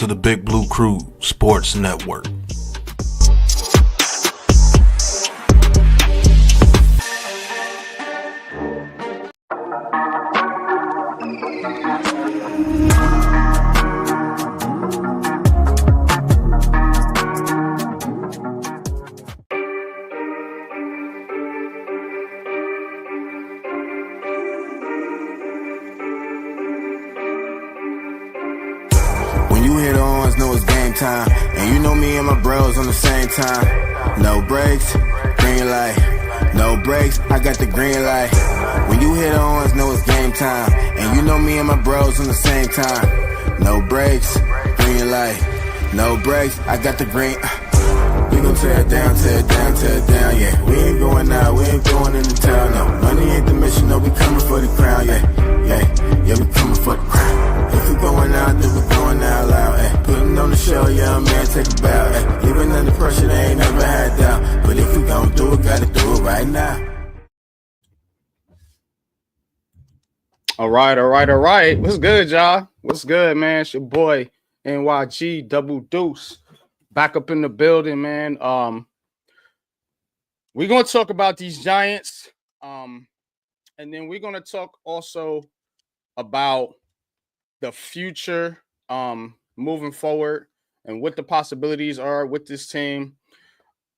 to the Big Blue Crew Sports Network. Time. And you know me and my bros on the same time. No brakes, green light. No brakes, I got the green light. When you hit ons, know it's game time. And you know me and my bros on the same time. No brakes, green light. No brakes, I got the green. We gon' tear it down, tear it down, tear it down, yeah. We ain't going out, we ain't going into town, no. Money ain't the mission, no, we coming for the crown, yeah, we coming for the crown. If we going out, then we going out loud, eh. Putting on the show, young man, take a bow, eh. Even under pressure, they ain't never had doubt. But if we gon' do it, gotta do it right now. All right. What's good, y'all? What's good, man? It's your boy, NYG Double Deuce. Back up in the building, man. We're going to talk about these Giants. And then we're going to talk also about the future moving forward and what the possibilities are with this team.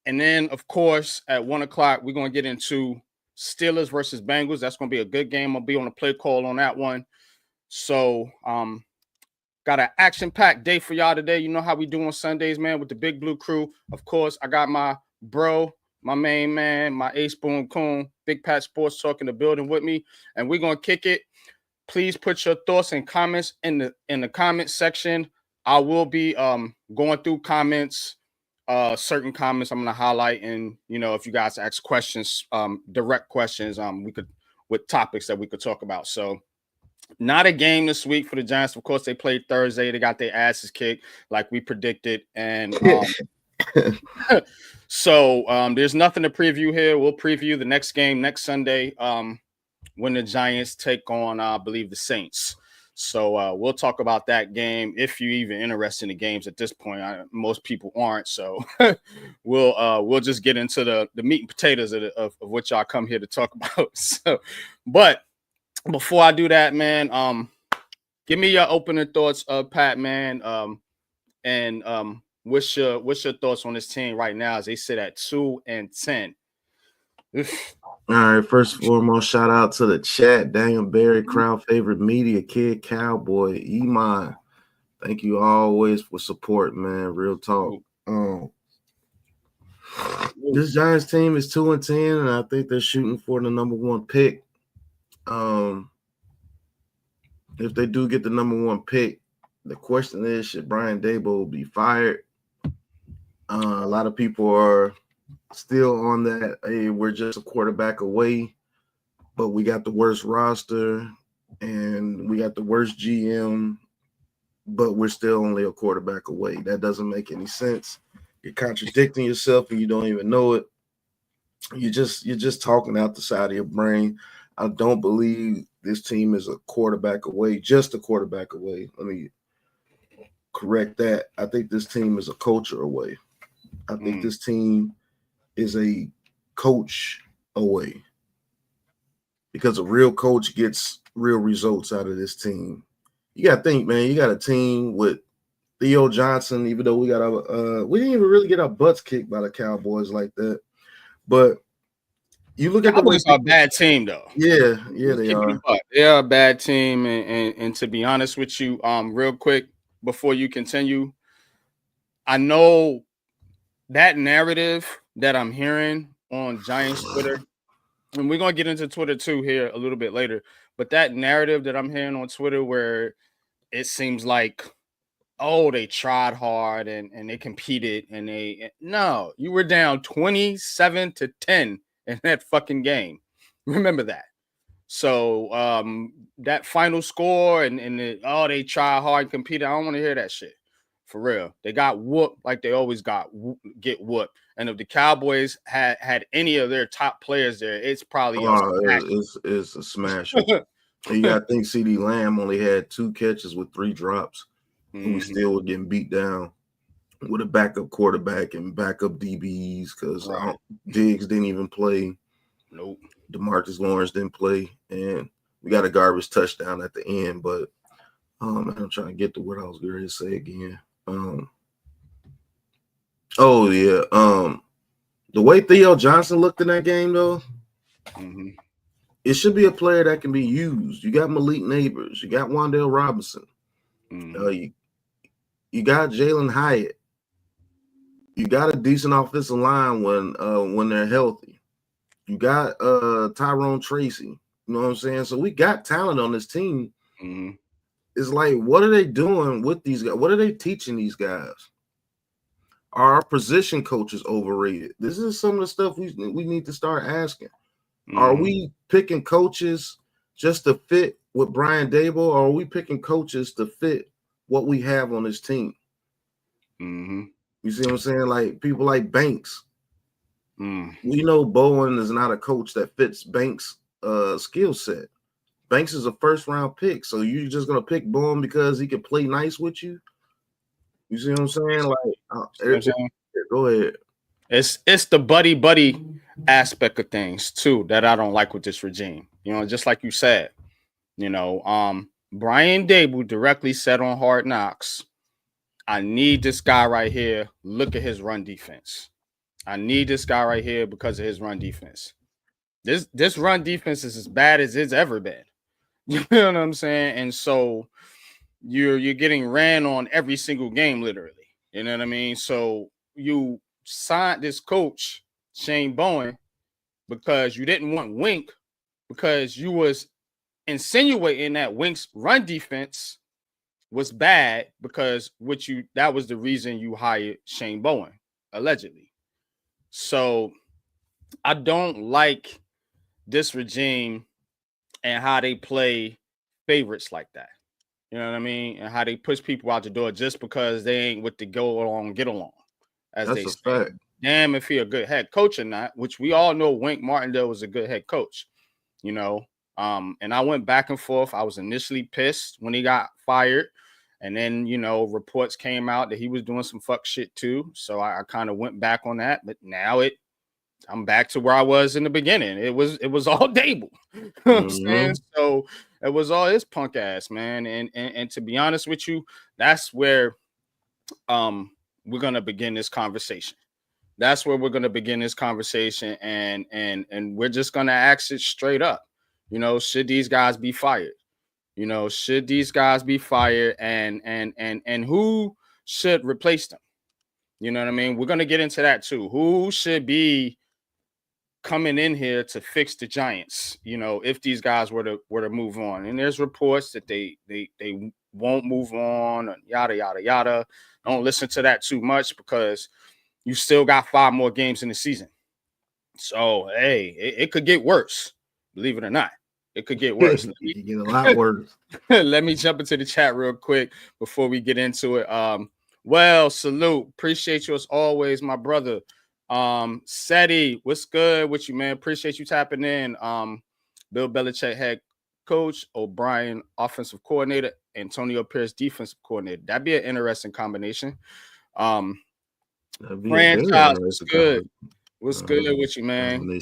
And then, of course, at 1 o'clock, we're going to get into Steelers versus Bengals. That's going to be a good game. I'll be on a play call on that one. So, got an action-packed day for y'all today. You know how we do on Sundays, man, with the Big Blue Crew. Of course, I got my bro, my main man, my A-Spoon Coon, Big Pat Sports Talk in the building with me, and we're going to kick it. Please put your thoughts and comments in the comment section. I will be going through comments, certain comments I'm going to highlight, and, you know, if you guys ask questions, direct questions, we could, with topics that we could talk about. So, not a game this week for the Giants. Of course, they played Thursday. They got their asses kicked like we predicted. And so there's nothing to preview here. We'll preview the next game next Sunday when the Giants take on, I believe, the Saints. So we'll talk about that game if you're even interested in the games at this point. Most people aren't. So we'll just get into the meat and potatoes of what y'all come here to talk about. So, but before I do that, man, give me your opening thoughts, Pat, man, and what's your thoughts on this team right now as they sit at 2-10? All right, first and foremost, shout out to the chat, Daniel Berry, crowd favorite media, Kid Cowboy, Iman. Thank you always for support, man. Real talk. This Giants team is 2-10, and I think they're shooting for the number 1 pick. If they do get the number 1 pick, the question is, should Brian Daboll be fired? A lot of people are still on that, hey, we're just a quarterback away, but we got the worst roster and we got the worst GM, but we're still only a quarterback away. That doesn't make any sense. You're contradicting yourself and you don't even know it. You're just talking out the side of your brain. I don't believe this team is a quarterback away, just a quarterback away. Let me correct that. I think this team is a culture away. I think this team is a coach away, because a real coach gets real results out of this team. You got to think, man, you got a team with Theo Johnson, even though we didn't even really get our butts kicked by the Cowboys like that. But you look at the way a bad team, though. Yeah, they are. They're a bad team, and to be honest with you, real quick before you continue, I know that narrative that I'm hearing on Giants Twitter, and we're gonna get into Twitter too here a little bit later, but that narrative that I'm hearing on Twitter where it seems like, oh, they tried hard and they competed and no, you were down 27-10 in that fucking game. Remember that. So that final score and they tried hard and competed. I don't want to hear that shit. For real. They got whooped like they always get whooped. And if the Cowboys had any of their top players there, it's probably it's a smash. You got to think CeeDee Lamb only had 2 catches with 3 drops. and we still were getting beat down with a backup quarterback and backup DBs because Diggs didn't even play. Nope. DeMarcus Lawrence didn't play, and we got a garbage touchdown at the end. But I'm trying to get to what I was going to say again. The way Theo Johnson looked in that game, though, it should be a player that can be used. You got Malik Neighbors, you got Wan'Dale Robinson, you got Jalen Hyatt, you got a decent offensive line when they're healthy. You got Tyrone Tracy. You know what I'm saying? So we got talent on this team. It's like, what are they doing with these guys? What are they teaching these guys? Are our position coaches overrated? This is some of the stuff we need to start asking. Are we picking coaches just to fit with Brian Daboll, or are we picking coaches to fit what we have on this team? You see what I'm saying? Like people like Banks. We know Bowen is not a coach that fits Banks' skill set. Banks is a first-round pick, so you're just gonna pick Bowen because he can play nice with you? You see what I'm saying? Like, go ahead. It's the buddy aspect of things too that I don't like with this regime. You know, just like you said, you know, Brian Daboll directly said on Hard Knocks, I need this guy right here. Look at his run defense. I need this guy right here because of his run defense. This run defense is as bad as it's ever been. You know what I'm saying? And so you're getting ran on every single game, literally. You know what I mean? So you signed this coach, Shane Bowen, because you didn't want Wink, because you was insinuating that Wink's run defense was bad because that was the reason you hired Shane Bowen, allegedly. So I don't like this regime and how they play favorites like that. You know what I mean? And how they push people out the door just because they ain't with the go along, get along. As That's they a say. fact. Damn if he a good head coach or not, which we all know Wink Martindale was a good head coach, you know. And I went back and forth. I was initially pissed when he got fired. And then, you know, reports came out that he was doing some fuck shit too. So I kind of went back on that. But now I'm back to where I was in the beginning. It was all Daboll. You know what I'm saying? So it was all his punk ass, man. And to be honest with you, that's where we're gonna begin this conversation. That's where we're gonna begin this conversation, and we're just gonna ask it straight up. You know, should these guys be fired? You know, should these guys be fired, and who should replace them? You know what I mean? We're gonna get into that too. Who should be coming in here to fix the Giants? You know, if these guys were to move on, and there's reports that they won't move on, and yada yada yada. Don't listen to that too much because you still got 5 more games in the season. So hey, it could get worse. Believe it or not, it could get worse. It could get a lot worse. Let me jump into the chat real quick before we get into it. Well, salute. Appreciate you as always, my brother. Seti, what's good with you, man? Appreciate you tapping in. Bill Belichick head coach, O'Brien offensive coordinator, Antonio Pierce defensive coordinator. That'd be an interesting combination. Franchise, what's good? What's good with you, man?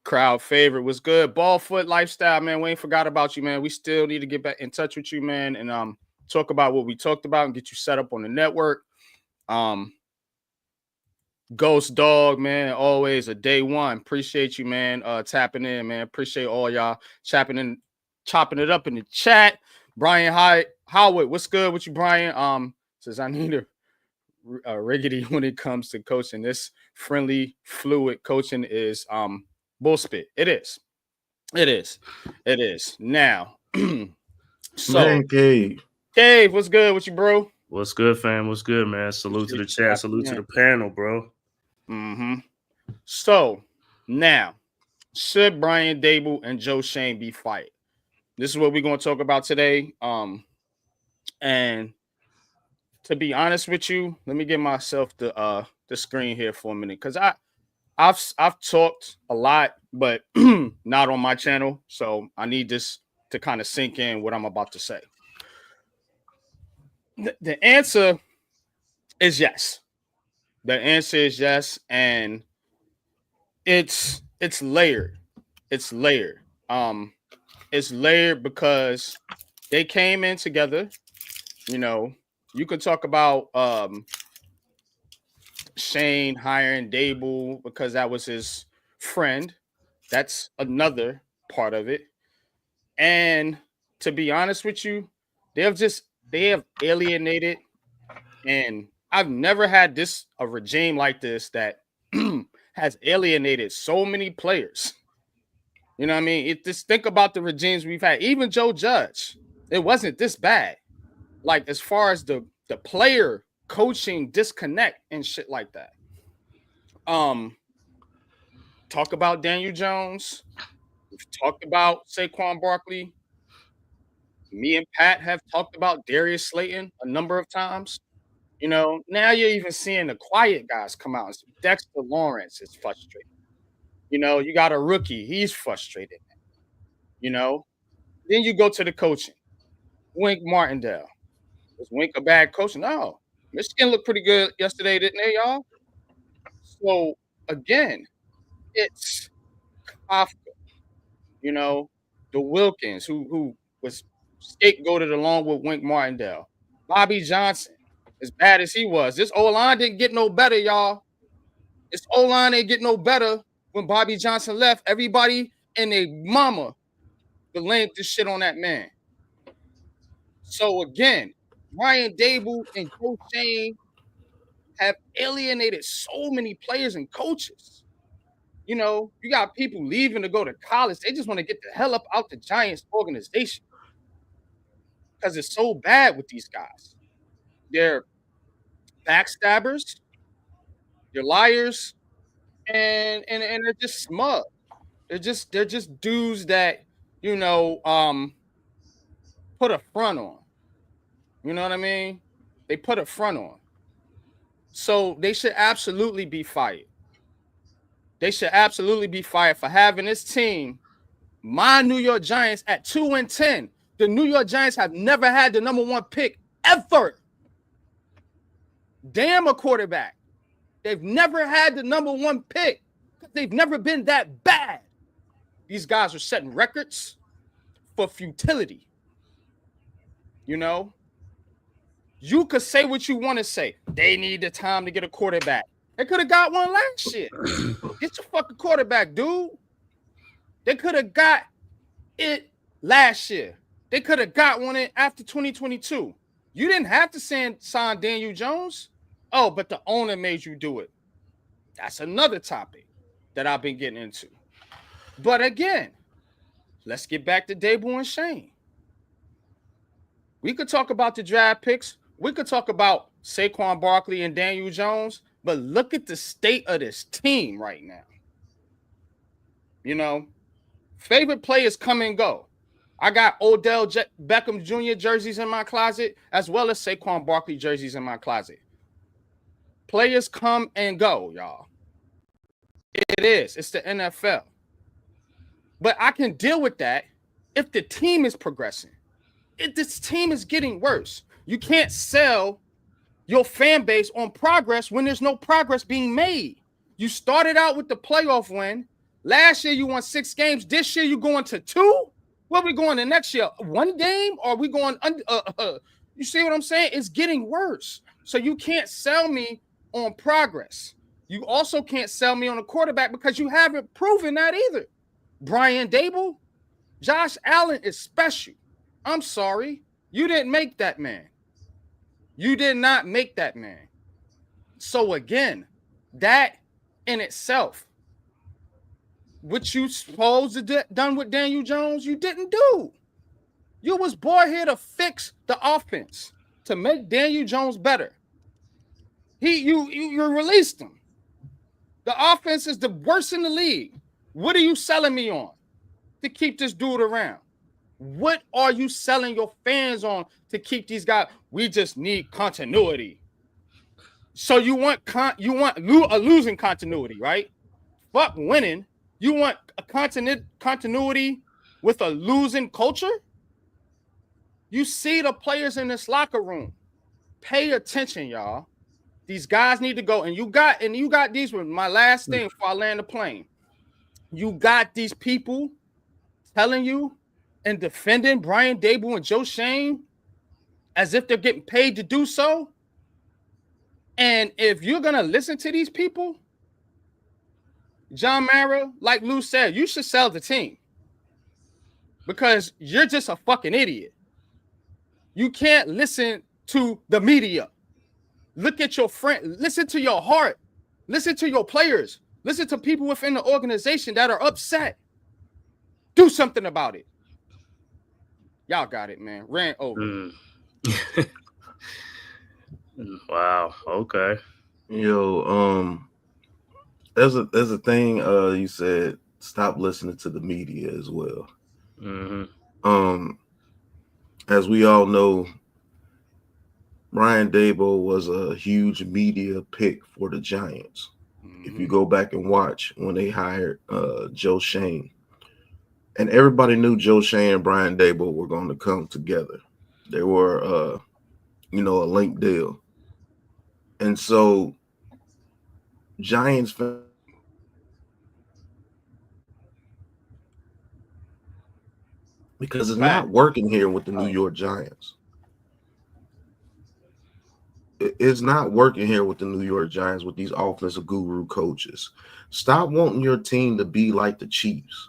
Crowd favorite. What's good? Ballfoot lifestyle, man. We ain't forgot about you, man. We still need to get back in touch with you, man, and talk about what we talked about and get you set up on the network. Ghost Dog, man, always a day one. Appreciate you, man, tapping in, man. Appreciate all y'all chopping it up in the chat. Brian Howard, what's good with you, Brian? Says I need a riggedy when it comes to coaching. This friendly, fluid coaching is bullspit. It is. Now, so man, Cave, what's good with you, bro? What's good, fam? What's good, man? Salute to the chat. Salute to the panel, bro. So now, should Brian Daboll and Joe Schoen be fired? This is what we're going to talk about today. And to be honest with you, let me give myself the screen here for a minute, because I've talked a lot, but not on my channel. So I need this to kind of sink in what I'm about to say. The answer is yes. The answer is yes, and it's layered. It's layered. It's layered because they came in together. You know, you could talk about Shane hiring Daboll because that was his friend. That's another part of it. And to be honest with you, they have alienated, and I've never had a regime like this that has alienated so many players. You know what I mean? Just think about the regimes we've had. Even Joe Judge, it wasn't this bad. Like as far as the player coaching disconnect and shit like that. Talk about Daniel Jones. We've talked about Saquon Barkley. Me and Pat have talked about Darius Slayton a number of times. You know, now you're even seeing the quiet guys come out. So Dexter Lawrence is frustrated. You know, you got a rookie. He's frustrated. You know, then you go to the coaching. Wink Martindale. Was Wink a bad coach? No. Michigan looked pretty good yesterday, didn't they, y'all? So, again, it's Kafka. You know, the Wilkins, who was scapegoated along with Wink Martindale. Bobby Johnson, as bad as he was. This O-line didn't get no better, y'all. This O-line didn't get no better when Bobby Johnson left. Everybody and their mama blamed this shit on that man. So again, Ryan Daboll and Coach Shane have alienated so many players and coaches. You know, you got people leaving to go to college. They just want to get the hell up out the Giants organization because it's so bad with these guys. They're backstabbers, they're liars, and they're just smug. They're just dudes that, you know, put a front on. You know what I mean? They put a front on. So they should absolutely be fired. They should absolutely be fired for having this team, my New York Giants, at 2-10. The New York Giants have never had the number 1 pick ever. Damn a quarterback. They've never had the number 1 pick because they've never been that bad. These guys are setting records for futility. You know? You could say what you want to say. They need the time to get a quarterback. They could have got one last year. Get your fucking quarterback, dude. They could have got it last year. They could have got one in after 2022. You didn't have to sign Daniel Jones. Oh, but the owner made you do it. That's another topic that I've been getting into. But again, let's get back to Daboll and Shane. We could talk about the draft picks. We could talk about Saquon Barkley and Daniel Jones, but look at the state of this team right now. You know, favorite players come and go. I got Odell Beckham Jr. jerseys in my closet, as well as Saquon Barkley jerseys in my closet. Players come and go, y'all. It is. It's the NFL. But I can deal with that if the team is progressing. If this team is getting worse. You can't sell your fan base on progress when there's no progress being made. You started out with the playoff win. Last year, you won 6 games. This year, you're going to 2? Where are we going to next year? 1 game? Or are we going you see what I'm saying? It's getting worse. So you can't sell me on progress. You also can't sell me on a quarterback because you haven't proven that either. Brian Daboll, Josh Allen is special. I'm sorry. You didn't make that man. You did not make that man. So again, that in itself, what you supposed to done with Daniel Jones, you didn't do. You was brought here to fix the offense, to make Daniel Jones better. You released him. The offense is the worst in the league. What are you selling me on to keep this dude around? What are you selling your fans on to keep these guys? We just need continuity. So you want a losing continuity, right? Fuck winning. You want a continuity with a losing culture? You see the players in this locker room. Pay attention, y'all. These guys need to go. And you got these with my last thing before I land the plane. You got these people telling you and defending Brian Daboll and Joe Schoen as if they're getting paid to do so. And if you're gonna listen to these people, John Mara, like Lou said, you should sell the team because you're just a fucking idiot. You can't listen to the media. Look at your friend. Listen to your heart. Listen to your players. Listen to people within the organization that are upset. Do something about it. Y'all got it, man. Rant over. Wow. Okay. There's a thing you said, stop listening to the media as well. As we all know, Brian Daboll was a huge media pick for the Giants. If you go back and watch when they hired Joe Schoen, and everybody knew Joe Schoen and Brian Daboll were going to come together. They were, a linked deal. And so Giants fans, because it's not working here with the New York Giants. It's not working here with the New York Giants with these offensive guru coaches. Stop wanting your team to be like the Chiefs.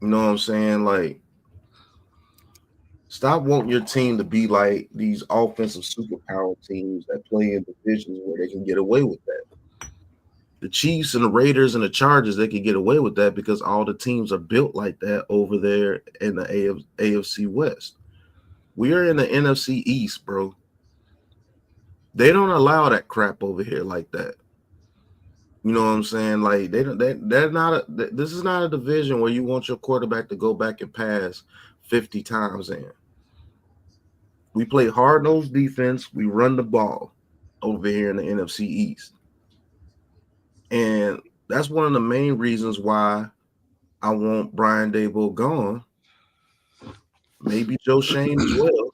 You know what I'm saying? Like, stop wanting your team to be like these offensive superpower teams that play in divisions where they can get away with that. The Chiefs and the Raiders and the Chargers, they can get away with that because all the teams are built like that over there in the AFC West. We are in the NFC East, bro. They don't allow that crap over here like that. You know what I'm saying? Like they're not. This is not a division where you want your quarterback to go back and pass 50 times in. We play hard-nosed defense. We run the ball over here in the NFC East. And that's one of the main reasons why I want Brian Daboll gone. Maybe Joe Schoen as well.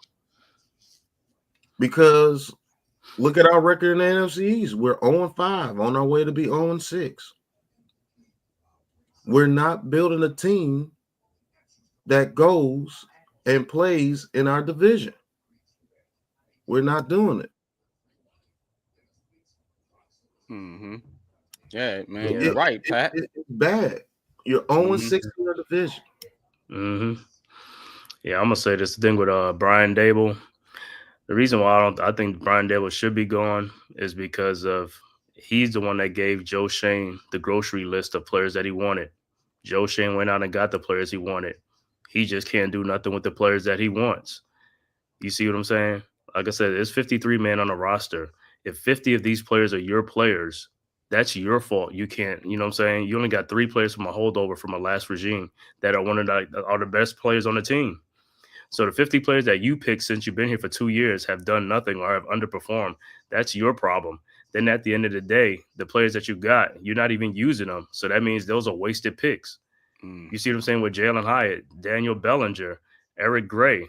Because look at our record in the NFC East. We're 0-5 on our way to be 0-6. We're not building a team that goes and plays in our division. We're not doing it. Yeah, man, you're right, Pat. It's bad. You're 0-6 in the division. Yeah, I'm gonna say this thing with Brian Daboll. The reason why I think Brian Daboll should be gone is because of he's the one that gave Joe Schoen the grocery list of players that he wanted. Joe Schoen went out and got the players he wanted. He just can't do nothing with the players that he wants. You see what I'm saying? Like I said, there's 53 men on the roster. If 50 of these players are your players, that's your fault. You can't, you know what I'm saying? You only got 3 players from a holdover from a last regime that are are the best players on the team. So the 50 players that you picked since you've been here for 2 years have done nothing or have underperformed. That's your problem. Then at the end of the day, the players that you got, you're not even using them. So that means those are wasted picks. You see what I'm saying with Jalen Hyatt, Daniel Bellinger, Eric Gray.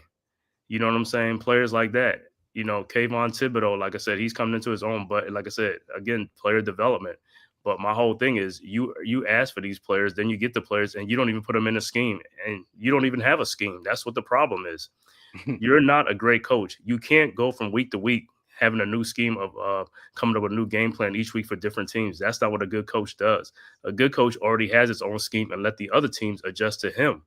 You know what I'm saying? Players like that. You know, Kayvon Thibodeau, like I said, he's coming into his own. But like I said, again, player development. But my whole thing is you ask for these players, then you get the players, and you don't even put them in a scheme. And you don't even have a scheme. That's what the problem is. You're not a great coach. You can't go from week to week having a new scheme of coming up with a new game plan each week for different teams. That's not what a good coach does. A good coach already has his own scheme and let the other teams adjust to him.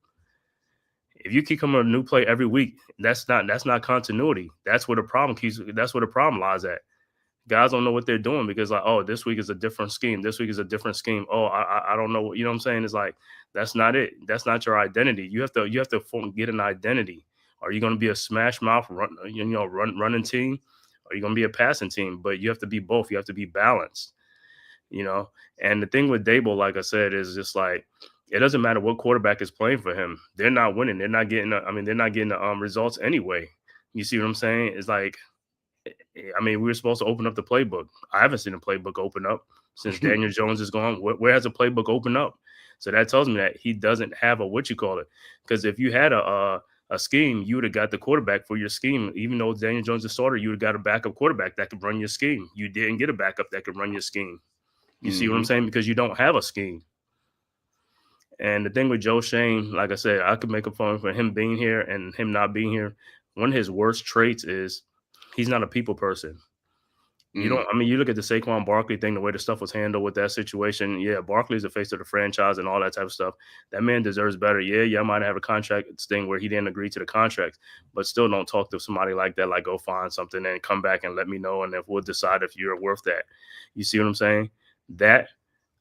If you keep coming up with a new play every week, that's not continuity. That's where the problem lies at. Guys don't know what they're doing because like, oh, this week is a different scheme. This week is a different scheme. Oh, I don't know. You know what I'm saying? It's like, that's not it. That's not your identity. You have to get an identity. Are you going to be a smash mouth running team? Or are you going to be a passing team? But you have to be both. You have to be balanced, you know? And the thing with Daboll, like I said, is just like, it doesn't matter what quarterback is playing for him. They're not winning. They're not getting the results anyway. You see what I'm saying? It's like, I mean, we were supposed to open up the playbook. I haven't seen a playbook open up since Daniel Jones is gone. Where has a playbook open up? So that tells me that he doesn't have a what you call it. Because if you had a a scheme, you would have got the quarterback for your scheme. Even though Daniel Jones is starter, you would have got a backup quarterback that could run your scheme. You didn't get a backup that could run your scheme. You see what I'm saying? Because you don't have a scheme. And the thing with Joe Schoen, like I said, I could make a phone for him being here and him not being here. One of his worst traits is he's not a people person. You don't. I mean, you look at the Saquon Barkley thing, the way the stuff was handled with that situation. Yeah, Barkley's the face of the franchise and all that type of stuff. That man deserves better. Yeah, I might have a contract thing where he didn't agree to the contract, but still don't talk to somebody like that. Like, go find something and come back and let me know, and then we'll decide if you're worth that. You see what I'm saying? That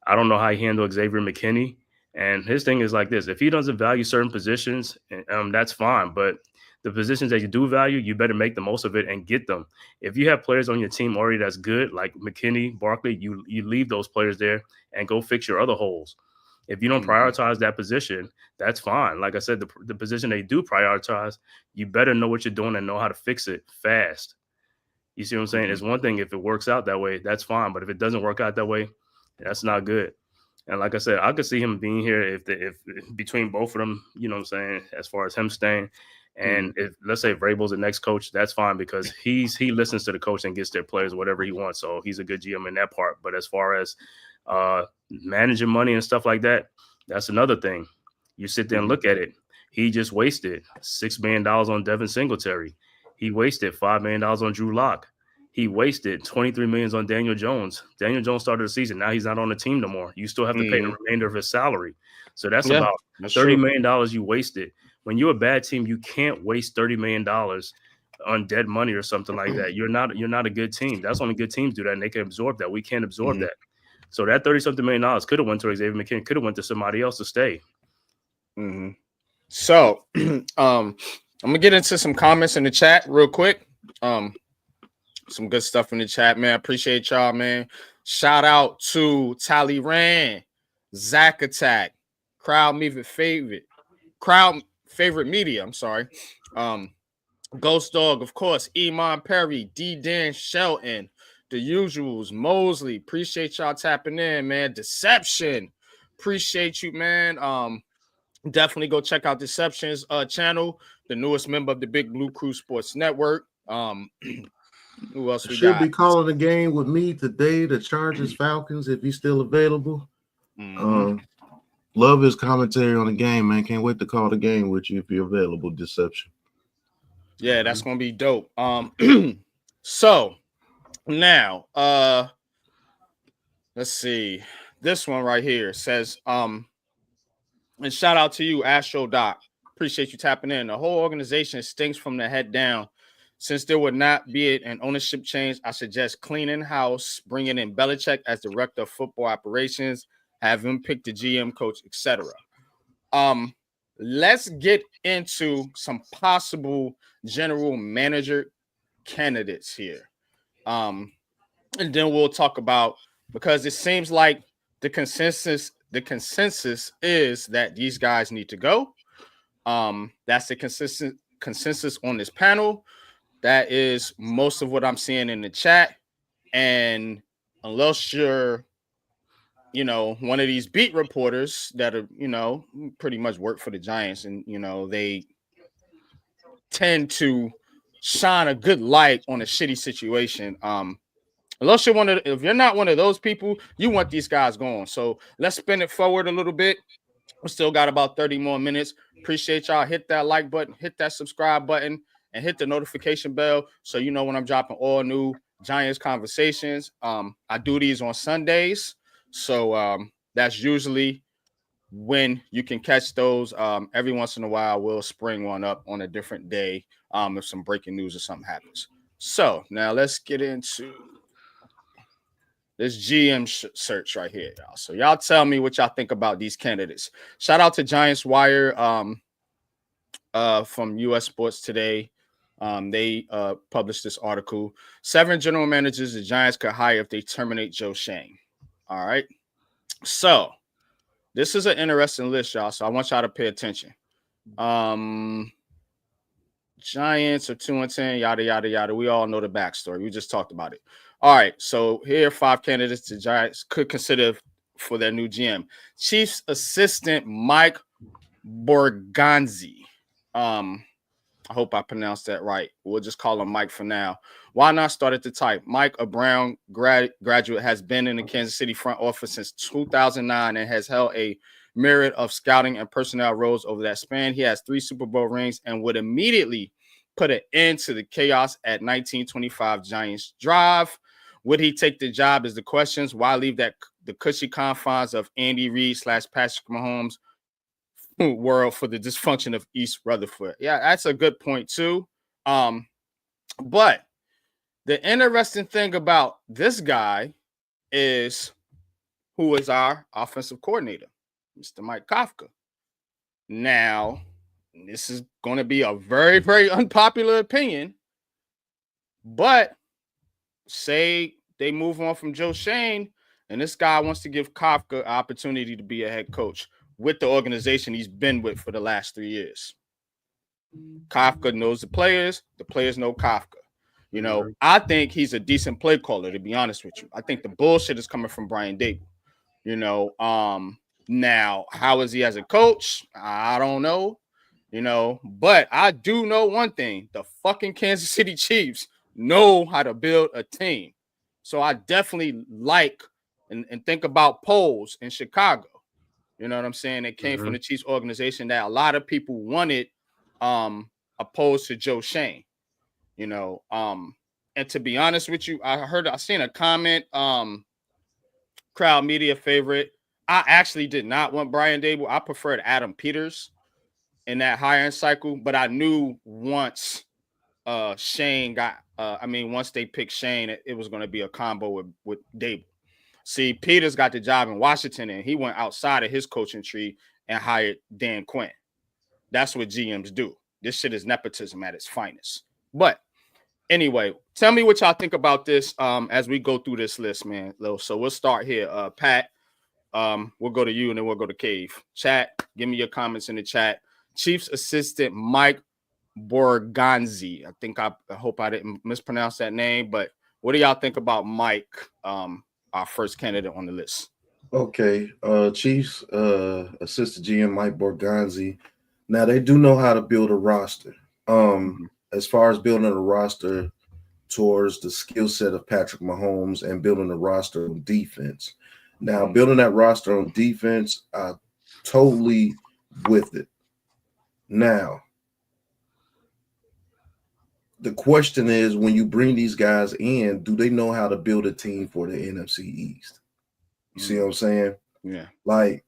I don't know how he handled Xavier McKinney. And his thing is like this: if he doesn't value certain positions, that's fine. But the positions that you do value, you better make the most of it and get them. If you have players on your team already that's good, like McKinney, Barkley, you leave those players there and go fix your other holes. If you don't prioritize that position, that's fine. Like I said, the position they do prioritize, you better know what you're doing and know how to fix it fast. You see what I'm saying? It's one thing if it works out that way, that's fine. But if it doesn't work out that way, that's not good. And like I said, I could see him being here if between both of them, you know what I'm saying, as far as him staying. And if let's say Vrabel's the next coach, that's fine because he listens to the coach and gets their players whatever he wants. So he's a good GM in that part. But as far as managing money and stuff like that, that's another thing. You sit there and look at it. He just wasted $6 million on Devin Singletary. He wasted $5 million on Drew Lock. He wasted $23 million on Daniel Jones. Daniel Jones started the season. Now he's not on the team no more. You still have to pay the remainder of his salary. So that's about $30 million you wasted. When you're a bad team, you can't waste $30 million on dead money or something like that. You're not a good team. That's only good teams do that, and they can absorb that. We can't absorb that. So that $30-something million could have went to Xavier McKinney, could have went to somebody else to stay. So I'm gonna get into some comments in the chat real quick. Some good stuff in the chat, man. Appreciate y'all, man. Shout out to Tally Rand, Zach Attack, Crowd Favorite Media. I'm sorry. Ghost Dog, of course, Iman Perry, D. Dan Shelton, the usuals, Mosley. Appreciate y'all tapping in, man. Deception. Appreciate you, man. Definitely go check out Deception's channel, the newest member of the Big Blue Crew Sports Network. Who else we should got? be calling the game with me today, the Chargers Falcons, if he's still available. Love his commentary on the game, man. Can't wait to call the game with you if you're available, Deception. Yeah, that's gonna be dope. So now let's see. This one right here says, and shout out to you, Astro Doc. Appreciate you tapping in. The whole organization stinks from the head down. Since there would not be an ownership change, I suggest cleaning house, bringing in Belichick as director of football operations, have him pick the GM coach, etc. Let's get into some possible general manager candidates here. And then we'll talk about, because it seems like the consensus is that these guys need to go. That's the consensus on this panel. That is most of what I'm seeing in the chat. And unless you're, one of these beat reporters that are, pretty much work for the Giants, and, they tend to shine a good light on a shitty situation. Unless if you're not one of those people, you want these guys going. So let's spin it forward a little bit. We still got about 30 more minutes. Appreciate y'all. Hit that like button, hit that subscribe button, and hit the notification bell so you know when I'm dropping all new Giants conversations. I do these on Sundays, so that's usually when you can catch those. Every once in a while, we'll spring one up on a different day if some breaking news or something happens. So now let's get into this GM search right here, y'all. So y'all tell me what y'all think about these candidates. Shout out to Giants Wire from US Sports Today. They published this article. 7 general managers the Giants could hire if they terminate Joe Schoen. All right. So this is an interesting list, y'all. So I want y'all to pay attention. Giants are 2-10, yada, yada, yada. We all know the backstory. We just talked about it. All right. So here are 5 candidates the Giants could consider for their new GM. Chiefs assistant Mike Borgonzi. I hope I pronounced that right. We'll just call him Mike for now. Why not start at the type? Mike, a Brown graduate, has been in the Kansas City front office since 2009 and has held a myriad of scouting and personnel roles over that span. He has 3 Super Bowl rings and would immediately put an end to the chaos at 1925 Giants Drive. Would he take the job is the questions. Why leave the cushy confines of Andy Reid / Patrick Mahomes world for the dysfunction of East Rutherford? Yeah, that's a good point too. But the interesting thing about this guy is who is our offensive coordinator, Mr. Mike Kafka. Now, this is going to be a very, very unpopular opinion, but say they move on from Joe Schoen and this guy wants to give Kafka an opportunity to be a head coach with the organization he's been with for the last 3 years. Kafka knows the players know Kafka. You know, I think he's a decent play caller, to be honest with you. I think the bullshit is coming from Brian Daboll. You know, now, how is he as a coach? I don't know, you know, but I do know one thing. The fucking Kansas City Chiefs know how to build a team. So I definitely like and think about polls in Chicago. You know what I'm saying? It came from the Chiefs organization that a lot of people wanted opposed to Joe Schoen. You know, and to be honest with you, I seen a comment, crowd media favorite. I actually did not want Brian Daboll. I preferred Adam Peters in that hiring cycle, but I knew once Shane got, once they picked Shane, it was going to be a combo with Daboll. See, Peters got the job in Washington, and he went outside of his coaching tree and hired Dan Quinn. That's what GMs do. This shit is nepotism at its finest. But anyway, tell me what y'all think about this as we go through this list, man. So we'll start here. Pat, we'll go to you and then we'll go to Cave. Chat, give me your comments in the chat. Chiefs assistant Mike Borgonzi. I hope I didn't mispronounce that name, but what do y'all think about Mike, our first candidate on the list? Okay, Chiefs assistant GM Mike Borgonzi. Now they do know how to build a roster. As far as building a roster towards the skill set of Patrick Mahomes and building a roster on defense. Now, building that roster on defense, totally with it. Now, the question is, when you bring these guys in, do they know how to build a team for the NFC East? You see what I'm saying? Yeah. Like,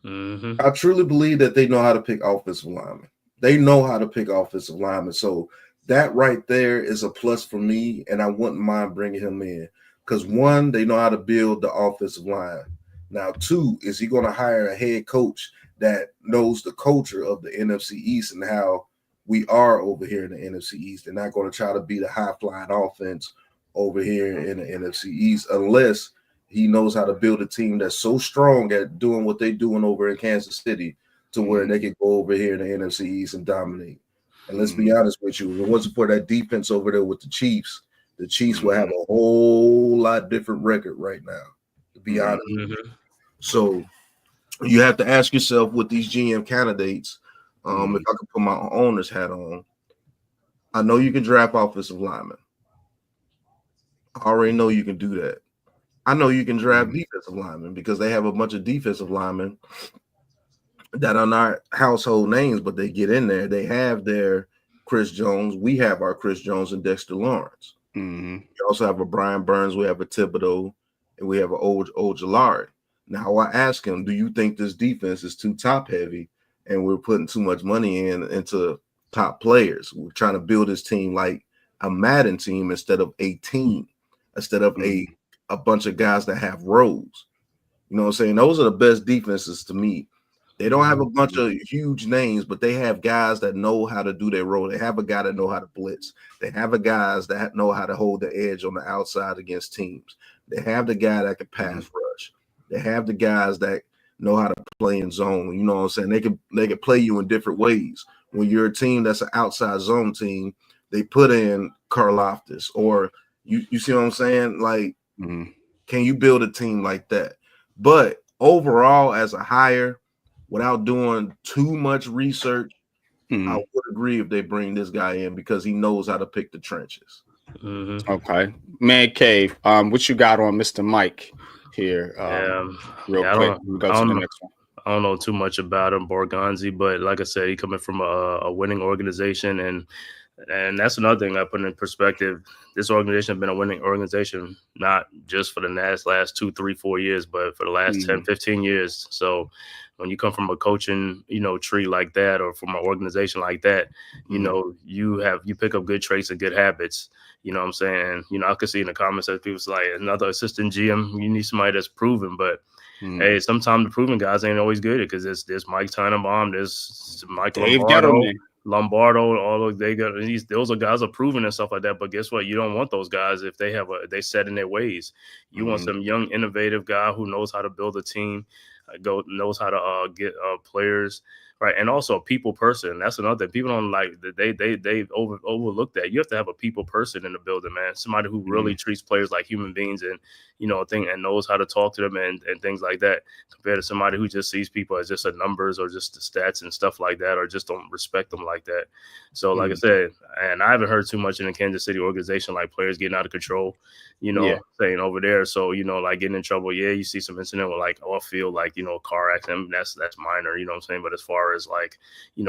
I truly believe that they know how to pick offensive linemen. They know how to pick offensive linemen. So that right there is a plus for me, and I wouldn't mind bringing him in. Because one, they know how to build the offensive line. Now, two, is he going to hire a head coach that knows the culture of the NFC East and how we are over here in the NFC East? They're not going to try to be the high-flying offense over here in the NFC East unless he knows how to build a team that's so strong at doing what they're doing over in Kansas City to where they can go over here in the NFC East and dominate. And let's be honest with you, if it wasn't for that defense over there with the Chiefs will have a whole lot different record right now, to be honest. So you have to ask yourself with these GM candidates, if I could put my owner's hat on, I know you can draft offensive linemen. I already know you can do that. I know you can draft defensive linemen because they have a bunch of defensive linemen that are not household names, but they get in there. They have their Chris Jones. We have our Chris Jones and Dexter Lawrence. We also have a Brian Burns. We have a Thibodeau, and we have an Ojulari. Now, I ask him, do you think this defense is too top-heavy and we're putting too much money into top players? We're trying to build this team like a Madden team instead of a team, instead of a bunch of guys that have roles. You know what I'm saying? Those are the best defenses to me. They don't have a bunch of huge names, but they have guys that know how to do their role. They have a guy that know how to blitz. They have guys that know how to hold the edge on the outside against teams. They have the guy that can pass rush. They have the guys that know how to play in zone. You know what I'm saying? They can play you in different ways. When you're a team that's an outside zone team, they put in Karlaftis, or you see what I'm saying? Like, can you build a team like that? But overall, as a hire, without doing too much research, I would agree if they bring this guy in because he knows how to pick the trenches. Okay, Man Cave. What you got on Mr. Mike here? Real quick. Go to the next one. I don't know too much about him, Borgonzi, but like I said, he coming from a winning organization, and that's another thing I put in perspective. This organization has been a winning organization, not just for the last 2, 3, 4 years, but for the last 10, 15 years. So when you come from a coaching, tree like that, or from an organization like that, you pick up good traits and good habits. You know what I'm saying? I could see in the comments that people's like, another assistant GM, you need somebody that's proven, but hey, sometimes the proven guys ain't always good because there's Mike Tannenbaum, there's Mike Lombardo, all of they got those are guys are proven and stuff like that. But guess what? You don't want those guys if they set in their ways. You want some young, innovative guy who knows how to build a team, knows how to get players. Right, and also a people person. That's another thing. People don't like that. They overlook that. You have to have a people person in the building, man. Somebody who really treats players like human beings, and and knows how to talk to them and things like that. Compared to somebody who just sees people as just a numbers or just the stats and stuff like that, or just don't respect them like that. So, like I said, and I haven't heard too much in the Kansas City organization, like players getting out of control. Saying over there. So, like getting in trouble. Yeah, you see some incident with like off field, like car accident. That's minor. You know what I'm saying? But as far as like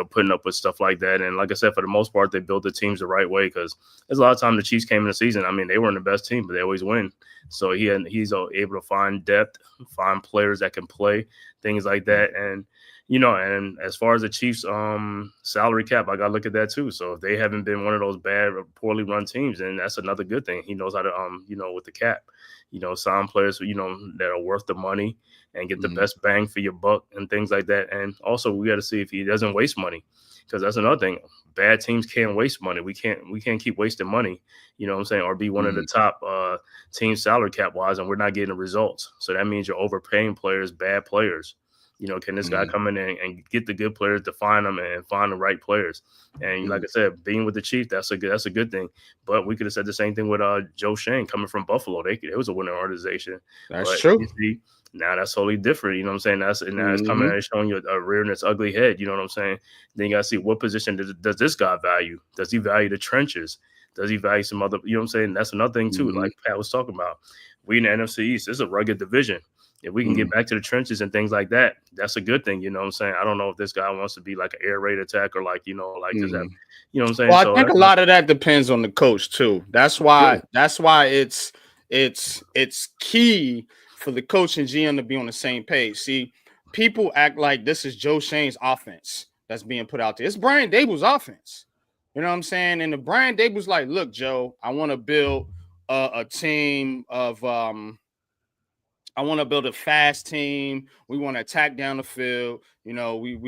putting up with stuff like that, and like I said, for the most part, they built the teams the right way because there's a lot of time the Chiefs came in the season. I mean, they weren't the best team, but they always win. So he's able to find depth, find players that can play, things like that, and. And as far as the Chiefs' salary cap, I got to look at that too. So if they haven't been one of those bad, poorly run teams, then that's another good thing. He knows how to, with the cap, sign players, that are worth the money and get the best bang for your buck and things like that. And also we got to see if he doesn't waste money, because that's another thing. Bad teams can't waste money. We can't keep wasting money, or be one of the top teams salary cap wise, and we're not getting the results. So that means you're overpaying players, bad players. Can this guy come in and get the good players, define them, and find the right players? And like I said, being with the Chiefs, that's a good thing. But we could have said the same thing with Joe Schoen coming from Buffalo. It was a winning organization. That's true. You see, now that's totally different. You know what I'm saying? Now it's coming and showing you a rearing its ugly head. You know what I'm saying? Then you got to see what position does this guy value? Does he value the trenches? Does he value some other? You know what I'm saying? That's another thing too. Like Pat was talking about, we in the NFC East, it's a rugged division. If we can get back to the trenches and things like that, that's a good thing. You know what I'm saying? I don't know if this guy wants to be like an air raid attack or like, does that, you know what I'm saying? Well, I think a lot of that depends on the coach too. That's why it's key for the coach and GM to be on the same page. See, people act like this is Joe Schoen's offense that's being put out there. It's Brian Daboll's offense. You know what I'm saying? And the Brian Daboll's like, look, Joe, I want to build a team of I want to build a fast team. We want to attack down the field. We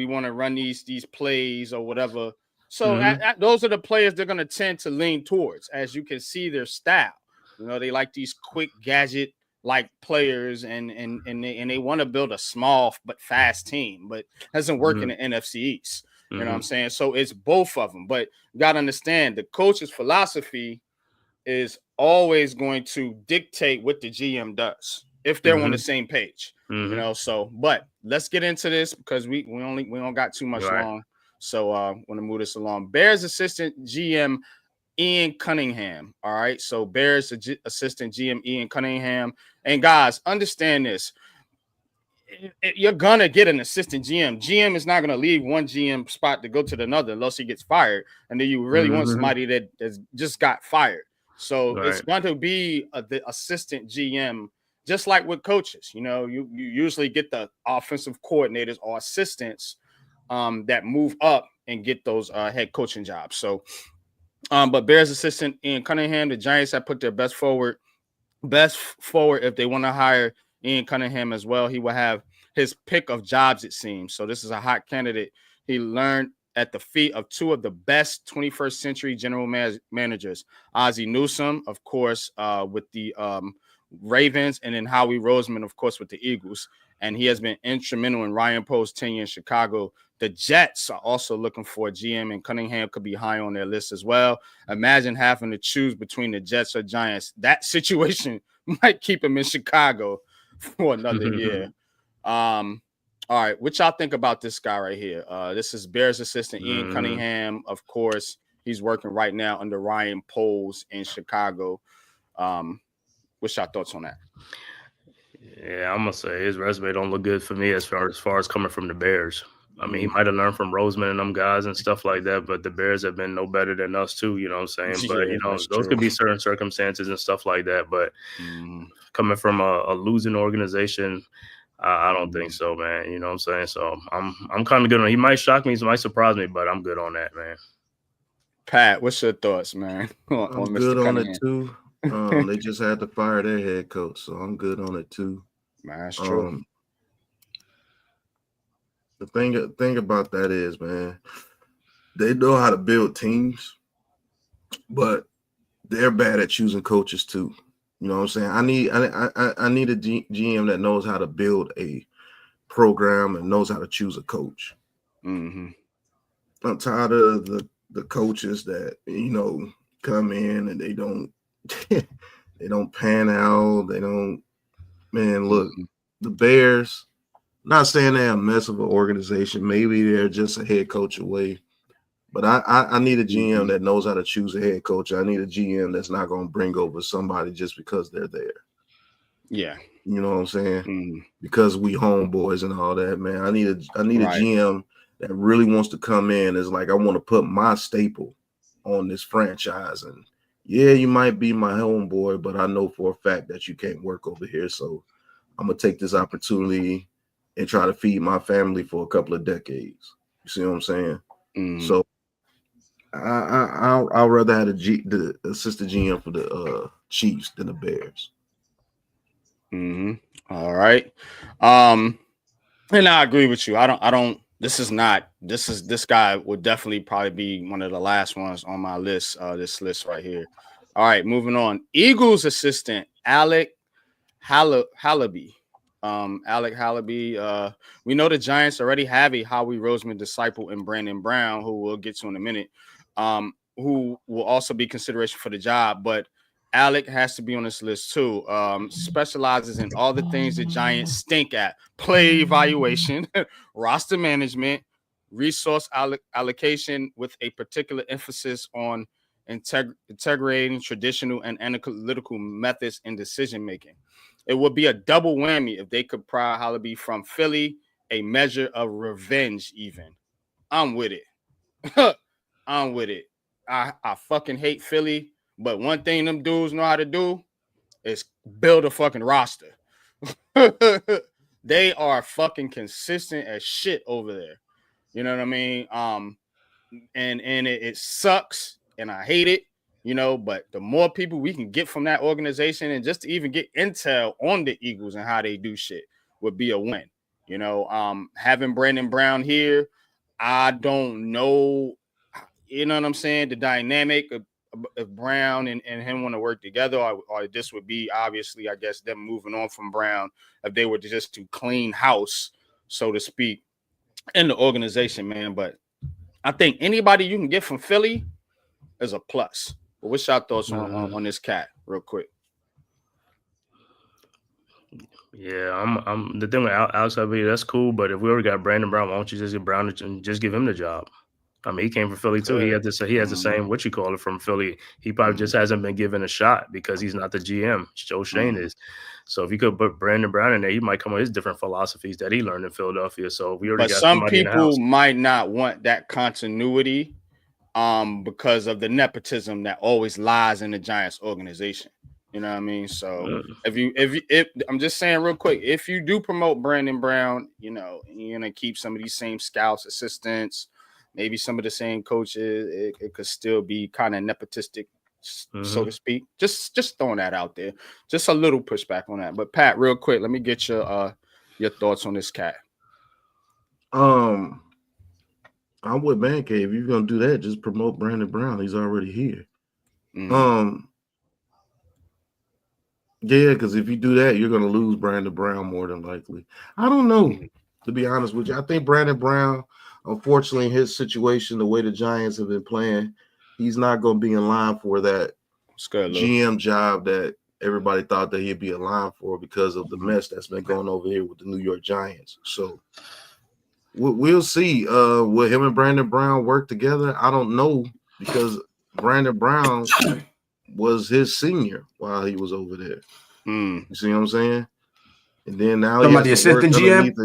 want to run these plays or whatever. So those are the players they're going to tend to lean towards. As you can see, their style. They like these quick gadget like players, and they want to build a small but fast team. But it doesn't work in the NFC East. You know what I'm saying? So it's both of them. But you got to understand, the coach's philosophy is always going to dictate what the GM does, if they're on the same page, So, but let's get into this because we don't got too much long. So, want to move this along. Bears assistant GM Ian Cunningham. All right. So, Bears assistant GM Ian Cunningham. And guys, understand this. You're gonna get an assistant GM. GM is not gonna leave one GM spot to go to another unless he gets fired. And then you really want somebody that's just got fired. So it's going to be the assistant GM. Just like with coaches, you usually get the offensive coordinators or assistants that move up and get those head coaching jobs. So, but Bears assistant Ian Cunningham, the Giants have put their best forward if they want to hire Ian Cunningham as well. He will have his pick of jobs, it seems. So this is a hot candidate. He learned at the feet of two of the best 21st century general managers, Ozzie Newsome, of course, with the Ravens, and then Howie Roseman, of course, with the Eagles. And he has been instrumental in Ryan Poe's tenure in Chicago. The Jets are also looking for a GM, and Cunningham could be high on their list as well. Imagine having to choose between the Jets or Giants. That situation might keep him in Chicago for another year. All right, what y'all think about this guy right here? This is Bears assistant Ian Mhm. Cunningham. Of course, he's working right now under Ryan Poles in Chicago. What's your thoughts on that? Yeah, I'm gonna say his resume don't look good for me as far as coming from the Bears. I mean, he Mm. might have learned from Roseman and them guys and stuff like that, but the Bears have been no better than us too. You know what I'm saying? But Yeah, that's those true. could be certain circumstances and stuff like that. But Mm. coming from a losing organization, I don't think Mm. so, man. You know what I'm saying? So I'm kind of good on. He might shock me, he might surprise me, but I'm good on that, man. Pat, what's your thoughts, man, I'm on good Mr. on it Cunningham? too. They just had to fire their head coach, so I'm good on it too. Man, that's true. The thing about that is, man, they know how to build teams, but they're bad at choosing coaches too. You know what I'm saying? I need a GM that knows how to build a program and knows how to choose a coach. Mm-hmm. I'm tired of the coaches that come in and they don't they don't pan out. They don't. Man, look, Mm-hmm. the Bears. Not saying they're a mess of an organization. Maybe they're just a head coach away. But I need a GM Mm-hmm. that knows how to choose a head coach. I need a GM that's not going to bring over somebody just because they're there. Yeah. You know what I'm saying? Mm-hmm. Because we homeboys and all that, man. I need a Right. GM that really wants to come in. Is like, I want to put my staple on this franchise. And yeah, you might be my homeboy, but I know for a fact that you can't work over here. So I'm gonna take this opportunity and try to feed my family for a couple of decades. You see what I'm saying? Mm-hmm. So I'll rather have the assistant GM for the Chiefs than the Bears. Mm-hmm. All right. And I agree with you. I don't this guy would definitely probably be one of the last ones on my list, this list right here. All right, moving on. Eagles assistant Alec Hallaby. Alec Hallaby. We know the Giants already have a Howie Roseman disciple in Brandon Brown, who we'll get to in a minute. Who will also be consideration for the job, but Alec has to be on this list too. Specializes in all the things the Giants stink at: play evaluation, roster management, resource allocation, with a particular emphasis on integrating traditional and analytical methods in decision making. It would be a double whammy if they could pry Hallaby from Philly a measure of revenge. Even I'm with it. I'm with it. I fucking hate Philly, but one thing them dudes know how to do is build a fucking roster. They are fucking consistent as shit over there. You know what I mean? And it sucks, and I hate it. But the more people we can get from that organization, and just to even get intel on the Eagles and how they do shit, would be a win. Having Brandon Brown here, I don't know. You know what I'm saying? The dynamic of Brown and him want to work together, or this would be obviously, I guess, them moving on from Brown if they were just to clean house, so to speak, in the organization, man. But I think anybody you can get from Philly is a plus. But what's your thoughts on this cat, real quick? Yeah, I'm the thing with Alex Hallaby, that's cool. But if we already got Brandon Brown, why don't you just get Brown and just give him the job? I mean, he came from Philly too. He has the same from Philly. He probably just hasn't been given a shot because he's not the GM. Joe Schoen is. So if you could put Brandon Brown in there, he might come with his different philosophies that he learned in Philadelphia. So we already got some somebody in the people house. might not want that continuity because of the nepotism that always lies in the Giants organization. You know what I mean? So if I'm just saying real quick, if you do promote Brandon Brown, you're gonna keep some of these same scouts, assistants, maybe some of the same coaches. It could still be kind of nepotistic, so to speak. Just throwing that out there. Just a little pushback on that. But Pat, real quick, let me get your thoughts on this cat. I'm with Man Cave. If you're gonna do that, just promote Brandon Brown. He's already here. Yeah, because if you do that, you're gonna lose Brandon Brown more than likely. I don't know, to be honest with you. I think Brandon Brown, unfortunately, in his situation, the way the Giants have been playing, he's not gonna be in line for that GM job that everybody thought that he'd be a line for because of the mess that's been going over here with the New York Giants. So we'll see. Will him and Brandon Brown work together? I don't know, because Brandon Brown was his senior while he was over there. You see what I'm saying? And then now he has to work underneath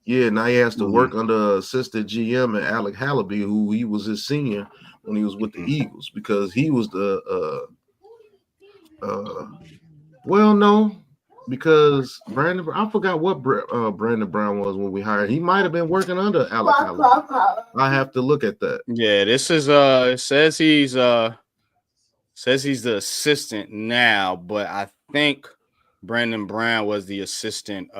now he has to work under assistant GM and Alec Hallaby, who he was his senior when he was with the Eagles, because he was the because I forgot what Brandon Brown was when we hired. He might have been working under Alec Hallaby. I have to look at that. Yeah, this is it says he's the assistant now, but I think Brandon Brown was the assistant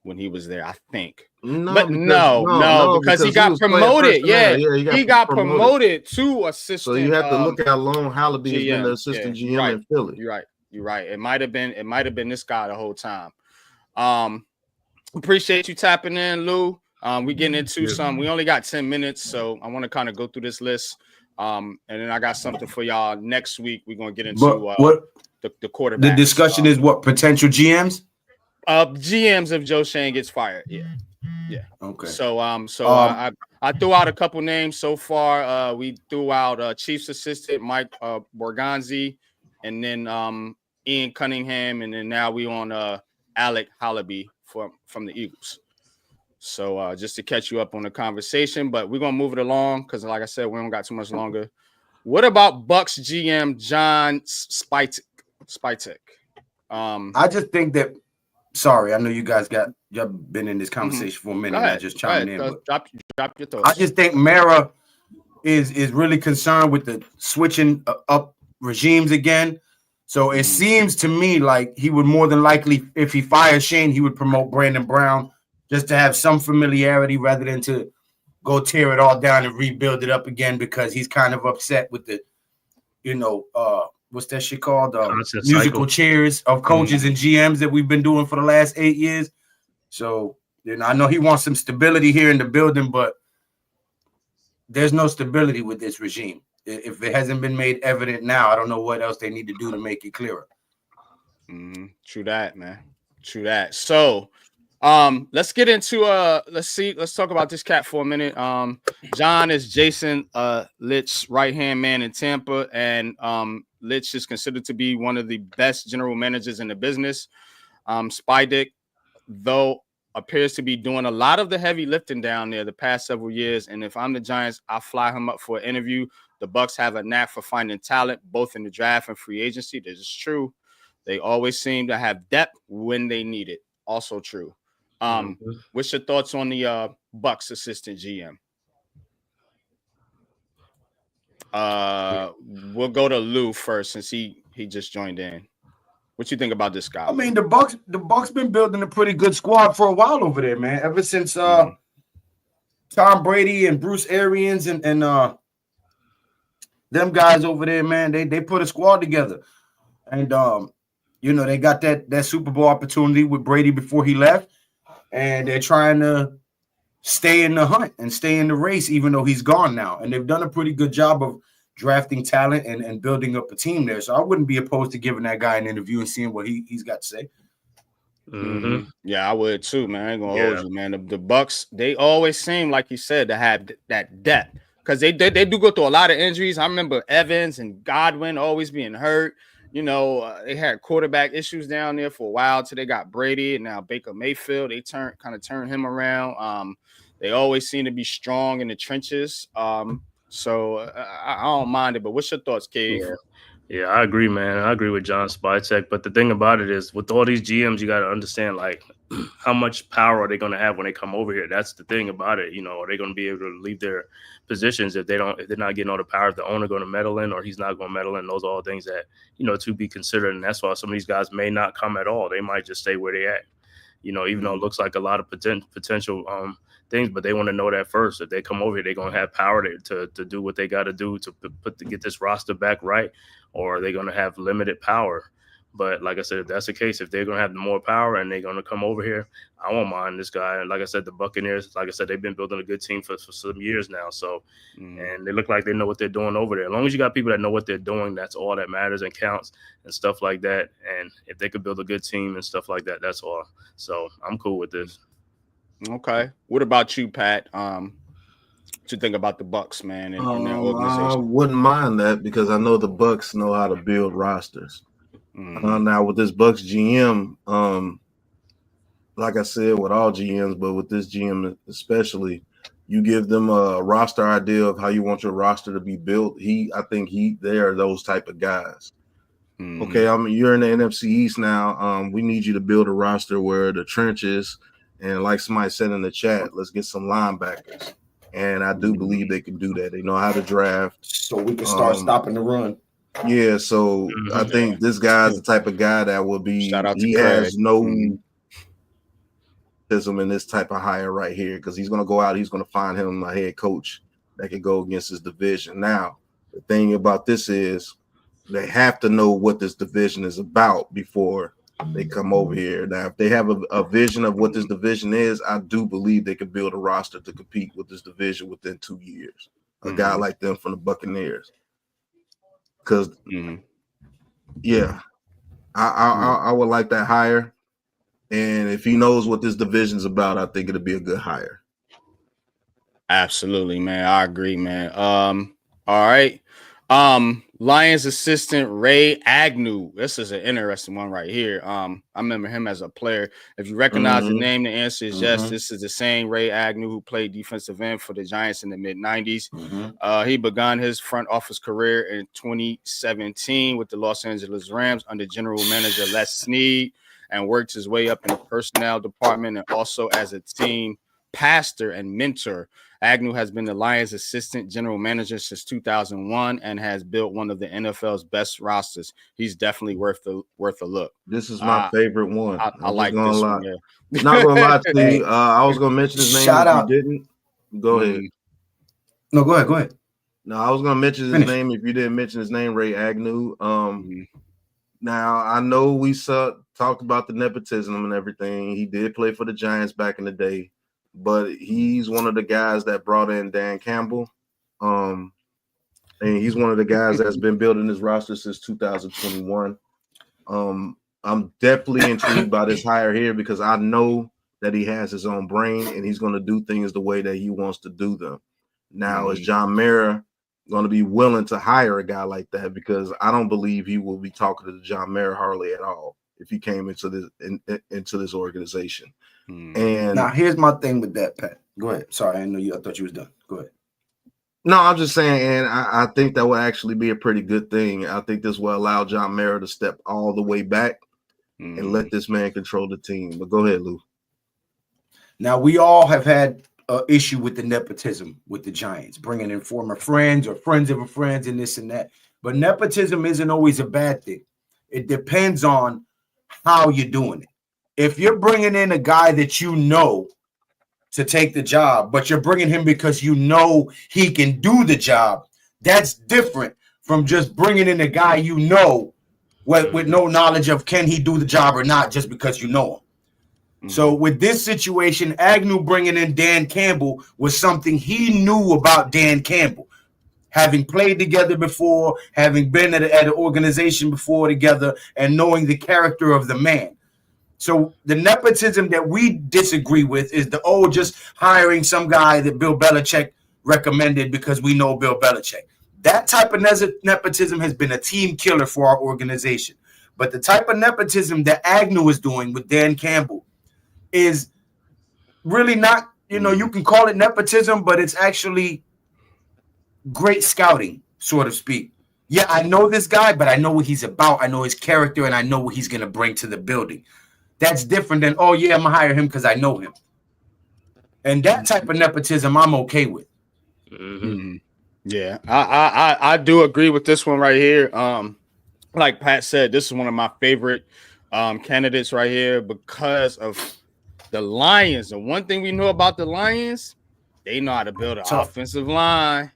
when he was there, I think. Because he got promoted. He got promoted to assistant. So you have to look at how long Hallaby has been the assistant GM in Philly. You're right. It might have been this guy the whole time. Appreciate you tapping in, Lou. We getting into some. We only got 10 minutes, so I want to kind of go through this list. And then I got something for y'all next week. We're gonna get into the quarterback. The discussion is what potential GMs? GMs if Joe Schoen gets fired. Yeah. Okay. So I threw out a couple names so far. We threw out Chiefs assistant Mike Borgonzi, and then Ian Cunningham, and then now we on Alec Hallaby from the Eagles. So just to catch you up on the conversation, but we're gonna move it along because, like I said, we don't got too much longer. What about Bucks GM John Spytek? I just think that. Sorry, I know you guys y'all been in this conversation for a minute. I just chiming in. Drop your thoughts. I just think Mara is really concerned with the switching up regimes again. So it seems to me like he would more than likely, if he fires Shane, he would promote Brandon Brown just to have some familiarity rather than to go tear it all down and rebuild it up again, because he's kind of upset with the, what's that shit called? Musical chairs of coaches and GMs that we've been doing for the last 8 years. So, I know he wants some stability here in the building, but there's no stability with this regime. If it hasn't been made evident now, I don't know what else they need to do to make it clearer. True that, man. True that. So, let's get into let's talk about this cat for a minute. John is Jason Licht's right-hand man in Tampa, and Licht is considered to be one of the best general managers in the business. Spytek, though, appears to be doing a lot of the heavy lifting down there the past several years, and if I'm the Giants, I'll fly him up for an interview. The Bucks have a knack for finding talent both in the draft and free agency. This is true. They always seem to have depth when they need it. Also true. What's your thoughts on the Bucks assistant GM? We'll go to Lou first since he just joined in. What you think about this guy? I mean, the Bucks been building a pretty good squad for a while over there, man. Ever since Tom Brady and Bruce Arians and them guys over there, man, they put a squad together. And they got that Super Bowl opportunity with Brady before he left. And they're trying to stay in the hunt and stay in the race, even though he's gone now. And they've done a pretty good job of drafting talent and building up a team there. So I wouldn't be opposed to giving that guy an interview and seeing what he's got to say. Yeah, I would too, man. I ain't gonna hold you, man. The Bucks, they always seem, like you said, to have that depth, because they do go through a lot of injuries. I remember Evans and Godwin always being hurt. They had quarterback issues down there for a while till they got Brady, and now Baker Mayfield. They kind of turned him around. They always seem to be strong in the trenches. So I don't mind it. But what's your thoughts, Cave? Yeah, I agree, man. I agree with John Spytek. But the thing about it is, with all these GMs, you got to understand, like, how much power are they going to have when they come over here? That's the thing about it. Are they going to be able to leave their positions if they're not getting all the power? If the owner going to meddle in, or he's not going to meddle in? Those are all things that to be considered. And that's why some of these guys may not come at all. They might just stay where they at. Even though it looks like a lot of potential things, but they want to know that first. If they come over here, they're going to have power to do what they got to do to get this roster back right, or are they going to have limited power? But like I said, if that's the case, if they're going to have more power and they're going to come over here, I won't mind this guy. And like I said, the Buccaneers, like I said, they've been building a good team for some years now. So, and they look like they know what they're doing over there. As long as you got people that know what they're doing, that's all that matters and counts and stuff like that. And if they could build a good team and stuff like that, that's all. So I'm cool with this. Okay. What about you, Pat? What you think about the Bucs, man, and their I organization? wouldn't mind that because I know the Bucs know how to build rosters. Now with this Bucs GM, like I said, with all GMs, but with this GM especially, you give them a roster idea of how you want your roster to be built. I think they are those type of guys. Okay, you're in the NFC East now. We need you to build a roster where the trenches, and like somebody said in the chat, let's get some linebackers. And I do believe they can do that. They know how to draft. So we can start stopping the run. Yeah, so I think this guy's the type of guy that will be. Shout out to he Craig. has no in this type of hire right here because he's going to go out. He's going to find him a head coach that can go against his division. Now, the thing about this is they have to know what this division is about before they come over here. Now, if they have a vision of what this division is, I do believe they can build a roster to compete with this division within 2 years. A guy like them from the Buccaneers. Because, yeah, I would like that hire. And if he knows what this division's about, I think it'll be a good hire. Absolutely, man. I agree, man. All right. Lions assistant Ray Agnew. This is an interesting one right here. I remember him as a player. If you recognize the name, the answer is yes. This is the same Ray Agnew who played defensive end for the Giants in the mid-90s. He began his front office career in 2017 with the Los Angeles Rams under general manager Les Snead and worked his way up in the personnel department and also as a team pastor and mentor. Agnew has been the Lions assistant general manager since 2001 and has built one of the NFL's best rosters. He's definitely worth a look. This is my favorite one. I like this one. Yeah. Not gonna lie to you. I was gonna mention his name. Shout if out. You didn't. Go ahead. No, go ahead. No, I was gonna mention his name if you didn't mention his name, Ray Agnew. Now I know we talked about the nepotism and everything. He did play for the Giants back in the day. But he's one of the guys that brought in Dan Campbell. And he's one of the guys that's been building his roster since 2021. I'm definitely intrigued by this hire here because I know that he has his own brain and he's going to do things the way that he wants to do them. Now, is John Mara going to be willing to hire a guy like that? Because I don't believe he will be talking to John Mara hardly at all if he came into this organization. And now here's my thing with that, Pat. Go ahead. Sorry, I thought you was done. Go ahead. No, I'm just saying, and I think that will actually be a pretty good thing. I think this will allow John Mara to step all the way back and let this man control the team. But go ahead, Lou. Now, we all have had an issue with the nepotism with the Giants, bringing in former friends or friends of friends and this and that. But nepotism isn't always a bad thing. It depends on how you're doing it. If you're bringing in a guy that you know to take the job, but you're bringing him because you know he can do the job, that's different from just bringing in a guy you know with no knowledge of can he do the job or not just because you know him. So with this situation, Agnew bringing in Dan Campbell was something he knew about Dan Campbell. Having played together before, having been at an organization before together, and knowing the character of the man. So the nepotism that we disagree with is just hiring some guy that Bill Belichick recommended because we know Bill Belichick. That type of nepotism has been a team killer for our organization. But the type of nepotism that Agnew is doing with Dan Campbell is really not, you can call it nepotism, but it's actually great scouting, so to speak. Yeah, I know this guy, but I know what he's about. I know his character, and I know what he's going to bring to the building. That's different than, I'm going to hire him because I know him. And that type of nepotism I'm okay with. Yeah, I do agree with this one right here. Like Pat said, this is one of my favorite candidates right here because of the Lions. And one thing we know about the Lions, they know how to build an offensive line.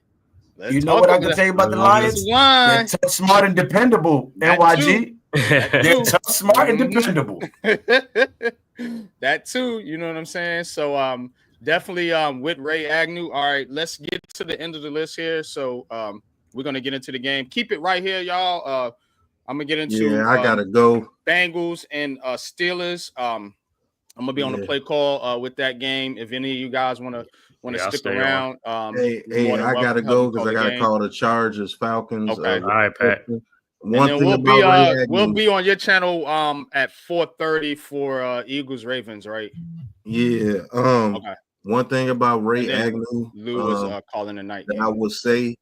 You know what I can tell you about the Lions? They're tough, smart, and dependable, NYG. They're tough, smart, and dependable. That too, you know what I'm saying? So definitely with Ray Agnew. All right, let's get to the end of the list here. So we're gonna get into the game. Keep it right here, y'all. I'm gonna get into I gotta go. Bengals and Steelers. I'm gonna be on the play call with that game. If any of you guys want to stick around, hey, I gotta go because I gotta call the Chargers, Falcons. Okay, all right, Pat. One thing we'll be on your channel at 4:30 for Eagles Ravens, right? Yeah. Okay. One thing about Ray Agnew, Lou is calling the night that game. I would say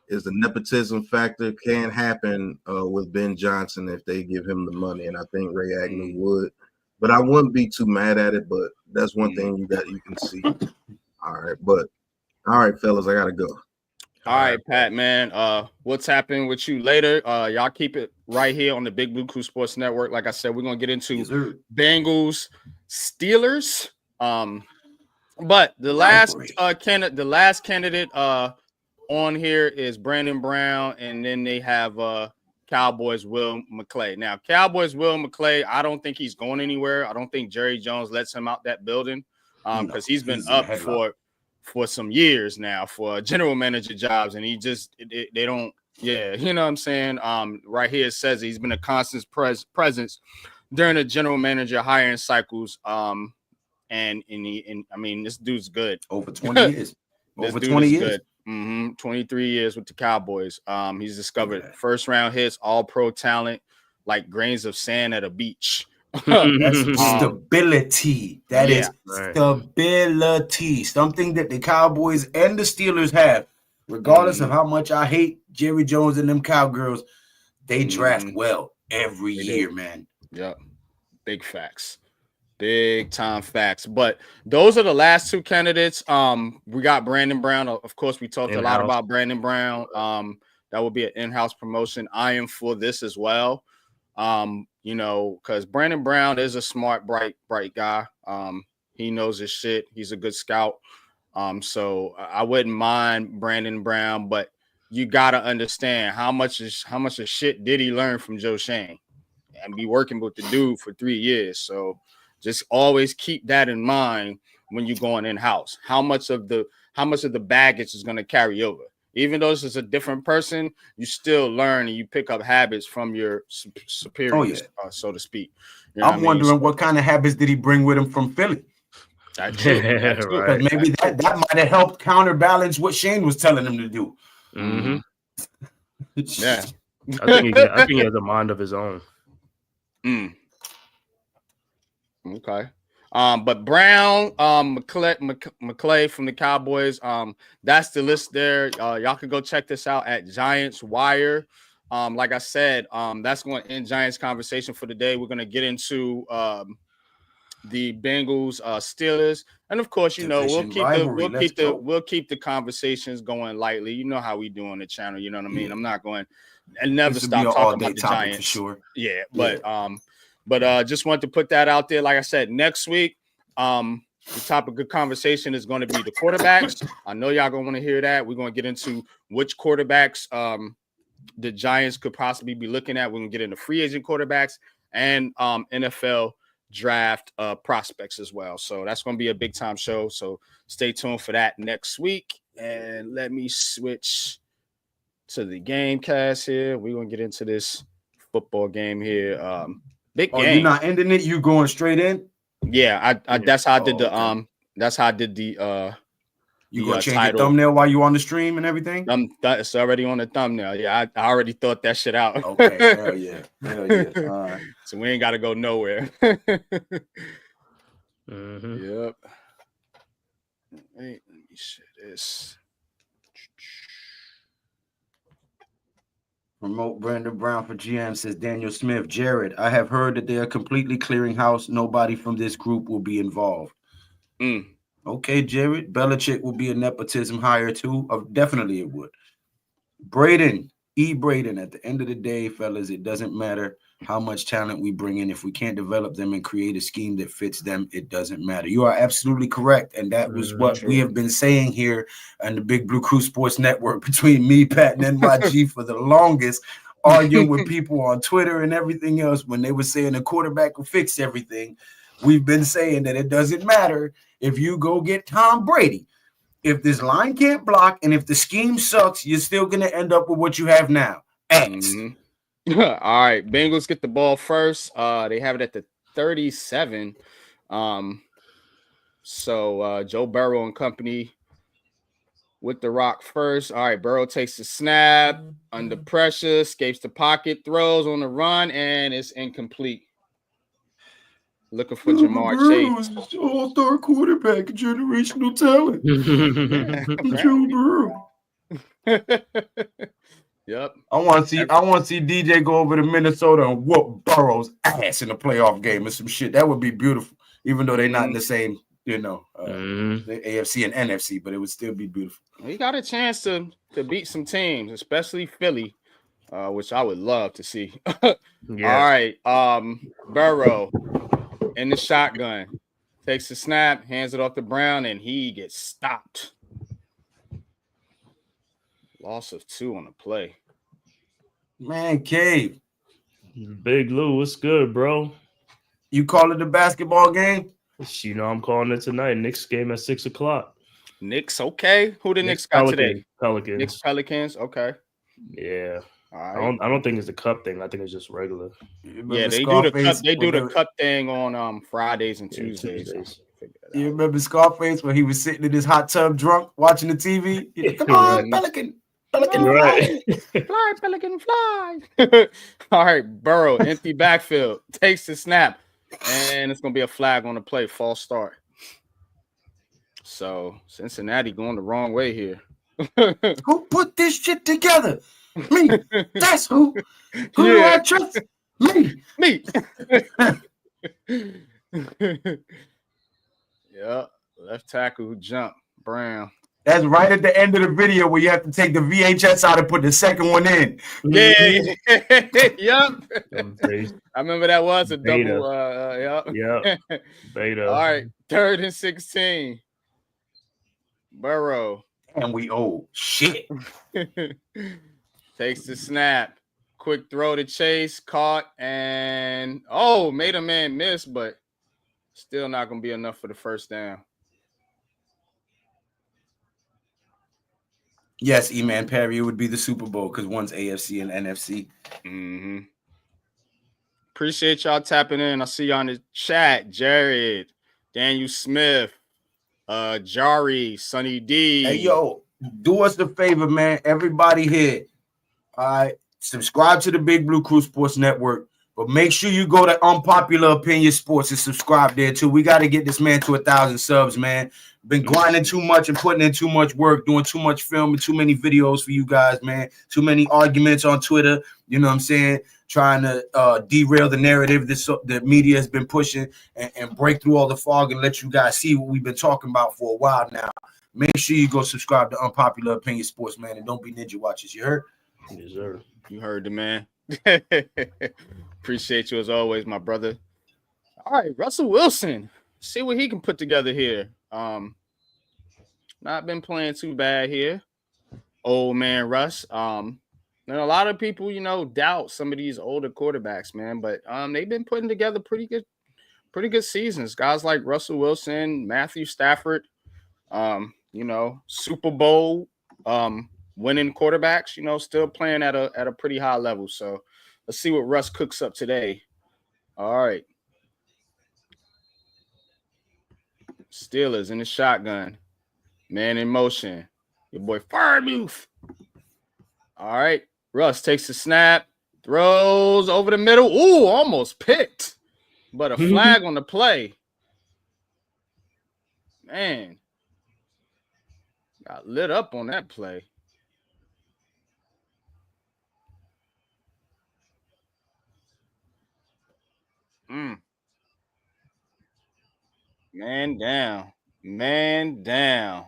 is the nepotism factor can happen with Ben Johnson if they give him the money, and I think Ray Agnew would. But I wouldn't be too mad at it. But that's one thing you can see. All right, fellas, I gotta go. All right, Pat, man. What's happening with you later? Y'all keep it right here on the Big Blue Crew Sports Network. Like I said, we're gonna get into Bengals, Steelers. But the last candidate on here is Brandon Brown, and then they have Cowboys Will McClay. Now, Cowboys Will McClay, I don't think he's going anywhere. I don't think Jerry Jones lets him out that building because he's been up for some years now for general manager jobs, and they don't. Yeah, you know what I'm saying. Right here it says he's been a constant presence during the general manager hiring cycles. And I mean, this dude's good. Over 20 years. Over 20 years. 23 years with the Cowboys. He's discovered first round hits, all pro talent, like grains of sand at a beach. That's stability. That is stability. Something that the Cowboys and the Steelers have. Regardless of how much I hate Jerry Jones and them Cowgirls, they draft well every year, man. Yep. Big facts. Big time facts. But those are the last two candidates. We got Brandon Brown. Of course, we talked a lot about Brandon Brown. That will be an in-house promotion. I am for this as well. You know, because Brandon Brown is a smart, bright guy. He knows his shit. He's a good scout. So I wouldn't mind Brandon Brown, but you gotta understand how much of shit did he learn from Joe Schoen and be working with the dude for 3 years. So just always keep that in mind when you're going in-house. How much of the baggage is going to carry over? Even though this is a different person, you still learn and you pick up habits from your superiors, so to speak. You know I'm wondering what kind of habits did he bring with him from Philly? That's true. Right. Maybe that might have helped counterbalance what Shane was telling him to do. Mm-hmm. Yeah, I think he has a mind of his own. Okay. But Brown, McClay from the Cowboys. That's the list there. Y'all can go check this out at Giants Wire. Like I said, that's going to end Giants conversation for the day. We're going to get into the Bengals, Steelers, and of course, you know, we'll keep the conversations going lightly. You know how we do on the channel. You know what I mean? Yeah. I'm not going and never stop talking about the Giants for sure. Yeah, but just wanted to put that out there. Like I said, next week, the topic of conversation is going to be the quarterbacks. I know y'all gonna want to hear that. We're going to get into which quarterbacks the Giants could possibly be looking at. We're going to get into free agent quarterbacks and NFL draft prospects as well. So that's going to be a big time show. So stay tuned for that next week. And let me switch to the game cast here. We're going to get into this football game here. Big game. You're not ending it. You going straight in? Yeah, I that's how I did the that's how I did the you gonna change the thumbnail while you on the stream and everything? It's already on the thumbnail. Yeah, I already thought that shit out. Okay, hell yeah. All right. So we ain't got to go nowhere. Yep. Let me share this. Promote Brandon Brown for GM, says Daniel Smith. Jared, I have heard that they are completely clearing house. Nobody from this group will be involved. Okay, Jared. Belichick will be a nepotism hire too. Definitely it would. Braden, Braden, at the end of the day, fellas, it doesn't matter how much talent we bring in. If we can't develop them and create a scheme that fits them, it doesn't matter. You are absolutely correct. And that was what we have been saying here on the Big Blue Crew Sports Network between me, Pat, and NYG for the longest. arguing with people on Twitter and everything else when they were saying the quarterback will fix everything. We've been saying that it doesn't matter if you go get Tom Brady. If this line can't block and if the scheme sucks, you're still going to end up with what you have now. X. Mm-hmm. All right, Bengals get the ball first. They have it at the 37. So Joe Burrow and company with the rock first. All right, Burrow takes the snap under pressure, escapes the pocket, throws on the run, and it's incomplete. Looking for Jamar Chase. All-star quarterback, generational talent. Joe Burrow. Yep. I want to see DJ go over to Minnesota and whoop Burrow's ass in a playoff game or some shit. That would be beautiful, even though they're not in the same, the AFC and NFC, but it would still be beautiful. He got a chance to beat some teams, especially Philly, which I would love to see. Yes. All right, Burrow in the shotgun takes the snap, hands it off to Brown, and he gets stopped. Loss of 2 on the play. Man, Cave. Big Lou, what's good, bro? You call it a basketball game? You know I'm calling it tonight. Knicks game at 6:00. Knicks, okay. Who the Knicks got today? Pelicans. Knicks, Pelicans, okay. Yeah. All right. I don't think it's a cup thing. I think it's just regular. Yeah, they do the cup. They do the cup thing on Fridays and Tuesdays. You remember Scarface when he was sitting in his hot tub drunk watching the TV? Come on, Pelican. Pelican, right. Fly, Pelican, fly. All right, Burrow, empty backfield, takes the snap, and it's going to be a flag on the play, false start. So Cincinnati going the wrong way here. Who put this shit together? Me. That's who. Who do I trust? Me. Yeah, left tackle who jumped, Brown. That's right at the end of the video where you have to take the VHS out and put the second one in. Yeah. Yep. I remember that was a double. Yeah. Beta. All right. 3rd and 16. Burrow. And we old shit. Takes the snap. Quick throw to Chase. Caught and made a man miss, but still not going to be enough for the first down. Yes, E-Man Perry, it would be the Super Bowl because one's AFC and NFC. Mm-hmm. Appreciate y'all tapping in. I'll see you on the chat. Jared, Daniel Smith, Jari, Sonny D. Hey, yo, do us the favor, man. Everybody here. All right. Subscribe to the Big Blue Crew Sports Network. But make sure you go to Unpopular Opinion Sports and subscribe there, too. We got to get this man to 1,000 subs, man. Been grinding too much and putting in too much work, doing too much film and too many videos for you guys, man. Too many arguments on Twitter, you know what I'm saying? Trying to derail the narrative the media has been pushing and break through all the fog and let you guys see what we've been talking about for a while now. Make sure you go subscribe to Unpopular Opinion Sports, man, and don't be ninja watchers. You heard? Yes, sir. You heard the man. Appreciate you as always, my brother. All right, Russell Wilson. See what he can put together here. Not been playing too bad here. Old man Russ. And a lot of people, doubt some of these older quarterbacks, man. But they've been putting together pretty good seasons. Guys like Russell Wilson, Matthew Stafford, Super Bowl winning quarterbacks, still playing at a pretty high level. So let's see what Russ cooks up today. All right. Steelers in the shotgun. Man in motion. Your boy Firemuth. All right. Russ takes the snap. Throws over the middle. Ooh, almost picked. But a flag on the play. Man. Got lit up on that play. Man down. Man down.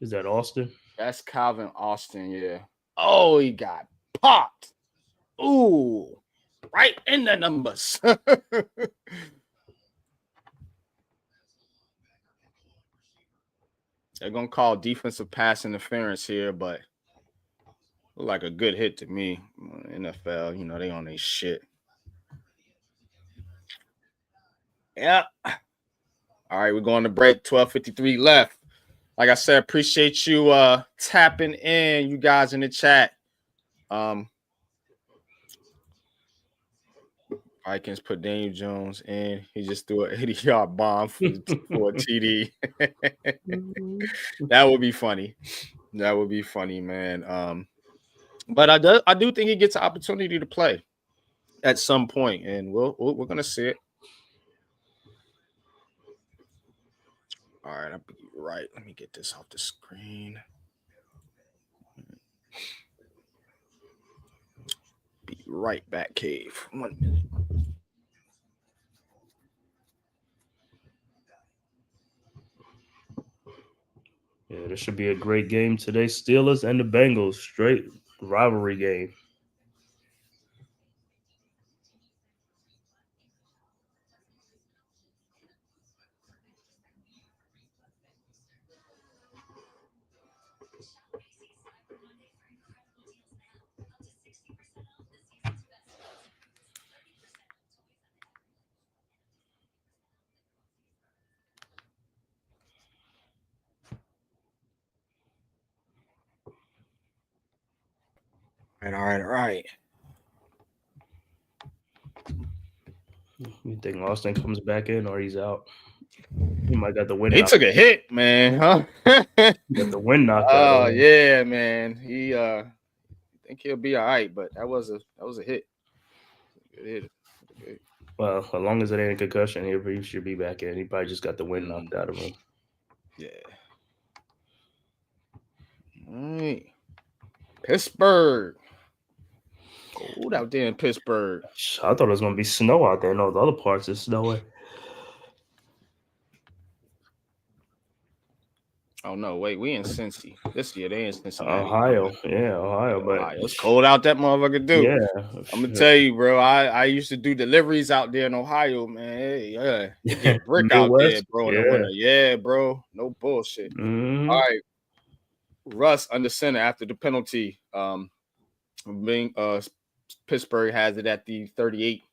Is that Austin? That's Calvin Austin, yeah. Oh, he got popped. Ooh. Right in the numbers. They're going to call defensive pass interference here, but Look like a good hit to me. NFL, they on their shit. Yeah. All right, we're going to break. 12:53 left. Like I said, appreciate you tapping in, you guys in the chat. Vikings put Daniel Jones in. He just threw an 80-yard bomb for a TD. That would be funny. That would be funny, man. But I do think he gets an opportunity to play at some point, and we're gonna see it. All right, I'll be right. Let me get this off the screen. Be right back, Cave. 1 minute. Yeah, this should be a great game today. Steelers and the Bengals, straight rivalry game. All right. You think Austin comes back in or he's out? He might got the win. He took a hit, man. Huh? Got the wind knocked out. Oh yeah, man. He think he'll be all right, but that was a hit. Good hit. Well, as long as it ain't a concussion, he should be back in. He probably just got the wind knocked out of him. Yeah. All right. Pittsburgh. Cold out there in Pittsburgh. I thought it was gonna be snow out there. No, the other parts is snowing. Oh no, wait, we in Cincy. This year they in Cincinnati. Ohio. Yeah, Ohio. But it's cold out that motherfucker, dude. Yeah. I'm gonna tell you, bro. I used to do deliveries out there in Ohio, man. Yeah. You get brick out there, bro, in the winter. Yeah, bro. No bullshit. Mm-hmm. All right. Russ under center after the penalty. Pittsburgh has it at the 38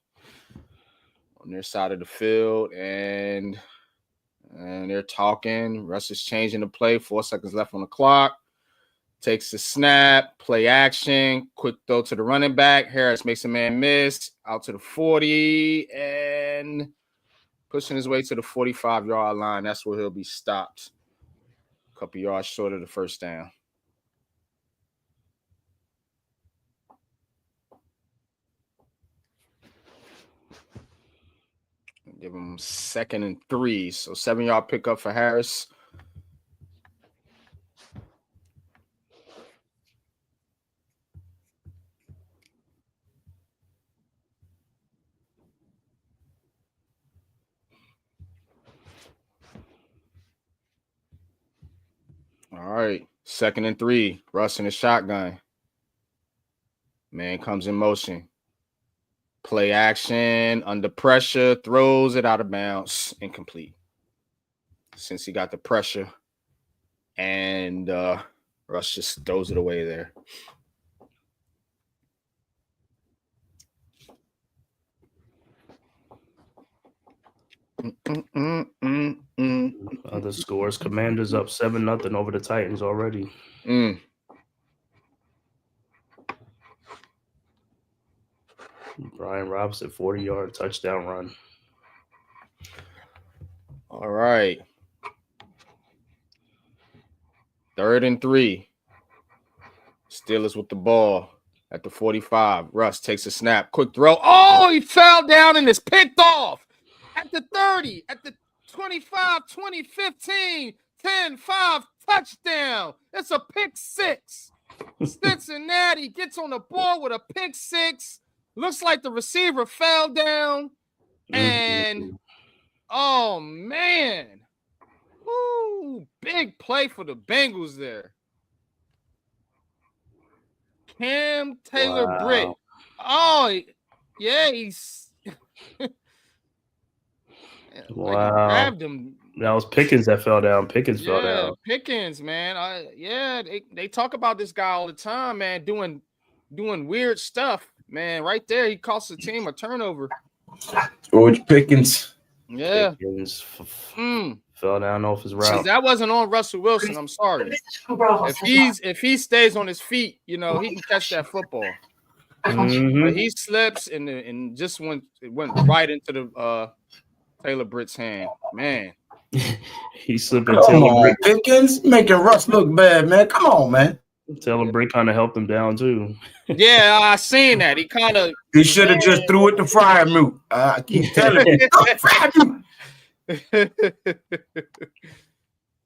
on their side of the field, and they're talking. Russ is changing the play. 4 seconds left on the clock. Takes the snap, play action, quick throw to the running back. Harris makes a man miss, out to the 40, and pushing his way to the 45-yard line. That's where he'll be stopped. A couple yards short of the first down. Give him 2nd and 3. So 7-yard pickup for Harris. All right. 2nd and 3. Russ in the shotgun. Man comes in motion. Play action, under pressure, throws it out of bounds, incomplete. Since he got the pressure, and Russ just throws it away there. Other scores. Commanders up 7-0 over the Titans already. Brian Robinson, 40-yard touchdown run. All right. 3rd and 3. Steelers with the ball at the 45. Russ takes a snap. Quick throw. Oh, he fell down and is picked off. At the 30, at the 25, 20, 15, 10, 5, touchdown. It's a pick 6. Cincinnati gets on the ball with a pick 6. Looks like the receiver fell down. And, oh, man. Ooh, big play for the Bengals there. Cam Taylor-Britt. Oh, yeah, he's... Wow. Grabbed him That was Pickens that fell down. Pickens fell Yeah, down. Pickens, man. They talk about this guy all the time, man, doing weird stuff, man. Right there, he cost the team a turnover. George Pickens. Yeah. Pickens fell down off his route. That wasn't on Russell Wilson. I'm sorry. If he stays on his feet, he can catch that football. But he slips and just went right into the Taylor Britt's hand. Man. He slipping. Come on, Pickens, making Russ look bad, man. Come on, man. Taylor Britt kind of helped him down too. Yeah, I seen that. He should have just threw it to Fryer Mute. I keep telling you.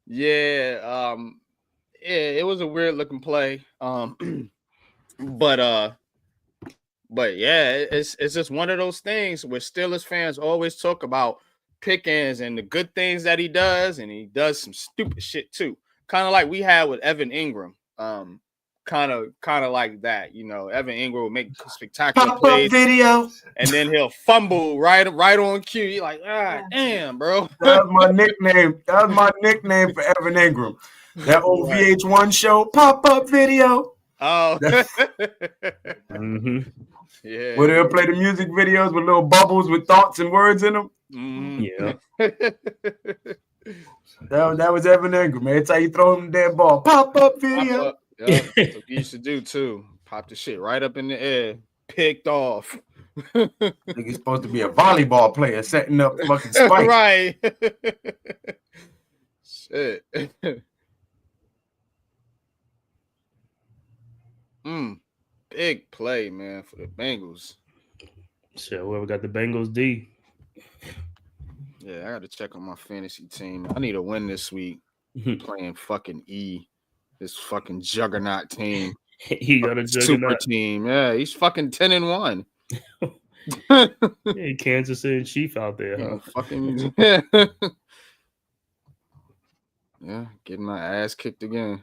Yeah, it was a weird looking play. But yeah, it's just one of those things where Steelers fans always talk about Pickens and the good things that he does, and he does some stupid shit too. Kind of like we had with Evan Ingram. Kind of like that, Evan Ingram will make spectacular plays video, and then he'll fumble right on cue. You're like, damn, bro. That was my nickname. That was my nickname for Evan Ingram. That old VH1 show, pop-up video. Oh, yeah. Where they'll play the music videos with little bubbles with thoughts and words in them. Yeah. That was Evan Ingram, man. That's how you throw him that ball. Pop-up video. Yeah, that's what you used to do too. Pop the shit right up in the air, picked off. I think he's supposed to be a volleyball player setting up fucking spikes. Right. Shit. Big play, man, for the Bengals. So whoever got the Bengals D. Yeah, I got to check on my fantasy team. I need a win this week. Playing fucking this fucking juggernaut team. He got a juggernaut super team. Yeah, he's fucking 10-1. Yeah, Kansas City Chief out there, huh? Fucking yeah, getting my ass kicked again.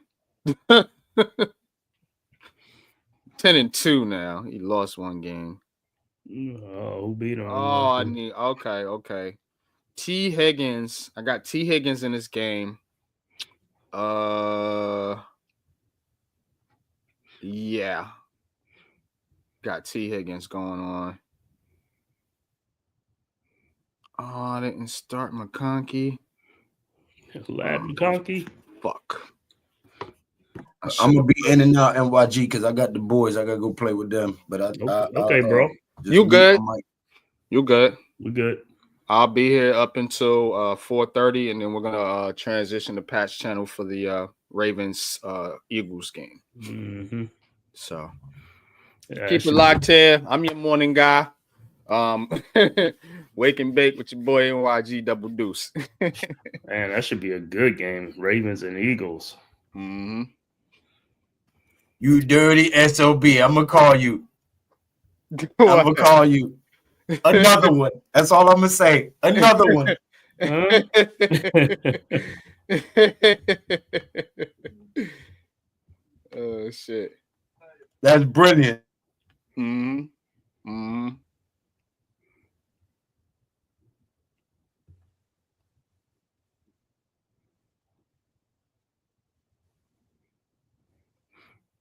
10-2 now. He lost one game. Oh, who beat him? Oh, okay. T. Higgins. I got T. Higgins in this game. Yeah. Got T. Higgins going on. Oh, I didn't start McConkey. Lad McConkey. Fuck. I'm gonna be in and out NYG because I got the boys. I gotta go play with them. But okay, bro. You good? You good? We good. I'll be here up until 4:30, and then we're gonna transition to Patch Channel for the Ravens Eagles game. Mm-hmm. So keep it locked here. I'm your morning guy. Wake and bake with your boy NYG Double Deuce. Man, that should be a good game. Ravens and Eagles. Mm-hmm. You dirty SOB. I'm gonna call you. I'm gonna call you. Another one. That's all I'm gonna say. Another one. Oh shit. That's brilliant.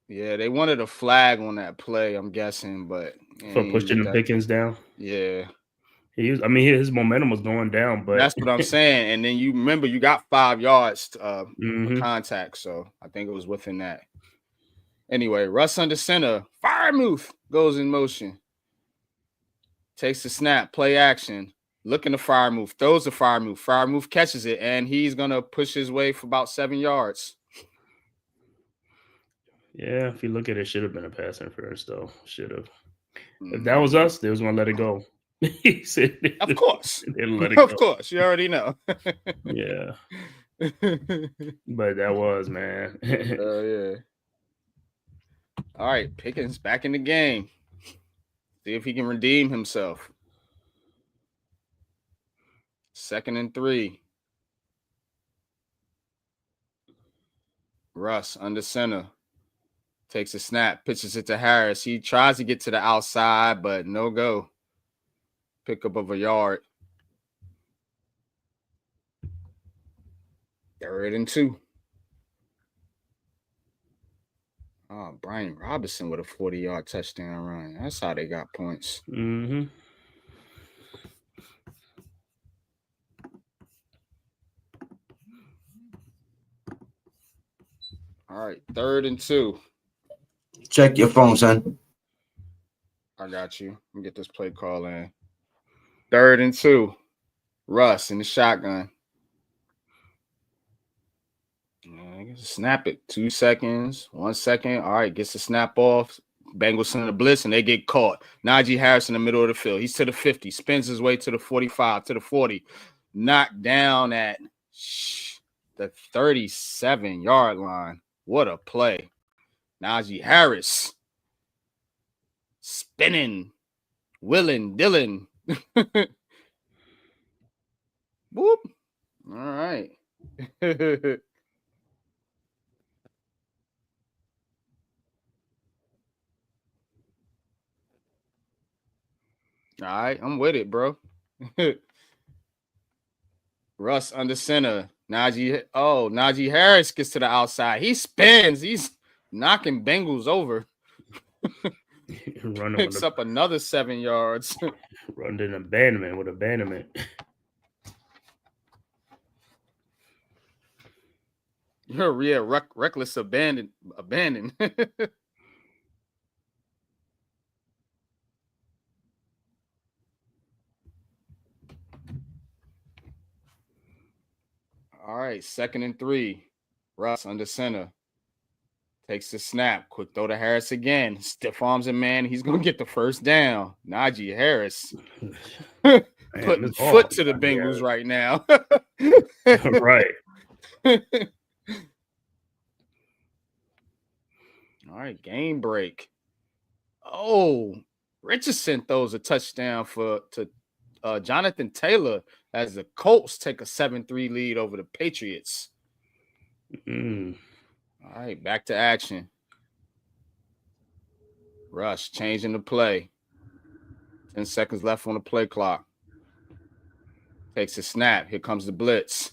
Yeah, they wanted a flag on that play, I'm guessing, but for pushing the Pickens down. Yeah. His momentum was going down, but that's what I'm saying. And then you remember you got 5 yards for contact, so I think it was within that. Anyway, Russ under center, fire move goes in motion. Takes the snap, play action, looking to fire move, throws the fire move catches it, and he's gonna push his way for about 7 yards. Yeah, if you look at it, should have been a pass interference though. Should have. If that was us, they was gonna let it go. He said, of course. Let it go. Of course, you already know. Yeah. But that was, man. Oh yeah. All right, Pickens back in the game. See if he can redeem himself. 2nd and 3. Russ under center. Takes a snap, pitches it to Harris. He tries to get to the outside, but no go. Pickup of a yard. 3rd and 2. Oh, Brian Robinson with a 40-yard touchdown run. That's how they got points. Mm-hmm. All right, 3rd and 2. Check your phone, son. I got you. Let me get this play call in. 3rd and 2. Russ in the shotgun. Snap it. 2 seconds. 1 second. All right, gets the snap off. Bengals send a blitz, and they get caught. Najee Harris in the middle of the field. He's to the 50. Spins his way to the 45, to the 40. Knocked down at the 37-yard line. What a play. Najee Harris. Spinning. Willing. Dylan. Whoop. All right. All right, I'm with it, bro. Russ under center. Najee Harris gets to the outside. He spins. He's knocking Bengals over. Picks up another 7 yards. Run in abandonment with abandonment. Yeah, reckless abandon. All right, 2nd and 3. Russ under center. Takes the snap. Quick throw to Harris again. Stiff arms him, man. He's going to get the first down. Najee Harris. Putting foot to the Bengals right now. Right. All right, game break. Oh, Richardson throws a touchdown to Jonathan Taylor as the Colts take a 7-3 lead over the Patriots. All right, back to action. Rush changing the play. 10 seconds left on the play clock. Takes a snap. Here comes the blitz.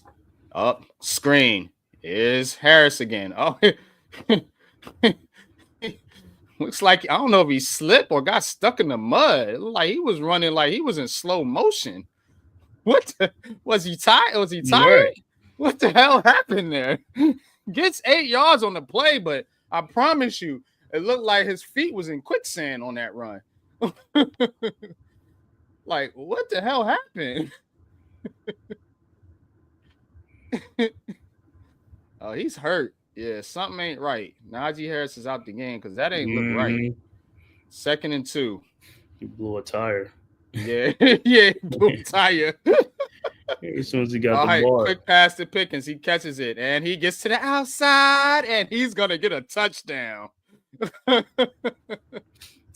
Up, screen. Here's Harris again. Oh, looks like, I don't know if he slipped or got stuck in the mud. It looked like he was running like he was in slow motion. Was he tired? Was he tired? Right. What the hell happened there? Gets 8 yards on the play, but I promise you, it looked like his feet was in quicksand on that run. Like, what the hell happened? Oh, he's hurt. Yeah, something ain't right. Najee Harris is out the game because that ain't look right. 2nd and 2. He blew a tire. Yeah, he blew a tire. As soon as he got the ball. Quick pass to Pickens. He catches it, and he gets to the outside, and he's going to get a touchdown.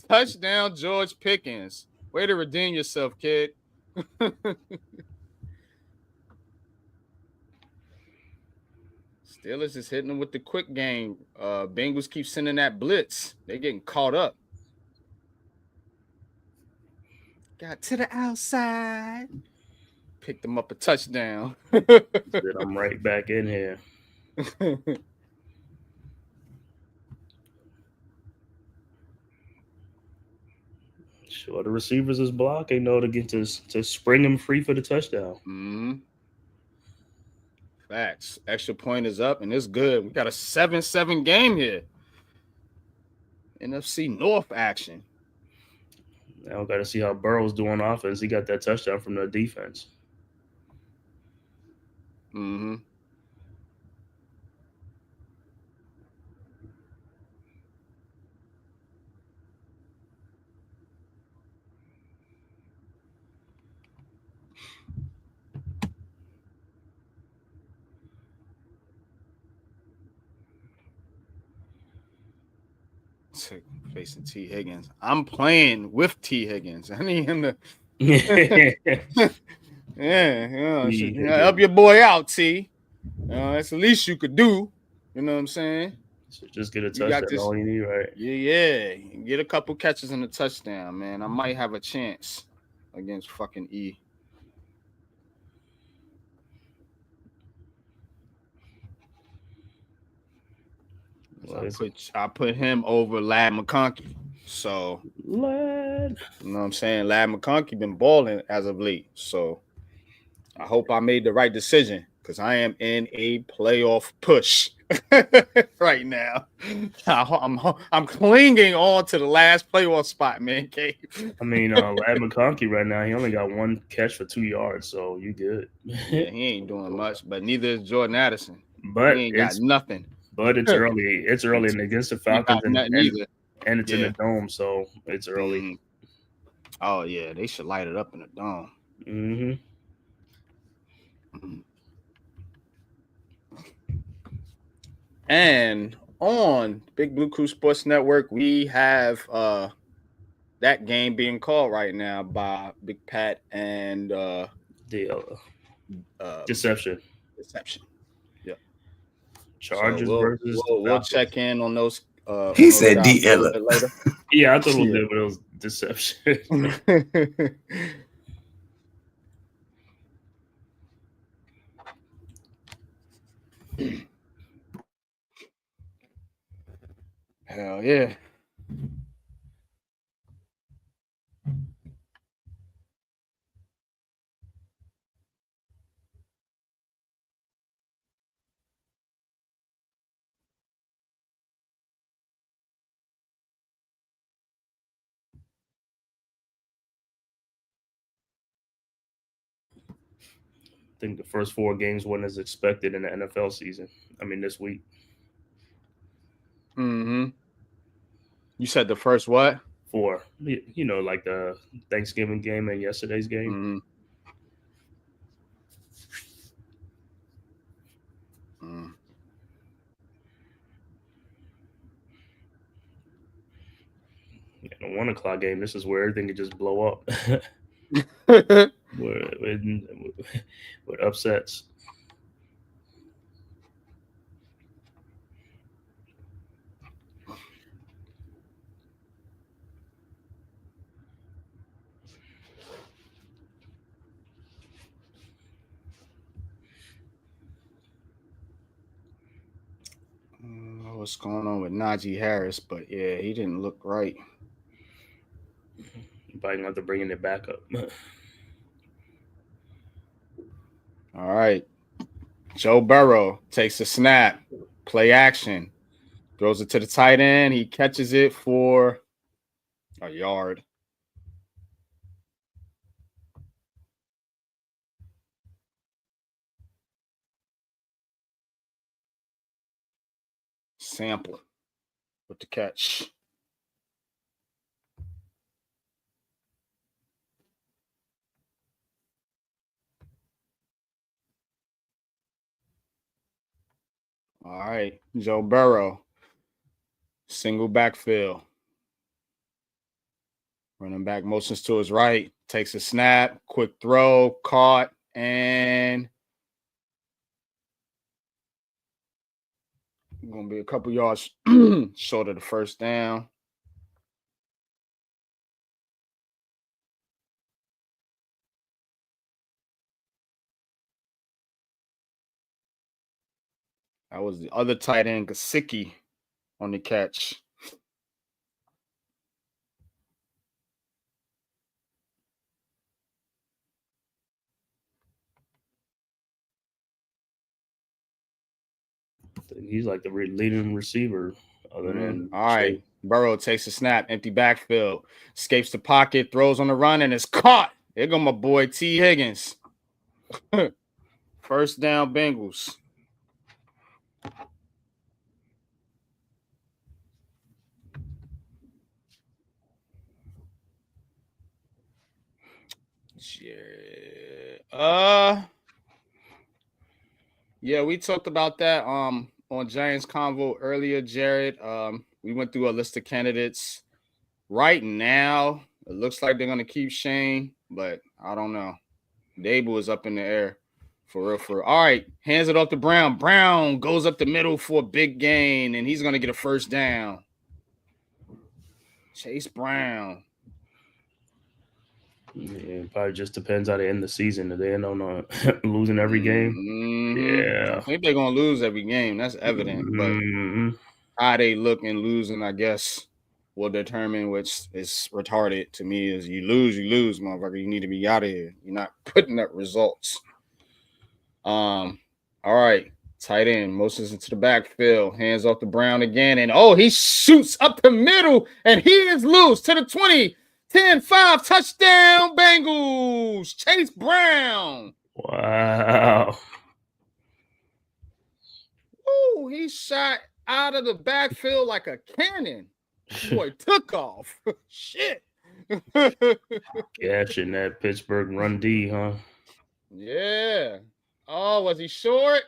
Touchdown, George Pickens. Way to redeem yourself, kid. Steelers is hitting them with the quick game. Bengals keep sending that blitz. They're getting caught up. Got to the outside. Picked them up a touchdown. I'm right back in here. Sure, the receivers is blocking, though, to get to spring him free for the touchdown. Mm-hmm. Facts. Extra point is up, and it's good. We got a 7-7 game here. NFC North action. Now we got to see how Burrow's doing offense. He got that touchdown from the defense. Mm-hmm. Facing T. Higgins. I'm playing with T. Higgins. I need him to help your boy out, T. That's the least you could do. You know what I'm saying? So just get a touchdown. All you need, right? Yeah. Get a couple catches and a touchdown, man. I might have a chance against fucking E. I put him over Lad McConkey. So Lad. You know what I'm saying? Lad McConkey been balling as of late. So I hope I made the right decision because I am in a playoff push right now. I'm clinging on to the last playoff spot, man. K. I mean, Lad McConkey right now, he only got 1 catch for 2 yards, so you good. Yeah, he ain't doing much, but neither is Jordan Addison. But he ain't got nothing. But it's early. It's early and against the Falcons and it's in the dome, so it's early. Mm-hmm. Oh yeah, they should light it up in the dome. Mm-hmm. And on Big Blue Crew Sports Network, we have that game being called right now by Big Pat and the Deception. Yep. Chargers so versus we'll check in on those. He said D-Ella. later. Yeah, I thought it was, but it was Deception. Hell yeah. I think the first 4 games weren't as expected in the NFL season. I mean, this week. Mm-hmm. You said the first what? 4. You know, like the Thanksgiving game and yesterday's game. Mm-hmm. Yeah, the 1 o'clock game, this is where everything could just blow up. with upsets. What's going on with Najee Harris? But yeah, he didn't look right. Probably not to bringing it back up. All right. Joe Burrow takes a snap, play action, throws it to the tight end. He catches it for a yard. Sample with the catch. All right, Joe Burrow, single backfield. Running back motions to his right, takes a snap, quick throw, caught, and going to be a couple yards short of the first down. That was the other tight end, Gesicki, on the catch. He's like the leading receiver other than all right. Burrow takes a snap, empty backfield, escapes the pocket, throws on the run, and is caught. There go my boy T. Higgins. First down, Bengals. Yeah, we talked about that on Giants Convo earlier, Jared. We went through a list of candidates. Right now, it looks like they're gonna keep Shane, but I don't know. Daboll is up in the air. For real. All right, hands it off to Brown. Brown goes up the middle for a big gain, and he's gonna get a first down. Chase Brown. Yeah, probably just depends how they end the season. If they end on losing every game, I think they're gonna lose every game. That's evident. But how they look and losing, I guess, will determine which is retarded to me. Is you lose, motherfucker. You need to be out of here. You're not putting up results. All right. Tight end motions into the backfield, hands off to Brown again, and he shoots up the middle, and he is loose to the 20. 10-5, touchdown, Bengals. Chase Brown. Wow. Ooh, he shot out of the backfield like a cannon. Boy, took off. Shit. Catching that Pittsburgh run D, huh? Yeah. Oh, was he short?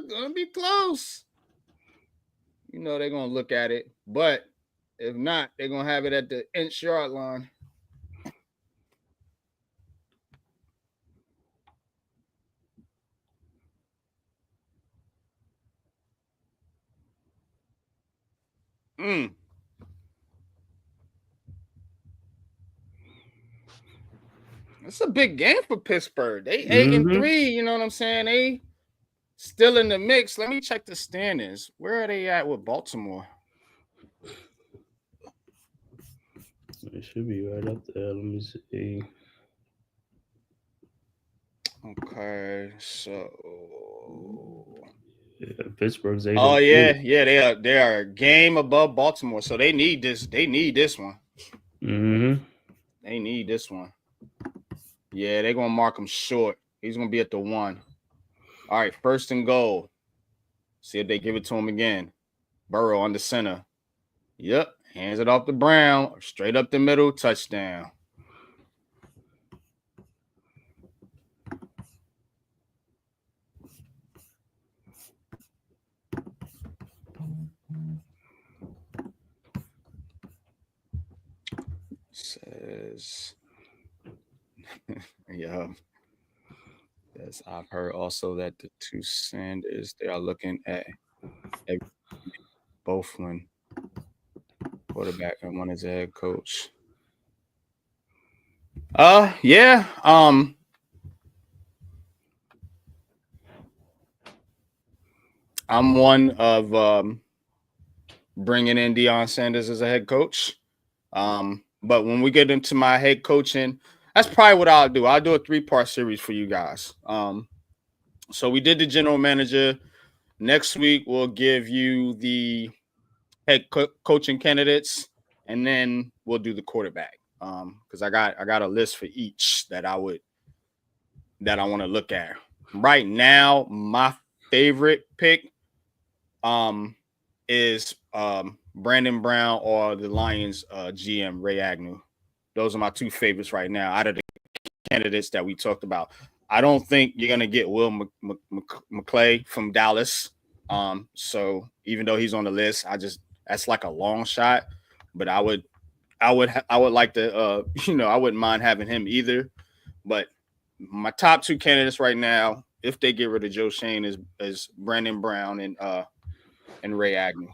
Gonna be close. You know they're gonna look at it, but if not, they're gonna have it at the inch yard line. It's a big game for Pittsburgh. They 8-3. You know what I'm saying? They still in the mix. Let me check the standings. Where are they at with Baltimore? It should be right up there. Let me see. Okay, so Pittsburgh's 8. Oh yeah, they are a game above Baltimore, so they need this. They need this one. They need this one. Yeah, they're gonna mark him short. He's gonna be at the 1. All right, 1st and goal. See if they give it to him again. Burrow on the center. Yep, hands it off to Brown, straight up the middle, touchdown. Says, yeah. Yes, I've heard also that the 2 Sanders, they are looking at both one quarterback and one is a head coach. Yeah. I'm one of bringing in Deion Sanders as a head coach. But when we get into my head coaching, that's probably what I'll do. I'll do a 3-part series for you guys. So we did the general manager. Next week we'll give you the head coaching candidates, and then we'll do the quarterback. Because I got a list for each that I want to look at. Right now, my favorite pick is Brandon Brown or the Lions GM Ray Agnew. Those are my 2 favorites right now out of the candidates that we talked about. I don't think you're gonna get Will McClay from Dallas. So even though he's on the list, that's like a long shot. But I would like to I wouldn't mind having him either. But my top 2 candidates right now, if they get rid of Joe Schoen, is Brandon Brown and Ray Agnew.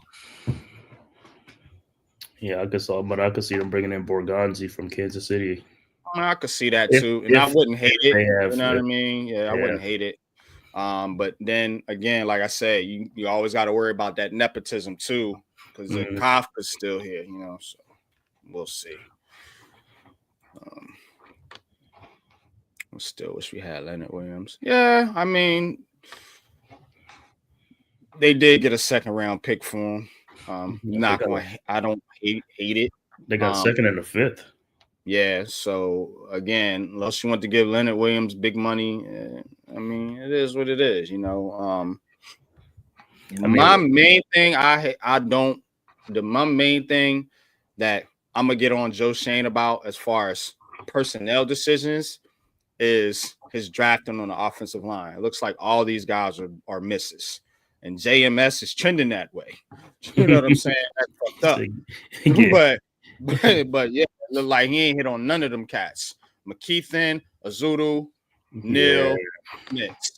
Yeah, I could see them bringing in Borgonzi from Kansas City. I could see that too, and I wouldn't hate it. You know what I mean? Yeah, I wouldn't hate it. But then again, like I said, you always got to worry about that nepotism too, because the Kafka's still here. You know, so we'll see. I still wish we had Leonard Williams. Yeah, I mean, they did get a 2nd-round pick for him. I don't hate it. They got 2nd and a 5th. Yeah, so again, unless you want to give Leonard Williams big money, I mean, it is what it is, you know. My main thing my main thing that I'm gonna get on Joe Schoen about as far as personnel decisions is his drafting on the offensive line. It looks like all these guys are misses. And JMS is trending that way. You know what I'm saying? That's fucked up. Yeah. But yeah, it look like he ain't hit on none of them cats. McKeithen, Azudu, Neal, Nix.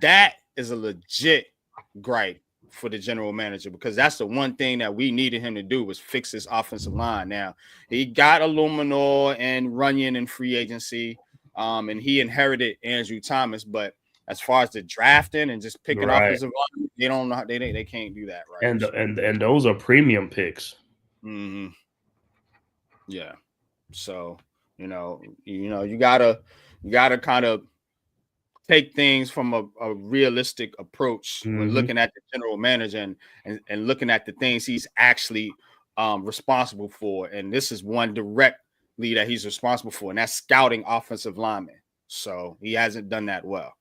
That is a legit gripe for the general manager, because that's the one thing that we needed him to do was fix his offensive line. Now, he got Illuminor and Runyon in free agency, and he inherited Andrew Thomas, but as far as the drafting and just picking Right. offensive line, they don't know how they can't do that right. And those are premium picks. Mm-hmm. Yeah. So you gotta kind of take things from a realistic approach when looking at the general manager and looking at the things he's actually responsible for. And this is one directly that he's responsible for, and that's scouting offensive linemen. So he hasn't done that well.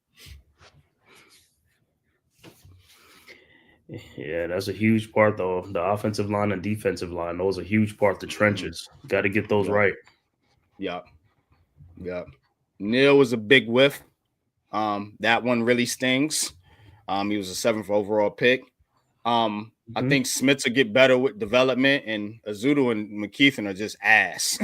Yeah, that's a huge part, though. The offensive line and defensive line, those are a huge part. The trenches, got to get those right. Yep. Neal was a big whiff. That one really stings. He was a 7th overall pick. I think Smith will get better with development, and Azudu and McKeithen are just ass.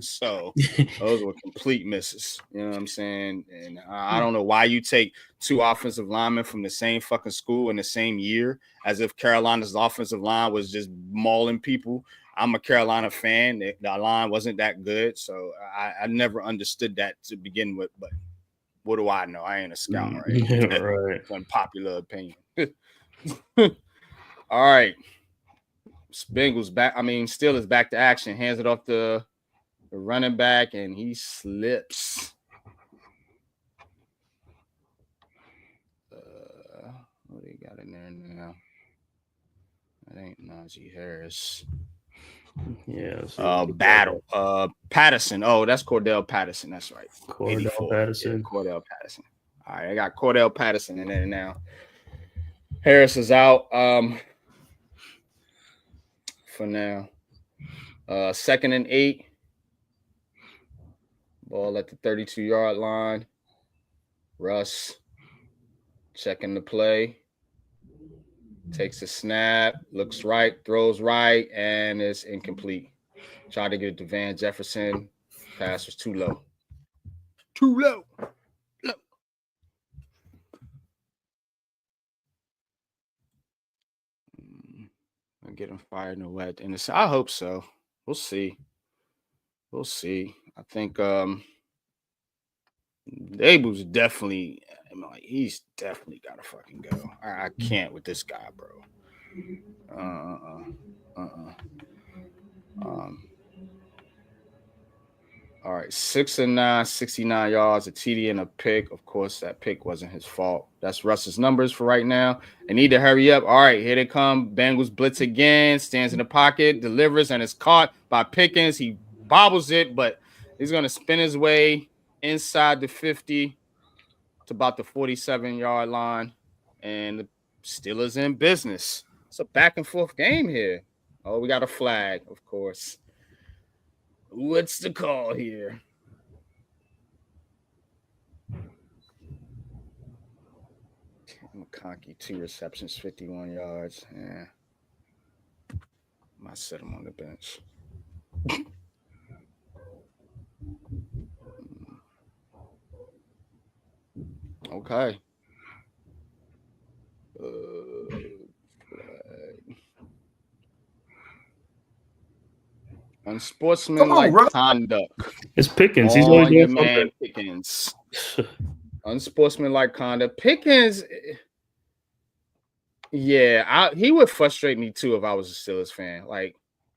So those were complete misses. You know what I'm saying? And I don't know why you take 2 offensive linemen from the same fucking school in the same year, as if Carolina's offensive line was just mauling people. I'm a Carolina fan. The line wasn't that good, so I never understood that to begin with. But what do I know? I ain't a scout, right? Right. Unpopular opinion. All right. Bengals back. Steelers back to action. Hands it off the running back, and he slips. What do you got in there now? That ain't Najee Harris. Yeah. Battle. Patterson. Oh, that's Cordell Patterson. That's right. Cordell Patterson. Yeah, Cordell Patterson. All right, I got Cordell Patterson in there now. Harris is out. For now. 2nd and 8. Ball at the 32-yard line. Russ checking the play. Takes a snap, looks right, throws right, and it's incomplete. Tried to get it to Van Jefferson. Pass was too low. Too low. I'll get him fired no way at the end. I hope so. We'll see. I think Daboll's definitely, he's definitely got to fucking go. I can't with this guy, bro. All right, 6 and 9, 69 yards, a TD and a pick. Of course, that pick wasn't his fault. That's Russ's numbers for right now. They need to hurry up. All right, here they come. Bengals blitz again. Stands in the pocket, delivers, and is caught by Pickens. He bobbles it, but he's going to spin his way inside the 50 to about the 47-yard line. And the Steelers in business. It's a back-and-forth game here. Oh, we got a flag, of course. What's the call here? McConkey, 2 receptions, 51 yards. Yeah. Might set him on the bench. Okay. Unsportsmanlike conduct. It's Pickens. He's always your doing man something. Pickens. Unsportsmanlike conduct. Pickens. Yeah, he would frustrate me too if I was a Steelers fan. Like,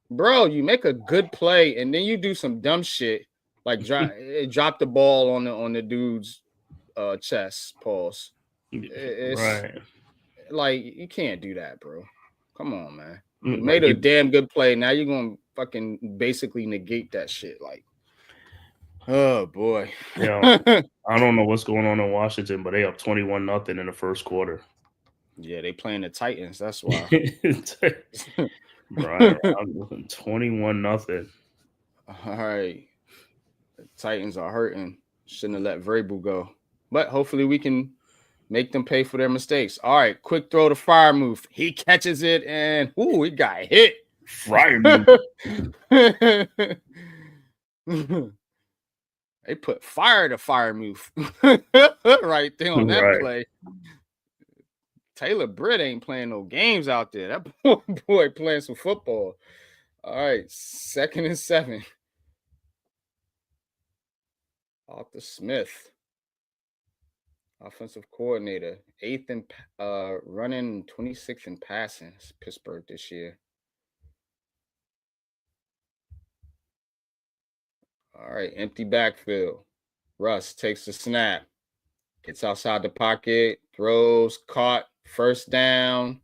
bro, you make a good play and then you do some dumb shit, like drop the ball on the dude's chest. Pause. It's Right. like you can't do that, bro. Come on, man. You made a damn good play. Now you're gonna fucking basically negate that shit. Like, oh boy. Yeah. I don't know what's going on in Washington, but they up 21-0 in the first quarter. Yeah, they playing the Titans. That's why. Right. 21-0. All right. The Titans are hurting. Shouldn't have let Vrabel go. But hopefully we can make them pay for their mistakes. All right. Quick throw to fire move. He catches it and he got hit. Fire move. They put fire to fire move right there on that play. Taylor Britt ain't playing no games out there. That boy playing some football. All right, 2nd and 7. Arthur Smith. Offensive coordinator, 8th in running, 26th in passing. It's Pittsburgh this year. All right, empty backfield. Russ takes the snap, gets outside the pocket, throws, caught, first down.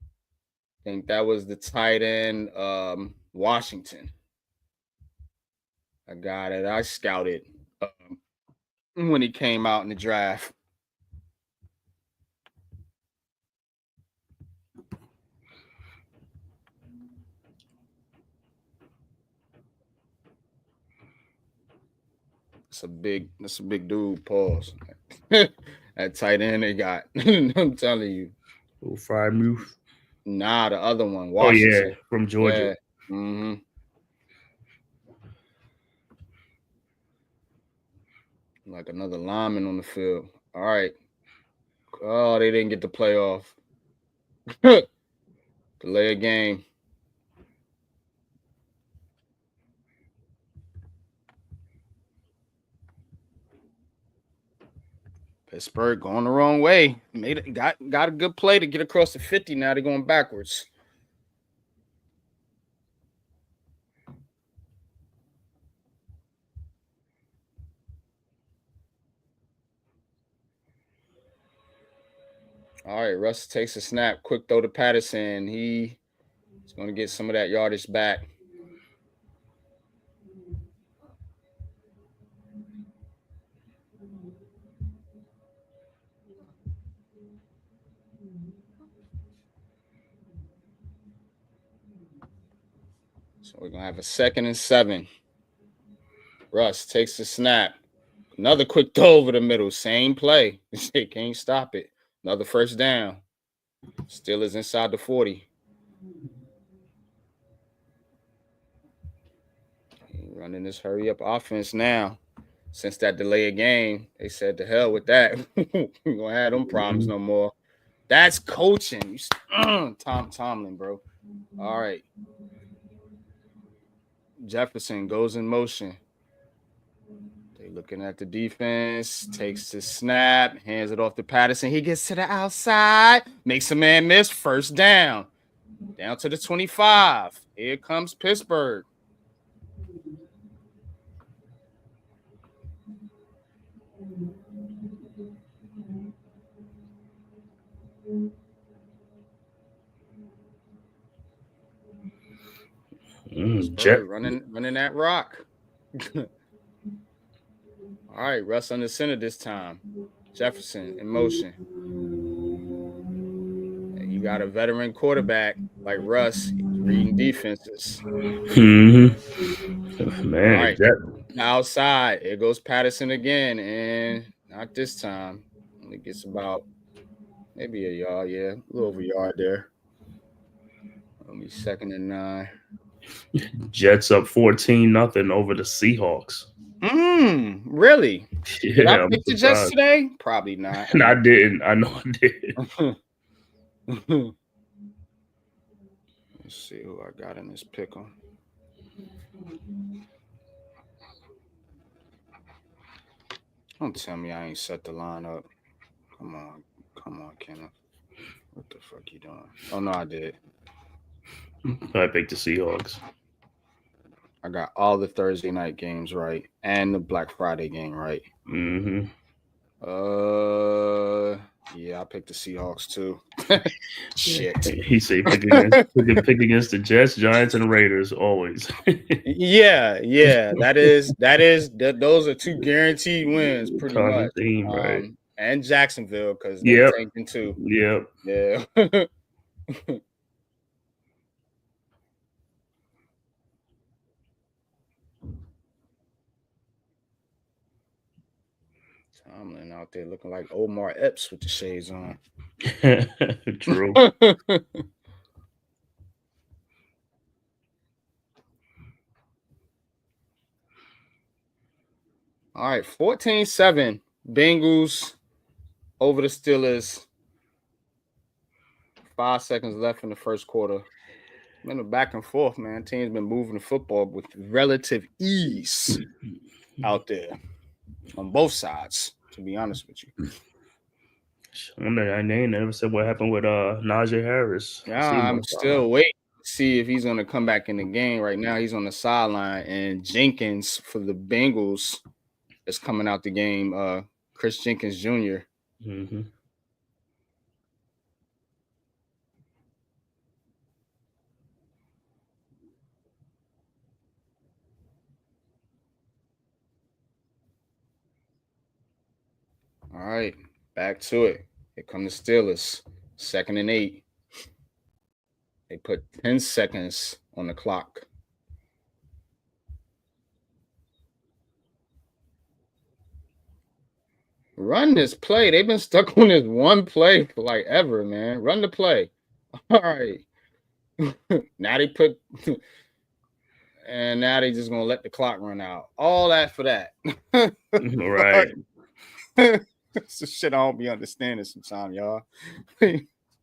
I think that was the tight end, Washington. I got it. I scouted when he came out in the draft. That's a big dude. Pause. That tight end they got. I'm telling you. Little fried move. Nah, the other one. Washington. Oh yeah, from Georgia. Yeah. Mm-hmm. Like another lineman on the field. All right. Oh, they didn't get the playoff. Delay a game. Pittsburgh going the wrong way. Got a good play to get across the 50. Now they're going backwards. All right, Russ takes a snap. Quick throw to Patterson. He's going to get some of that yardage back. So we're going to have a 2nd and 7. Russ takes the snap. Another quick throw over the middle. Same play. They can't stop it. Another first down. Still is inside the 40. Running this hurry up offense now. Since that delay of game, they said to hell with that. We're going to have them problems no more. That's coaching. Tomlin, bro. All right. Jefferson goes in motion. They looking at the defense, takes the snap, hands it off to Patterson. He gets to the outside, makes a man miss, first down. Down to the 25. Here comes Pittsburgh. Running that rock. All right, Russ under center this time. Jefferson in motion. And you got a veteran quarterback like Russ reading defenses. Mm-hmm. Man, all right, outside. It goes Patterson again, and not this time. Only gets about maybe a yard, a little over a yard there. It'll be 2nd and 9. Jets up 14-0 over the Seahawks. Really? Yeah, did I pick the Jets today? Probably not. No, I didn't. I know I did. Let's see who I got in this pick on. Don't tell me I ain't set the line up. Come on, Kenneth. What the fuck you doing? Oh no, I did. I picked the Seahawks. I got all the Thursday night games right and the Black Friday game right. Mm-hmm. Yeah, I picked the Seahawks too. Shit. He said pick against the Jets, Giants, and Raiders always. yeah. Those are 2 guaranteed wins, pretty much. Team, right? And Jacksonville because they're tanking too. Yep. Yeah. Tomlin out there looking like Omar Epps with the shades on. True. All right, 14-7. Bengals over the Steelers. 5 seconds left in the first quarter. Been a back and forth, man. Teams been moving the football with relative ease out there on both sides. to be honest with you. They never said what happened with Najee Harris. Yeah, I'm still waiting to see if he's going to come back in the game. Right now, he's on the sideline, and Jenkins for the Bengals is coming out the game. Chris Jenkins Jr. Mm-hmm. All right, back to it. Here come the Steelers. 2nd and 8. They put 10 seconds on the clock. Run this play. They've been stuck on this one play for like ever, man. Run the play. All right. Now they put and now they just gonna let the clock run out. All that for that. Right. It's the shit I don't be understanding sometimes, y'all.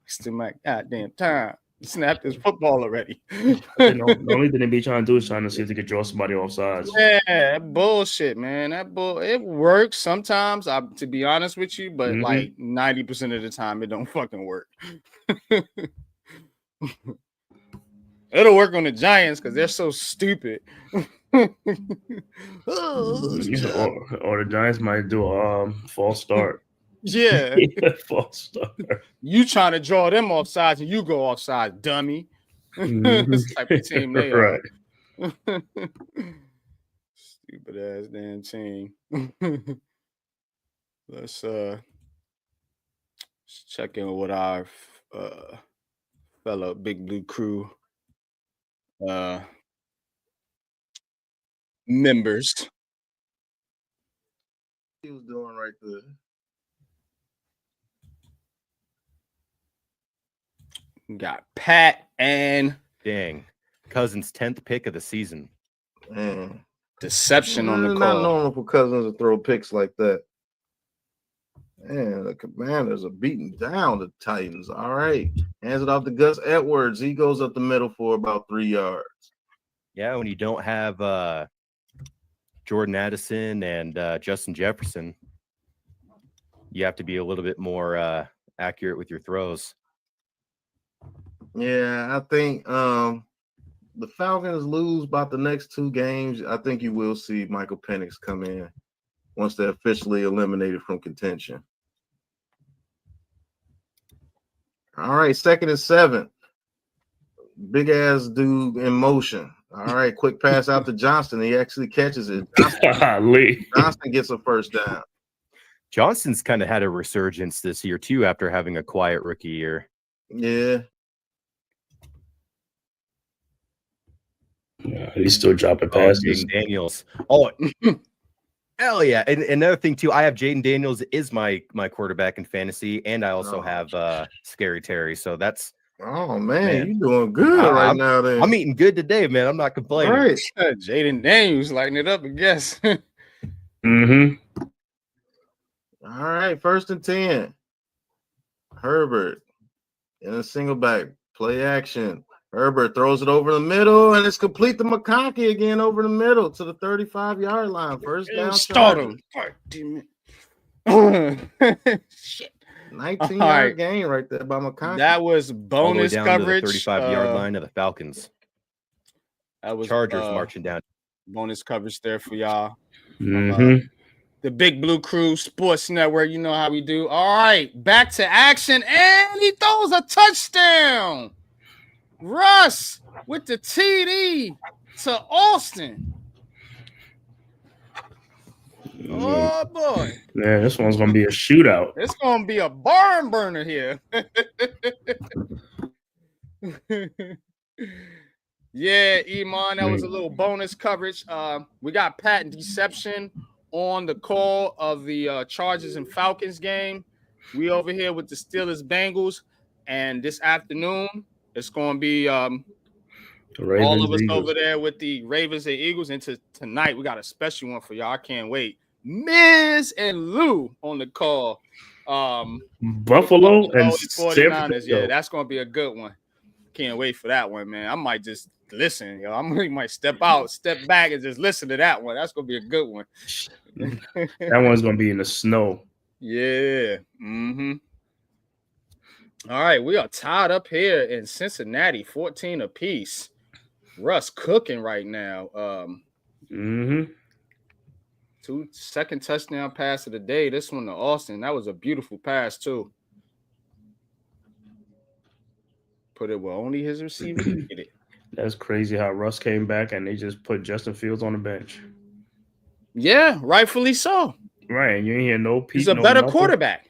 Still my goddamn time. Snap this football already. The only thing they be trying to do is trying to see if they could draw somebody off sides. Yeah, that bullshit, man. It works sometimes, to be honest with you, but like 90% of the time it don't fucking work. It'll work on the Giants because they're so stupid. Or the Giants might do a false start. Yeah. False start. You trying to draw them off sides and you go off sides, dummy. This type of team they are. Right. Stupid ass damn team. Let's check in with our fellow Big Blue Crew members. He was doing right there. Got Pat and dang Cousins' 10th pick of the season. Man. Deception on the call. Not normal for Cousins to throw picks like that. Man, the Commanders are beating down the Titans. All right. Hands it off to Gus Edwards. He goes up the middle for about 3 yards. Yeah, when you don't have Jordan Addison and Justin Jefferson, you have to be a little bit more accurate with your throws. Yeah, I think the Falcons lose about the next 2 games. I think you will see Michael Penix come in once they're officially eliminated from contention. All right, 2nd and 7. Big ass dude in motion. All right, quick pass out to Johnston. He actually catches it. Johnston gets a first down. Johnston's kind of had a resurgence this year too after having a quiet rookie year. Yeah. He's still dropping passes. Jaden Daniels. Oh, hell yeah. And another thing too, I have Jaden Daniels is my quarterback in fantasy, and I also have Scary Terry. So that's man, you doing good right now then. I'm eating good today, man. I'm not complaining. Right. Jaden Daniels lighting it up, I guess. Mm-hmm. All right, 1st and 10. Herbert in a single back. Play action. Herbert throws it over the middle, and it's complete to McConkey again over the middle to the 35-yard line. First down. Start him. Shit. 19-yard gain right there by McConkey. That was bonus coverage. To the 35-yard line of the Falcons. That was Chargers marching down. Bonus coverage there for y'all. Mm-hmm. The Big Blue Crew Sports Network. You know how we do. All right, back to action, and he throws a touchdown. Russ with the TD to Austin. Oh boy. Man, this one's gonna be a shootout. It's gonna be a barn burner here. Yeah, Iman, that was a little bonus coverage. We got patent deception on the call of the Chargers and Falcons game. We over here with the Steelers Bengals, and this afternoon it's going to be all of us over there with the Ravens and Eagles. And tonight we got a special one for y'all. I can't wait. Miz and Lou on the call. Buffalo and 49ers. Yeah, that's going to be a good one. can't wait for that one, man. I might just listen, yo. I might step out, step back, and just listen to that one. That's gonna be a good one. That one's gonna be in the snow. Yeah. Mm-hmm. All right, we are tied up here in Cincinnati, 14 apiece. Russ cooking right now. Second touchdown pass of the day. This one to Austin. That was a beautiful pass too. Put it where only his receiver can get it. That's crazy how Russ came back and they just put Justin Fields on the bench. Yeah, rightfully so. Right, and you ain't hear no Pete. He's a better quarterback.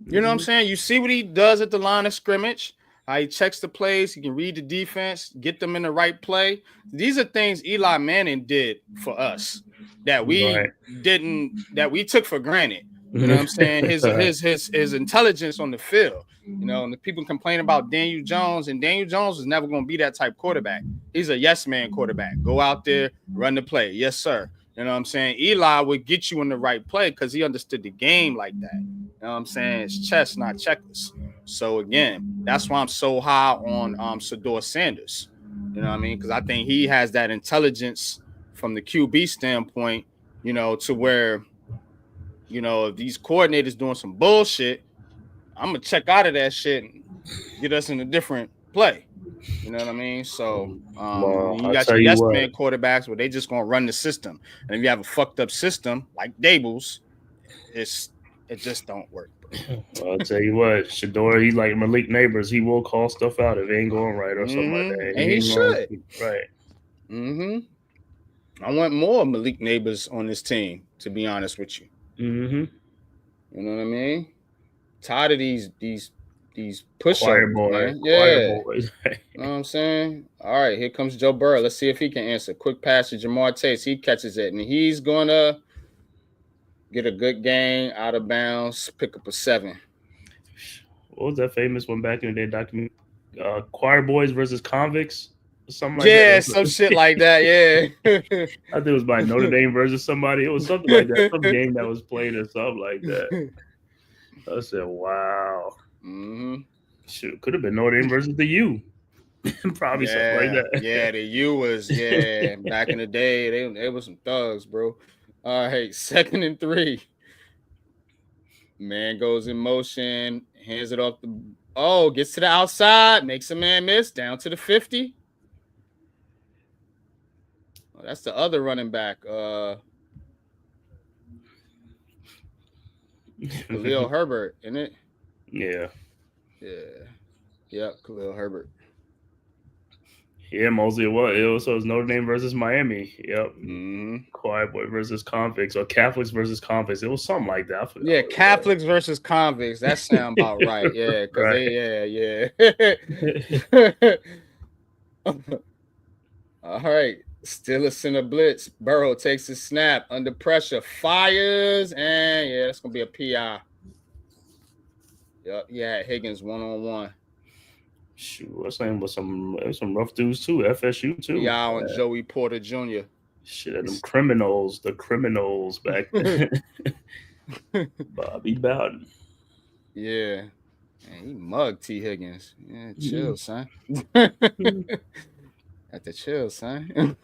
You know what I'm saying? You see what he does at the line of scrimmage. How he checks the plays. He can read the defense, get them in the right play. These are things Eli Manning did for us that we that we took for granted. You know what I'm saying? His intelligence on the field. You know, and the people complain about Daniel Jones, and Daniel Jones is never going to be that type quarterback. He's a yes man quarterback. Go out there, run the play. Yes, sir. You know what I'm saying? Eli would get you in the right play because he understood the game like that. You know what I'm saying? It's chess, not checkers. So again, that's why I'm so high on Shedeur Sanders. You know what I mean? Because I think he has that intelligence from the QB standpoint, you know, to where, you know, if these coordinators doing some bullshit, I'm gonna check out of that shit and get us in a different play. You know what I mean? So you got your yes man quarterbacks where they just gonna run the system. And if you have a fucked up system like Daboll's, it just don't work. Well, I'll tell you what, Shedeur, he's like Malik Neighbors. He will call stuff out if it ain't going right or something like that. And he should. Right. I want more Malik Neighbors on this team, to be honest with you. You know what I mean? Tired of these push-ups, man. Yeah. Boys. You know what I'm saying? All right, here comes Joe Burrow. Let's see if he can answer. Quick pass to Jamar Chase. He catches it, and he's going to get a good gain out of bounds, pick up a 7. What was that famous one back in the day document? Choir Boys versus Convicts? Something like that. Yeah, some shit like that, yeah. I think it was by Notre Dame versus somebody. It was something like that. Some game that was played or something like that. I said, wow. Shoot, could have been Notre Dame versus the U. Probably something like that. Yeah, the U was, back in the day, they was some thugs, bro. All right, 2nd and 3. Man goes in motion, hands it off gets to the outside, makes a man miss, down to the 50. Oh, that's the other running back. Khalil Herbert, isn't it? Yeah. Yep, Khalil Herbert. Yeah, mostly it was. So it was Notre Dame versus Miami. Yep. Choir Boy versus Convicts, or Catholics versus Convicts. It was something like that. Yeah, Catholics versus Convicts. That sounds about right. Yeah, All right. Still a center blitz. Burrow takes his snap under pressure, fires, and that's gonna be a PI. Yep, Higgins 1-on-1. Shoot, I was saying with some rough dudes too. FSU too. Yeah, on Joey Porter Jr. Shit, them criminals, the criminals back then. Bobby Bowden. Yeah, man, he mugged T. Higgins. Yeah, chill, son. At the chill, son.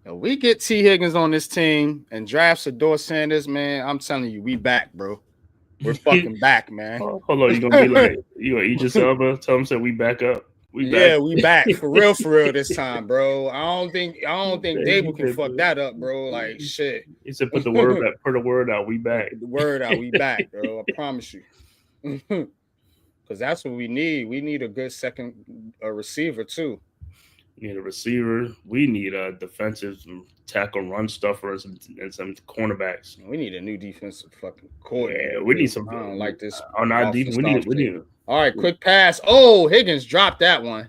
We get T. Higgins on this team and draft Shedeur Sanders, man. I'm telling you, we back, bro. We're fucking back, man. Hold on, you gonna be like, you gonna eat yourself up? Tell them that we back up. We back for real this time, bro. I don't think Daboll can fuck that up, bro. Like shit. He said, put the word out. We back. The word out. We back, bro. I promise you. Because that's what we need. We need a good second receiver too. We need a receiver. We need a defensive tackle, run stuffer, and some cornerbacks. We need a new defensive fucking coordinator. Yeah, we need some. I don't like this. On our defense, we need. All right, quick pass. Oh, Higgins dropped that one.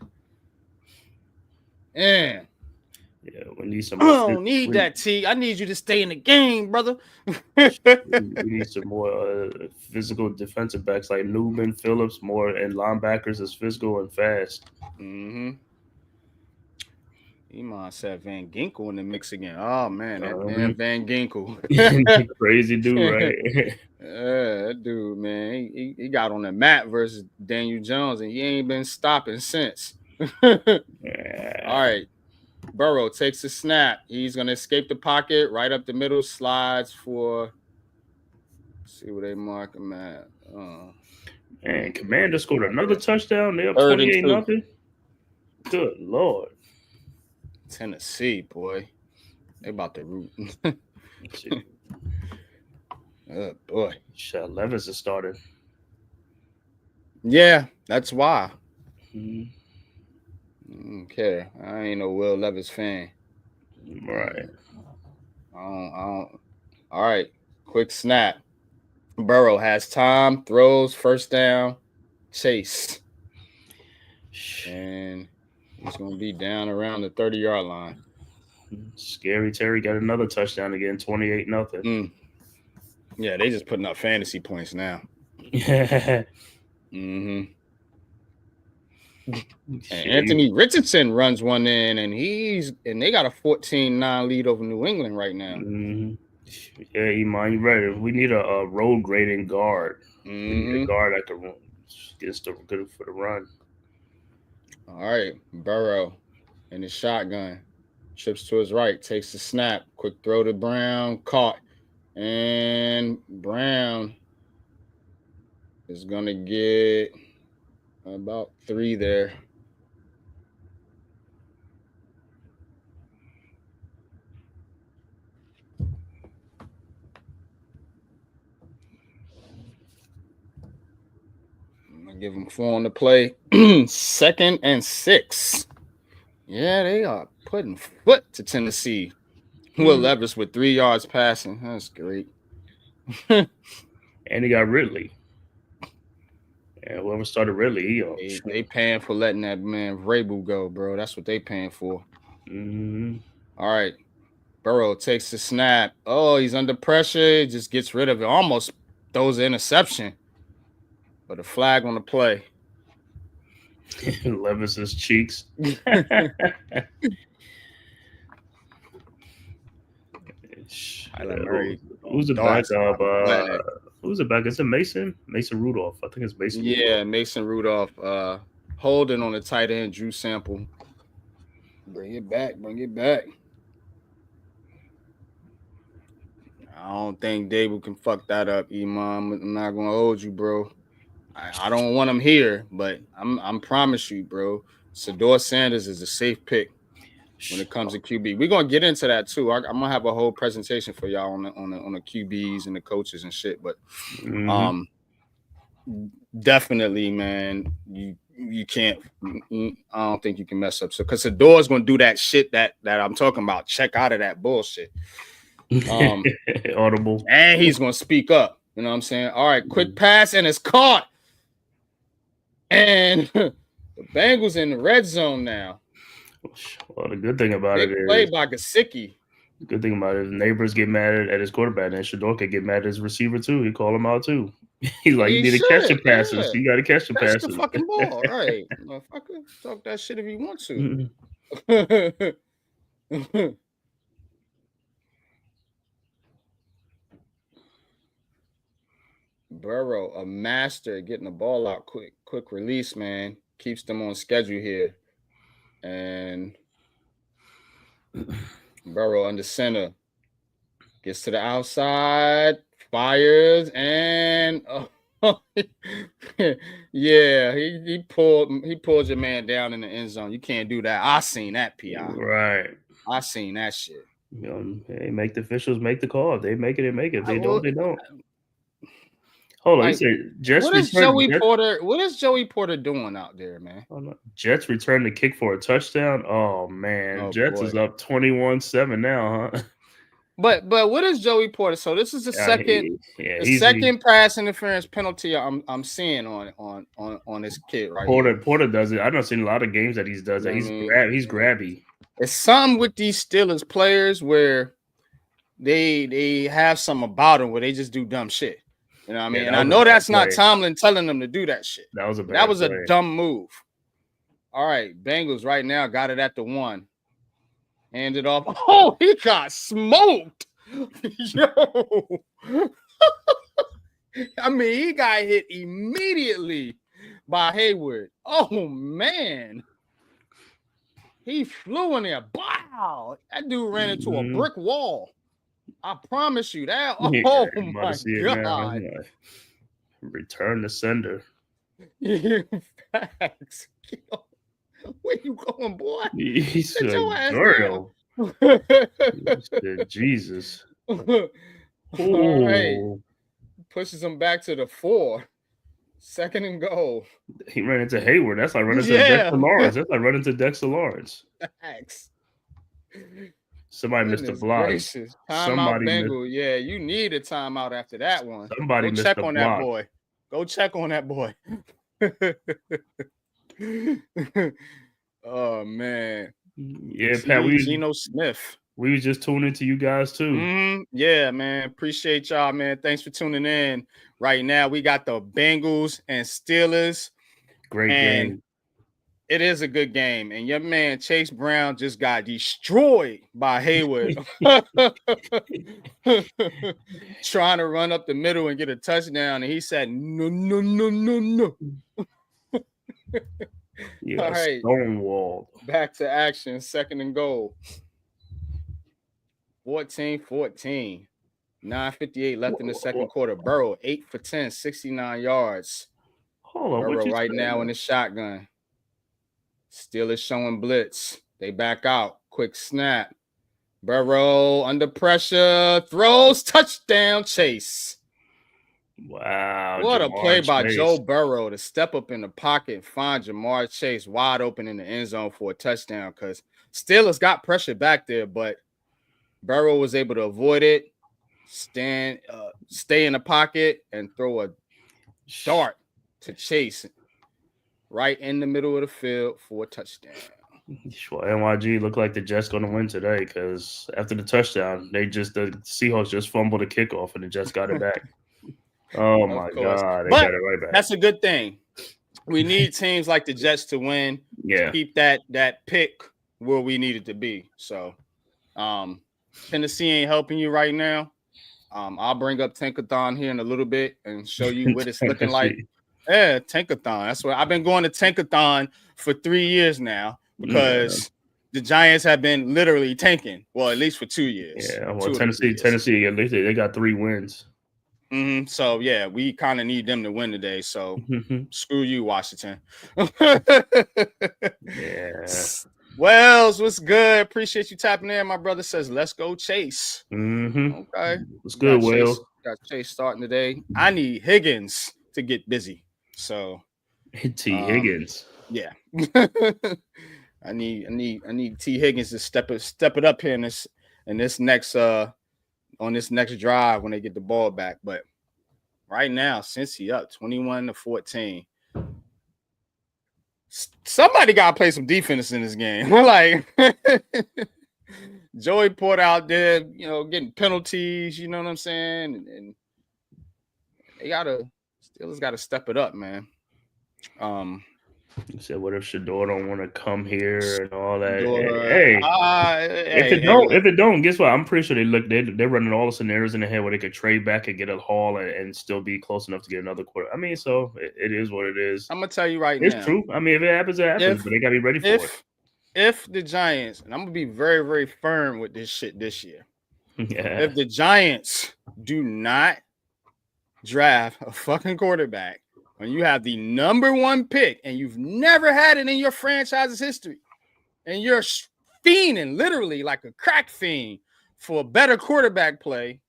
Yeah, we need some. I don't need that, T. I need you to stay in the game, brother. we need some more physical defensive backs like Newman, Phillips, more, and linebackers as physical and fast. Iman said Van Ginkel in the mix again. Oh man, that Mhm. damn Van Ginkel. Crazy dude, right? That dude, man, he got on the mat versus Daniel Jones, and he ain't been stopping since. Yeah. All right. Burrow takes the snap. He's gonna escape the pocket, right up the middle, slides for. See where they mark him at. And Commander scored another touchdown. They're up 3rd and 28-0. Good Lord. Tennessee, boy. They about to root. Let's see. Oh boy. Shit, Levis has started. Yeah, that's why. Mhm. Okay. I ain't no Will Levis fan. Right. I don't. All right. Quick snap. Burrow has time, throws, first down, chase. And he's going to be down around the 30-yard line. Scary Terry got another touchdown again, 28-0. Yeah, they just putting up fantasy points now. Mm-hmm. And Anthony Richardson runs one in, and they got a 14-9 lead over New England right now. Mm-hmm. Yeah, Iman, you ready? We need a road grading guard. We need a guard that can get good for the run. All right, Burrow in his shotgun. Trips to his right, takes the snap. Quick throw to Brown, caught. And Brown is going to get about 3 there. I'm going to give him 4 on the play. 2nd and 6. Yeah, they are putting foot to Tennessee. Will Levis with 3 yards passing. That's great. And he got Ridley. And whoever started Ridley, they paying for letting that man Vrabel go, bro. That's what they paying for. Mm-hmm. All right. Burrow takes the snap. Oh, he's under pressure. Just gets rid of it. Almost throws an interception. But a flag on the play. Levis's cheeks. Who's the backup? Who's the backup? Is it Mason? Mason Rudolph. I think it's Mason. Yeah, Rudolph. Mason Rudolph. Holding on the tight end, Drew Sample. Bring it back. I don't think Daboll can fuck that up, Imam. I'm not gonna hold you, bro. I don't want him here, but I'm promise you, bro. Sador Sanders is a safe pick when it comes to QB. We're gonna get into that too. I'm gonna have a whole presentation for y'all on the QBs and the coaches and shit. But definitely, man, you can't. I don't think you can mess up. So because Sador's gonna do that shit that I'm talking about. Check out of that bullshit. Audible. And he's gonna speak up. You know what I'm saying? All right, quick pass and it's caught. And the Bengals in the red zone now. Well, the good thing about it is played by Gesicki. The good thing about it is neighbors get mad at his quarterback, and Shador can get mad at his receiver too. He call him out too. He's like, you need to catch the passes. You got to catch the passes. Catch the fucking ball, right? Motherfucker, talk that shit if you want to. Burrow, a master getting the ball out quick release, man. Keeps them on schedule here. And Burrow under center. Gets to the outside, fires, and yeah, he pulled your man down in the end zone. You can't do that. I seen that, PI. Right. I seen that shit. Hey, make the officials make the call. If they make it, they make it. If they don't, they don't. Hold on, he said Jets. What is Joey Porter doing out there, man? Jets returned the kick for a touchdown. Oh man, Jets is up 21-7 now, huh? But what is Joey Porter? So this is the second pass interference penalty I'm seeing on this kid right here. Porter does it. I've not seen a lot of games that he does that. He's grabby. It's something with these Steelers players where they have some about them where they just do dumb shit. You know what I mean? And I know that's not Tomlin telling them to do that shit. That was a dumb move. All right, Bengals right now got it at the 1. Hand it off. Oh, he got smoked. Yo. I mean, he got hit immediately by Hayward. Oh, man. He flew in there. Wow. That dude ran into a brick wall. I promise you that. Oh, my God. Return the sender. Facts. Yo, where you going, boy? He said, girl. Said, Jesus. All right. Pushes him back to the 4. 2nd and goal. He ran into Hayward. That's like running into Dexter Lawrence. That's like running into Dexter Lawrence. Facts. Somebody missed a block. Timeout, Bengal. Yeah, you need a timeout after that one. Somebody missed check a on block. that boy. Go check on that boy. Oh man. Yeah, Pat. Geno Smith. We was just tuning into you guys too. Yeah, man. Appreciate y'all, man. Thanks for tuning in. Right now, we got the Bengals and Steelers. Great game. It is a good game. And your man Chase Brown just got destroyed by Hayward. Trying to run up the middle and get a touchdown. And he said, no. Yeah, all right. stonewalled. Back to action. 2nd and goal. 14-14. 9:58 left in the second quarter. Burrow, 8 for 10, 69 yards. Hold on. Burrow right now in the shotgun. Steelers showing blitz. They back out. Quick snap. Burrow under pressure. Throws. Touchdown. Chase. Wow. What a play by Chase. Joe Burrow to step up in the pocket and find Jamar Chase wide open in the end zone for a touchdown, because Steelers got pressure back there, but Burrow was able to avoid it, stay in the pocket, and throw a dart to Chase right in the middle of the field for a touchdown. Well, NYG looked like the Jets going to win today, because after the touchdown, the Seahawks just fumbled the kickoff and the Jets got it back. Oh my God, they got it right back. That's a good thing. We need teams like the Jets to win. Yeah, to keep that pick where we need it to be. So, Tennessee ain't helping you right now. I'll bring up Tankathon here in a little bit and show you what it's looking like. Yeah, Tankathon. That's what I've been going to Tankathon for 3 years now, because the Giants have been literally tanking. Well, at least for 2 years. Yeah, well, Tennessee, at least they got 3 wins. So yeah, we kind of need them to win today. So screw you, Washington. Yeah. Wells, what's good? Appreciate you tapping in. My brother says, "Let's go, Chase." Okay, what's good, Wells? Got Chase starting today. I need Higgins to get busy. So Higgins. Yeah. I need T Higgins to step it up here in this next on this next drive when they get the ball back. But right now, since he up 21-14, somebody got to play some defense in this game. Like Joey Porter out there, getting penalties, you know what I'm saying? And they Steelers got to step it up, man. You said, what if Shador don't want to come here and all that? If it don't, guess what? I'm pretty sure they're running all the scenarios in the head where they could trade back and get a haul and still be close enough to get another quarter. I mean, so it is what it is. I'm gonna tell you right now. It's true. I mean, if it happens, it happens. But they gotta be ready for it. If the Giants, and I'm gonna be very, very firm with this shit this year. Yeah. If the Giants do not draft a fucking quarterback, when you have the number 1 pick and you've never had it in your franchise's history, and you're fiending literally like a crack fiend for a better quarterback play,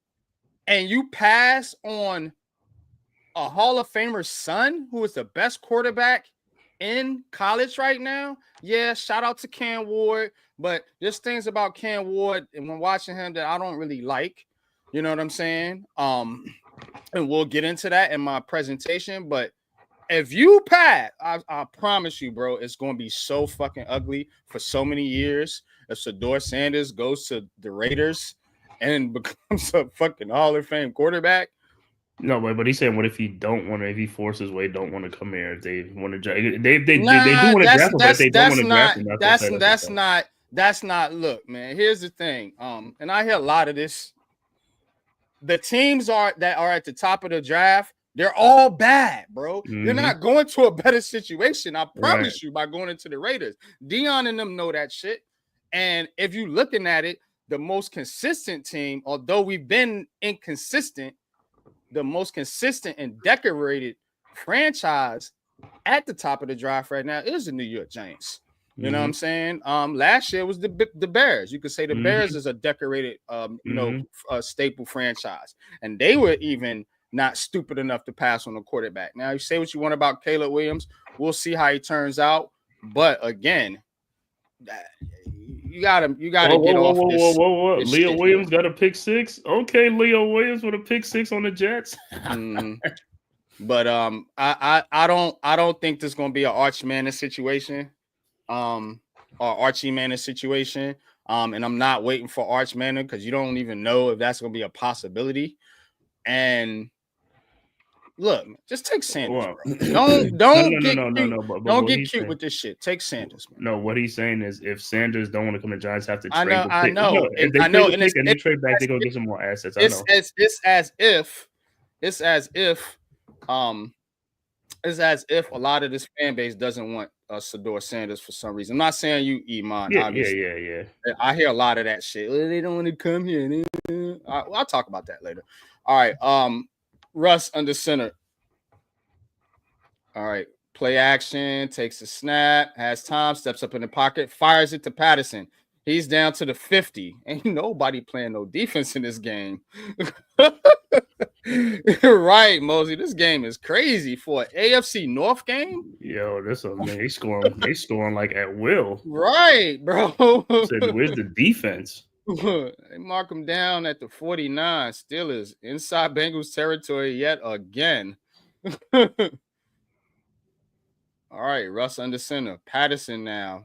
and you pass on a Hall of Famer's son, who is the best quarterback in college right now. Yeah, shout out to Cam Ward, but there's things about Cam Ward and when watching him that I don't really like. You know what I'm saying? And we'll get into that in my presentation, but if you pass, I promise you, bro, it's going to be so fucking ugly for so many years. If Shador Sanders goes to the Raiders and becomes a fucking Hall of Fame quarterback. No, but he's saying, what if he if he forces way don't want to come here? If they want to draft, they do want to draft him, but if they don't want to draft him, That's not. Look, man. Here's the thing. And I hear a lot of this. The teams that are at the top of the draft, they're all bad, bro. You're not going to a better situation. I promise you by going into the Raiders. Dion and them know that shit. And if you're looking at it, the most consistent team, although we've been inconsistent, the most consistent and decorated franchise at the top of the draft right now is the New York Giants. You know what I'm saying? Last year was the Bears. You could say the Bears is a decorated, staple franchise, and they were even not stupid enough to pass on the quarterback. Now you say what you want about Caleb Williams. We'll see how he turns out, but again, you gotta get off this. Whoa. This Leo shit, Williams got a pick six. Okay, Leo Williams with a pick six on the Jets. But I don't think this is gonna be an Arch Manning situation. Or Archie Manning situation. And I'm not waiting for Arch Manning because you don't even know if that's gonna be a possibility. And look, just take Sanders, bro. Don't get cute with this shit. Take Sanders, man. No, what he's saying is if Sanders don't want to come to Giants, have to I trade. know. If they trade the pick and they trade back, they go get some more assets. I know. It's as if a lot of this fan base doesn't want Sador Sanders for some reason. I'm not saying you, Iman. Obviously. Yeah. I hear a lot of that shit. They don't want to come here. I'll talk about that later. All right. Russ under center. All right. Play action. Takes a snap. Has time. Steps up in the pocket. Fires it to Patterson. He's down to the 50. Ain't nobody playing no defense in this game. Right, Mosey. This game is crazy for an AFC North game. Yo, they scoring like at will. Right, bro. Said, where's the defense? They mark him down at the 49. Steelers inside Bengals territory yet again. All right, Russ under center. Patterson now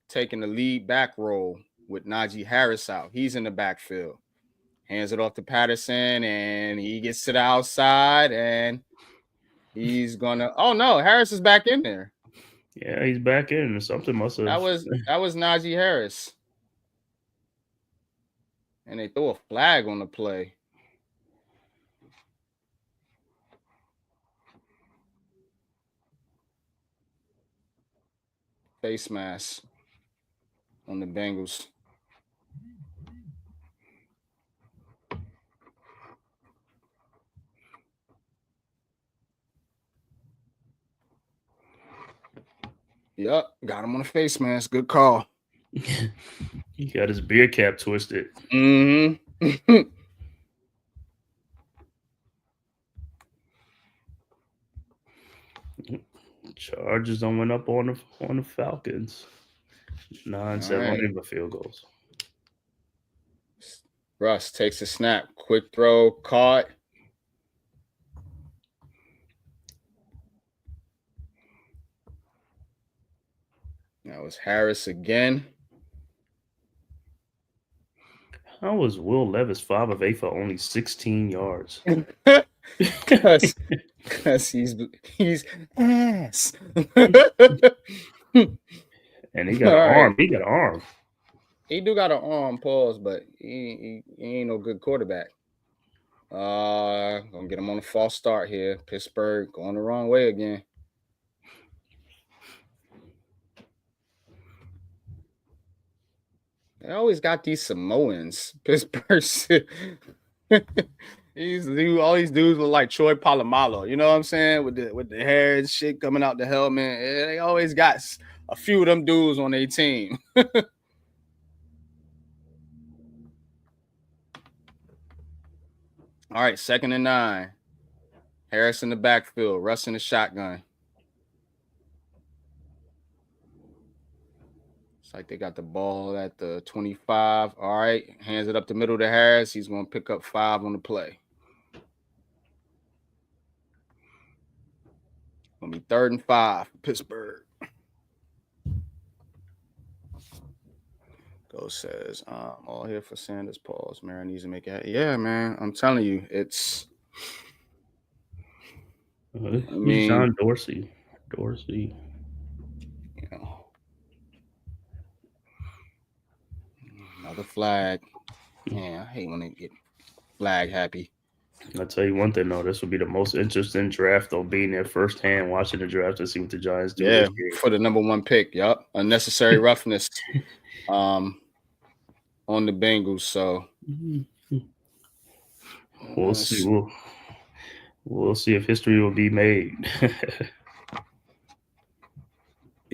taking the lead back role with Najee Harris out. He's in the backfield. Hands it off to Patterson, and he gets to the outside, and he's gonna. Oh no, Harris is back in there. Yeah, he's back in. Something must have. That was Najee Harris, and they threw a flag on the play. Face mask on the Bengals. Yep, got him on the face mask. Good call. He got his beer cap twisted. Chargers don't went up on the Falcons. 9-7 on field goals. Russ takes a snap. Quick throw. Caught. That was Harris again. How was Will Levis 5 of 8 for only 16 yards? Because he's ass. And he got an arm. He got an arm. He do got an arm, pause, but he ain't no good quarterback. Gonna get him on a false start here. Pittsburgh going the wrong way again. They always got these Samoans. Pittsburgh. All these dudes look like Troy Polamalu. You know what I'm saying? With the hair and shit coming out the helmet. They always got a few of them dudes on their team. All right, 2nd and 9. Harris in the backfield. Russ in the shotgun. Like they got the ball at the 25. All right. Hands it up the middle to Harris. He's going to pick up 5 on the play. Going to be 3rd and 5. Pittsburgh. Go says, all here for Sanders. Pause. Mary needs to make it. Yeah, man. I'm telling you, it's. John Dorsey. You know. Another flag. Man, I hate when they get flag happy. I'll tell you one thing, though. This will be the most interesting draft, though, being there firsthand, watching the draft to see what the Giants do. Yeah, for the number 1 pick. Yup. Unnecessary roughness on the Bengals. So we'll see. We'll see if history will be made.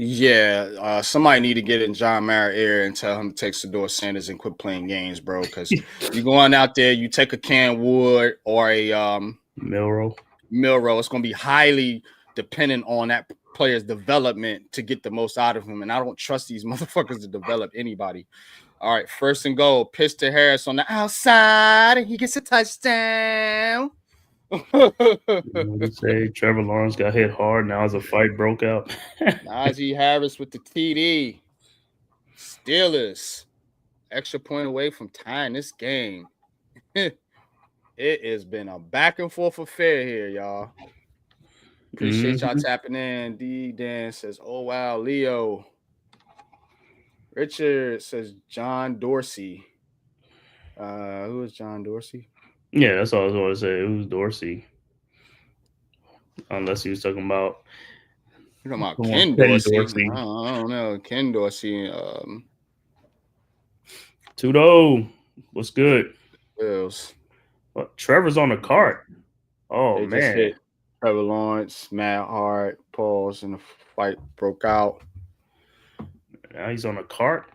Yeah, somebody need to get in John Mara ear and tell him to take Sador Sanders and quit playing games, bro. Because you going out there, you take a Cam Wood or a Milroe, it's going to be highly dependent on that player's development to get the most out of him. And I don't trust these motherfuckers to develop anybody. All right, 1st and goal. Pitch to Harris on the outside, and he gets a touchdown. You say Trevor Lawrence got hit hard. Now as a fight broke out. Najee Harris with the TD. Steelers extra point away from tying this game. It has been a back and forth affair here, y'all. Appreciate y'all tapping in. D Dan says, "Oh wow, Leo." Richard says John Dorsey. Who is John Dorsey? Yeah, that's all I was going to say. Who's Dorsey? Unless he was talking about. You're talking about Ken Dorsey. I don't know. Ken Dorsey. Tudo, what's good? Bills. What, Trevor's on the cart. Oh, They man. just hit Trevor Lawrence, Matt Hart, pause, and the fight broke out. Now he's on a cart.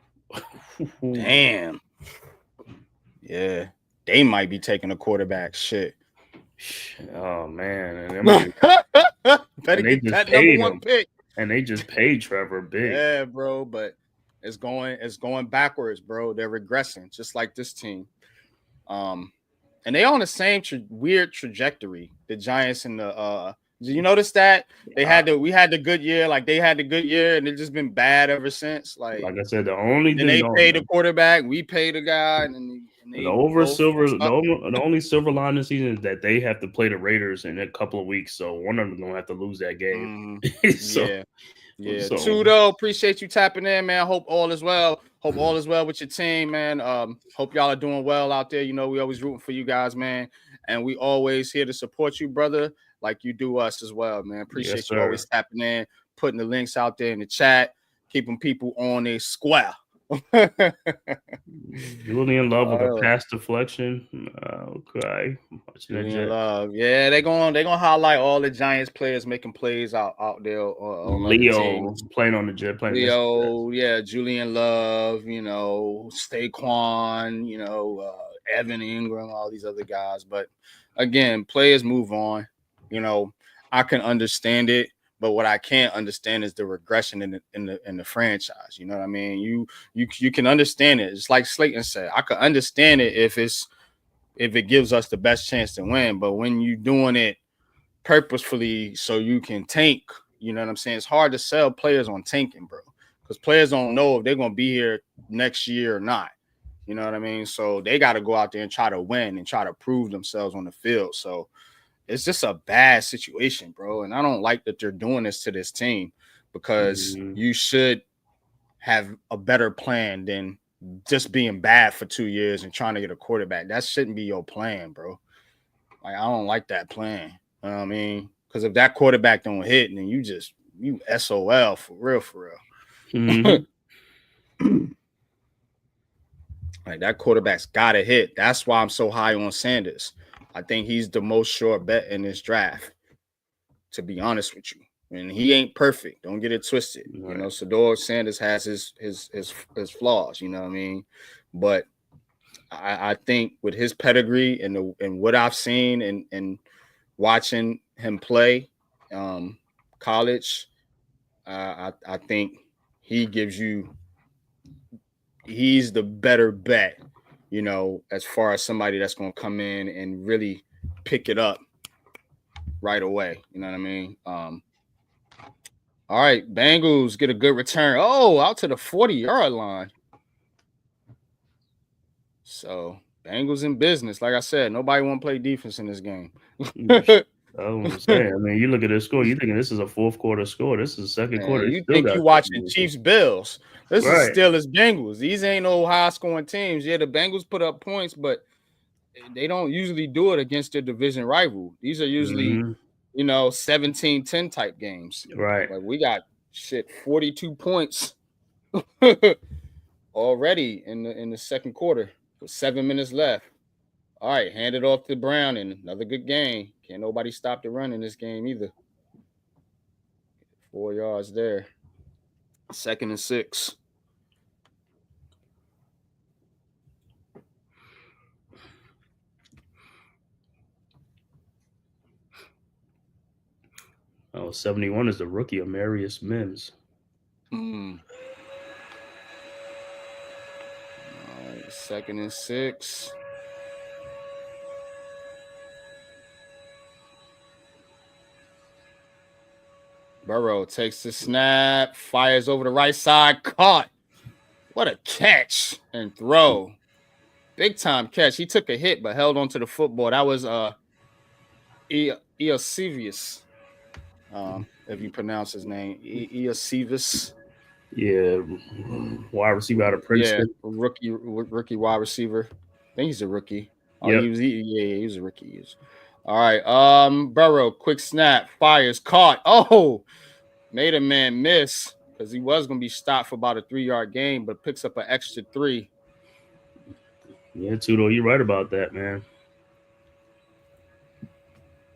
Damn. Yeah. They might be taking a quarterback. Shit. Oh, man. And Better get that number 1 pick. And they just paid Trevor big. Yeah, bro, but it's going backwards, bro. They're regressing, just like this team. And they on the same weird trajectory. The Giants and the did you notice that we had the good year, like they had the good year, and it's just been bad ever since. Like I said, the only thing they paid the quarterback, we paid the guy, and the only silver line this season is that they have to play the Raiders in a couple of weeks, so one of them gonna have to lose that game. Yeah. Tudo, appreciate you tapping in, man. Hope all is well. Hope all is well with your team, man. Hope y'all are doing well out there. You know, we always rooting for you guys, man, and we always here to support you, brother, like you do us as well, man. Appreciate you always tapping in, putting the links out there in the chat, keeping people on a square. Julian Love with a pass deflection. Okay. Julian Love. Yeah, they're gonna highlight all the Giants players making plays out there. Leo playing on the jet. Leo, yeah, Julian Love, you know, Saquon, you know, Evan Ingram, all these other guys. But again, players move on. You know, I can understand it. But what I can't understand is the regression in the franchise. You know what I mean? You can understand it. It's like Slayton said. I could understand it if it gives us the best chance to win. But when you're doing it purposefully so you can tank, you know what I'm saying? It's hard to sell players on tanking, bro, because players don't know if they're gonna be here next year or not. You know what I mean? So they got to go out there and try to win and try to prove themselves on the field. So it's just a bad situation, bro. And I don't like that they're doing this to this team, because you should have a better plan than just being bad for 2 years and trying to get a quarterback. That shouldn't be your plan, bro. Like, I don't like that plan. You know what I mean? Because if that quarterback don't hit, then you SOL for real. Mm-hmm. Like, that quarterback's got to hit. That's why I'm so high on Sanders. I think he's the most sure bet in this draft, to be honest with you. And he ain't perfect. Don't get it twisted. Right. You know, Sador Sanders has his flaws, you know what I mean? But I think with his pedigree and what I've seen and watching him play college, I think he's the better bet, you know, as far as somebody that's going to come in and really pick it up right away. You know what I mean? All right, Bengals get a good return. Oh, out to the 40-yard line. So Bengals in business. Like I said, nobody want to play defense in this game. I'm saying. I mean, you look at this score. You thinking this is a fourth quarter score? This is a second Man, quarter. They you still think got you watching something. Chiefs Bills? This is Right. Steelers Bengals. These ain't no high scoring teams. Yeah, the Bengals put up points, but they don't usually do it against their division rival. These are usually, 17-10 type games. Right. Like we got 42 points already in the second quarter with 7 minutes left. All right, hand it off to Brown and another good game. Can't nobody stop the run in this game either. 4 yards there. 2nd and 6. Oh, 71 is the rookie Amarius Mims. All right, 2nd and 6. Burrow takes the snap, fires over the right side, caught. What a catch and throw. Big time catch. He took a hit but held onto the football. That was Eosevius. If you pronounce his name. Eosevius. Yeah, wide receiver out of Princeton. Yeah, rookie wide receiver. I think he's a rookie. Oh, Yep. he was a rookie. All right. Burrow, quick snap, fires, caught. Oh, made a man miss because he was going to be stopped for about a 3-yard gain, but picks up an extra 3. Yeah, Tudo, you're right about that, man.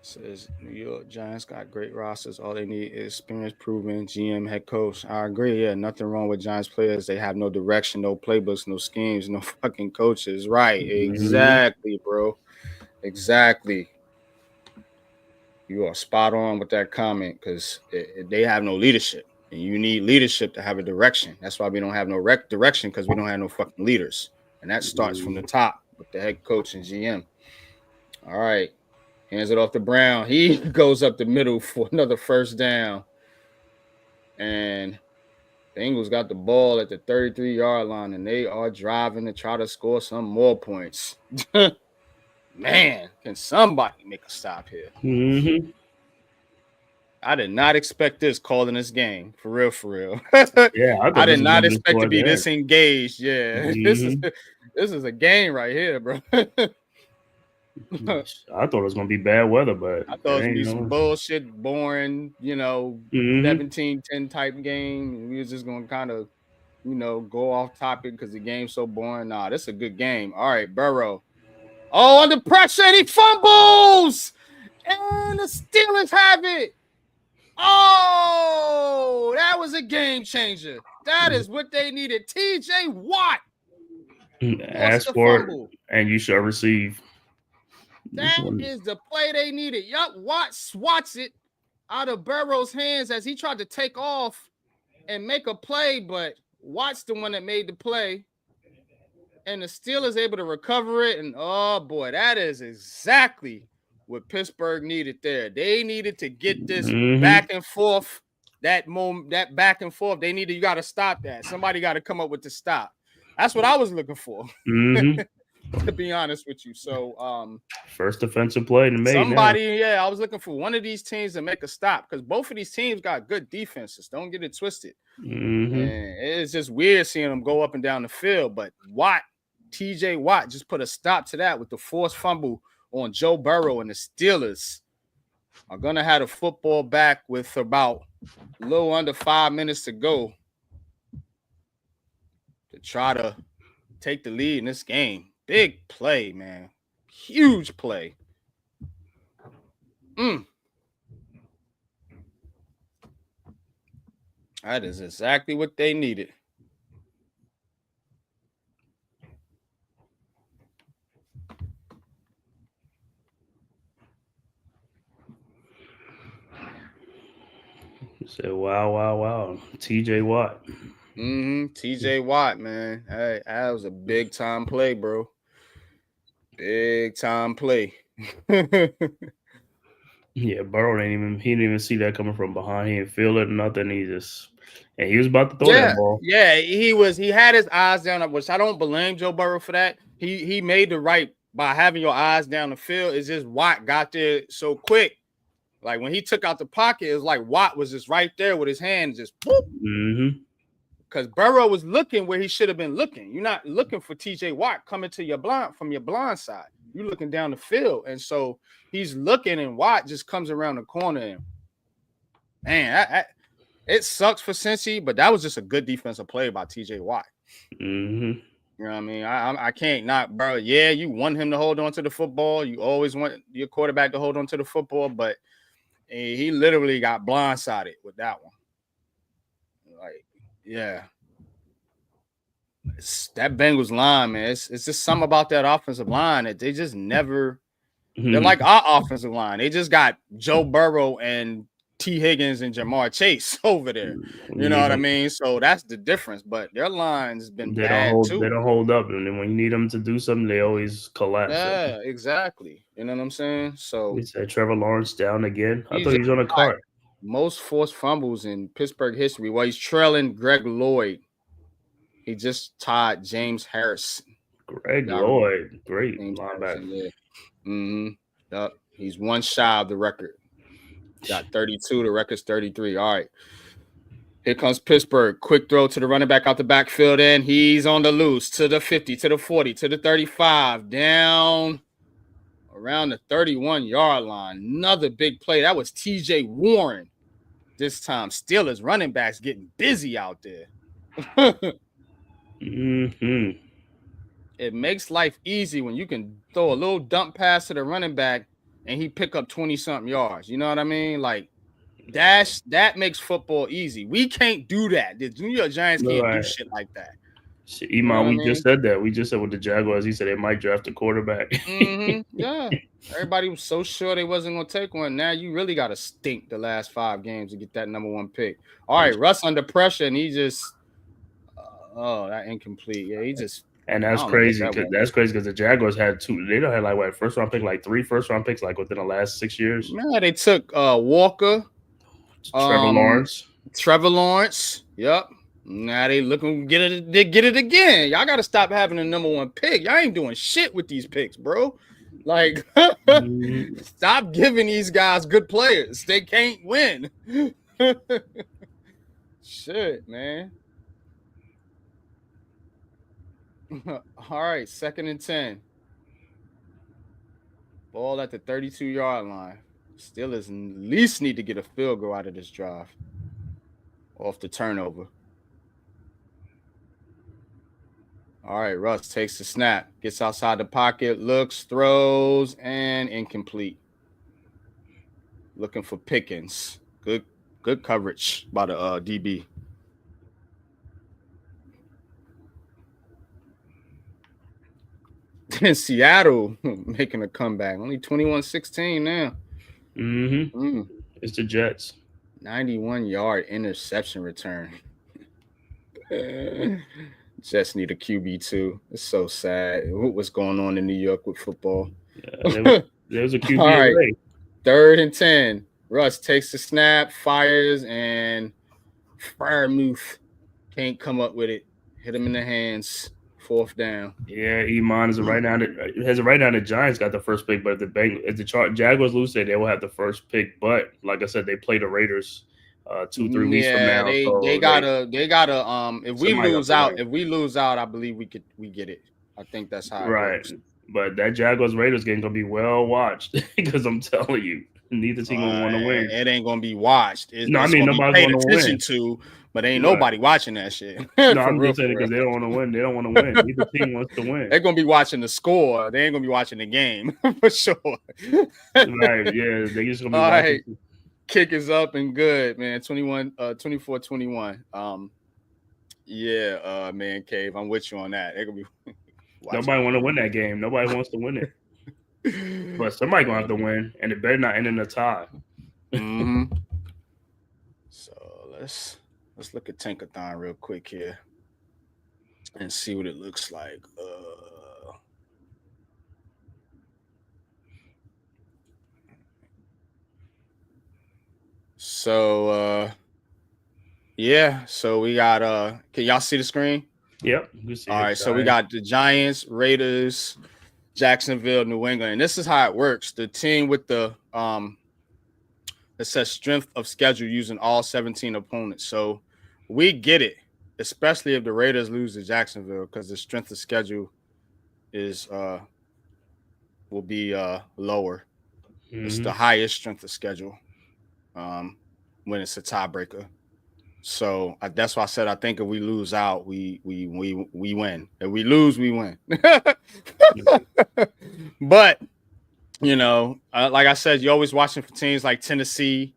Says New York Giants got great rosters. All they need is experience proven GM head coach. I agree. Yeah, nothing wrong with Giants players. They have no direction, no playbooks, no schemes, no fucking coaches. Right. Exactly, bro. Exactly. You are spot on with that comment because they have no leadership. And you need leadership to have a direction. That's why we don't have no direction because we don't have no fucking leaders. And that starts from the top with the head coach and GM. All right. Hands it off to Brown. He goes up the middle for another first down. And the Bengals got the ball at the 33-yard line, and they are driving to try to score some more points. Man, can somebody make a stop here? Mm-hmm. I did not expect this calling this game. For real. Yeah, I did not expect to be this engaged. Yeah. Mm-hmm. This is a game right here, bro. I thought it was gonna be bad weather, but I thought it was gonna be some bullshit, boring, 17-10 type game. And we was just gonna kind of, go off topic because the game's so boring. Nah, this is a good game. All right, Burrow. Oh, under pressure, and he fumbles, and the Steelers have it. Oh, that was a game changer. That is what they needed. TJ Watt. Ask for it, and you shall receive. That is the play they needed. Yup, Watt swats it out of Burrow's hands as he tried to take off and make a play, but Watt's the one that made the play. And the Steelers able to recover it. And oh boy, that is exactly what Pittsburgh needed there. They needed to get this back and forth. That back and forth. You got to stop that. Somebody got to come up with the stop. That's what I was looking for. To be honest with you. So first defensive play to make. I was looking for one of these teams to make a stop because both of these teams got good defenses. Don't get it twisted. And it's just weird seeing them go up and down the field. But TJ Watt just put a stop to that with the forced fumble on Joe Burrow, and the Steelers are gonna have the football back with about a little under 5 minutes to go to try to take the lead in this game. Big play, man. Huge play. That is exactly what they needed. You said, wow. TJ Watt. TJ Watt, man. Hey, that was a big time play, bro. Big time play. Yeah, Burrow he didn't even see that coming from behind. He didn't feel it, nothing. He was about to throw that ball. Yeah, he had his eyes down, which I don't blame Joe Burrow for that. He made the right by having your eyes down the field. It's just Watt got there so quick Like when he took out the pocket, it was like Watt was just right there with his hand just whoop. Mm-hmm. Because Burrow was looking where he should have been looking. You're not looking for TJ Watt coming to your blind from your blind side. You're looking down the field. And so he's looking, and Watt just comes around the corner. And man, it sucks for Cincy, but that was just a good defensive play by TJ Watt. Mm-hmm. You know what I mean? I can't not, bro. Yeah, you want him to hold on to the football. You always want your quarterback to hold on to the football, but he literally got blindsided with that one. Like, yeah. That Bengals line, man. It's just something about that offensive line that they just never. They're like our offensive line. They just got Joe Burrow and T. Higgins and Jamar Chase over there. You know what I mean? So that's the difference. But their line's been bad too. They don't hold up, and then when you need them to do something, they always collapse. Yeah, exactly. You know what I'm saying? So we said Trevor Lawrence down again. I thought he was on a cart. Most forced fumbles in Pittsburgh history. While he's trailing Greg Lloyd. He just tied James Harrison. Greg Lloyd, great linebacker. Yeah. Mm-hmm. Yep. He's one shy of the record. Got 32. The record's 33. All right. Here comes Pittsburgh. Quick throw to the running back out the backfield, and he's on the loose to the 50, to the 40, to the 35, down around the 31-yard line. Another big play. That was TJ Warren. This time, Steelers running backs getting busy out there. Mm-hmm. It makes life easy when you can throw a little dump pass to the running back and he pick up 20-something yards. You know what I mean? Like, that makes football easy. We can't do that. The New York Giants can't do shit like that. Shit, Iman, just said that. We just said with the Jaguars, he said they might draft a quarterback. Mm-hmm. Yeah. Everybody was so sure they wasn't going to take one. Now you really got to stink the last 5 games to get that number 1 pick. All right, Russ under pressure, and he just that incomplete. Yeah, he just and that's crazy because the Jaguars had 2. They don't have like what first round pick, like 3 first round picks like within the last 6 years. Yeah, they took Walker, Trevor Lawrence. Yep. Now they looking get it. They get it again. Y'all got to stop having the number 1 pick. Y'all ain't doing shit with these picks, bro. Like, stop giving these guys good players. They can't win. Shit, man. All right, 2nd and 10. Ball at the 32-yard line. Steelers at least need to get a field goal out of this drive. Off the turnover. All right, Russ takes the snap. Gets outside the pocket, looks, throws, and incomplete. Looking for Pickens. Good coverage by the DB. In Seattle making a comeback. Only 21-16 now. Mm-hmm. It's the Jets. 91-yard interception return. Jets need a QB too. It's so sad. What's going on in New York with football? Yeah, there's a QB. All right. 3rd and 10. Russ takes the snap, fires, and Freiermuth can't come up with it. Hit him in the hands. 4th down. Yeah, Iman is right now. The Giants got the first pick, but if the Jaguars lose today, they will have the first pick. But like I said, they play the Raiders 2-3 weeks from now. They gotta. If we lose out, I believe we get it. I think that's how it works. But that Jaguars Raiders game gonna be well watched because I'm telling you, neither team gonna want to win. It ain't gonna be watched. Nobody's gonna win. But ain't nobody watching that shit. No, I'm just saying because they don't want to win. They don't want to win. Neither team wants to win. They're gonna be watching the score. They ain't gonna be watching the game for sure. Right? Yeah, they just gonna be all watching. Right. Kick is up and good, man. 24-21. Man, Cave, I'm with you on that. They're gonna be. Nobody want to win that game. Nobody wants to win it. But somebody gonna have to win, and it better not end in a tie. Mm-hmm. So let's look at Tankathon real quick here and see what it looks like. So we got can y'all see the screen? Yep. All right, so we got the Giants, Raiders, Jacksonville, New England. And this is how it works. The team with the It says strength of schedule using all 17 opponents. So we get it, especially if the Raiders lose to Jacksonville, because the strength of schedule is will be lower. It's the highest strength of schedule when it's a tiebreaker. So that's why I said I think if we lose out, we win. If we lose, we win. But you know, like I said, you're always watching for teams like Tennessee.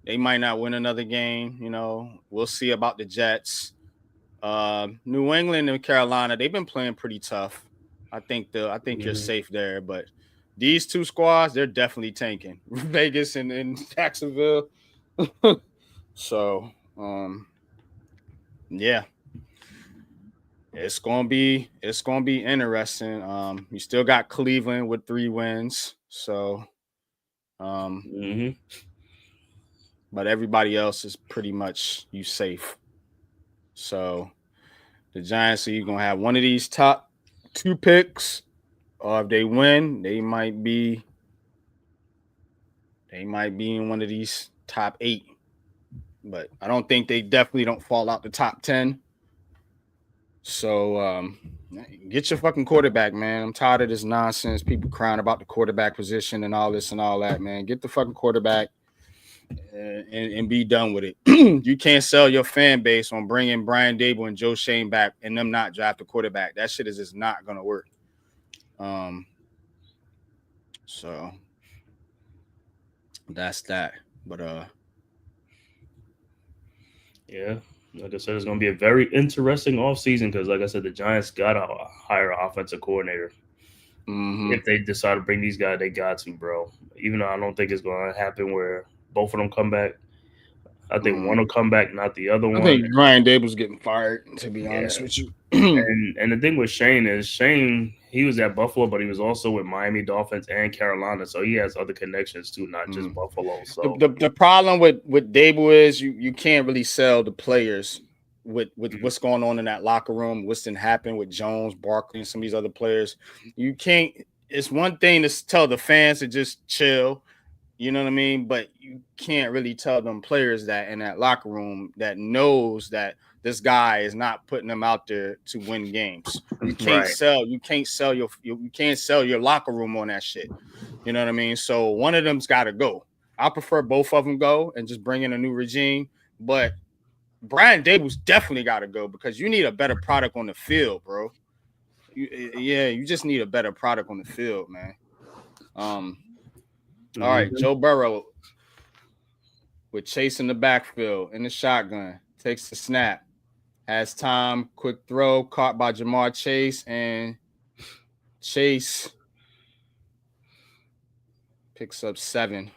They might not win another game. You know, we'll see about the Jets. New England and Carolina, they've been playing pretty tough. I think you're safe there, but these two squads, they're definitely tanking. Vegas and Jacksonville. So, yeah. It's gonna be interesting. You still got Cleveland with 3 wins. So but everybody else is pretty much you safe. So the Giants are you gonna have one of these top 2 picks, or if they win, they might be in one of these top 8. But I don't think they definitely don't fall out the top 10. So get your fucking quarterback, man. I'm tired of this nonsense. People crying about the quarterback position and all this and all that, man. Get the fucking quarterback and be done with it. You can't sell your fan base on bringing Brian Daboll and Joe Schoen back and them not draft a quarterback. That shit is just not gonna work. So that's that. But yeah, like I said, it's going to be a very interesting offseason because, like I said, the Giants got to hire an offensive coordinator. If they decide to bring these guys, they got to, bro. Even though I don't think it's going to happen where both of them come back. I think one will come back, not the other one. I think Brian Daboll's getting fired, to be honest with you. and the thing with Shane, he was at Buffalo, but he was also with Miami Dolphins and Carolina, so he has other connections too, not just Buffalo. So the problem with Daboll is you can't really sell the players with what's going on in that locker room, what's been happening with Jones, Barkley, and some of these other players. You can't. It's one thing to tell the fans to just chill. You know what I mean? But you can't really tell them players that in that locker room that knows that this guy is not putting them out there to win games. You can't sell your locker room on that shit. You know what I mean? So one of them's got to go. I prefer both of them go and just bring in a new regime. But Brian Daboll's definitely got to go because you need a better product on the field, bro. You just need a better product on the field, man. All right, Joe Burrow with Chase in the backfield in the shotgun, takes the snap, has time, quick throw, caught by Jamar Chase, and Chase picks up 7.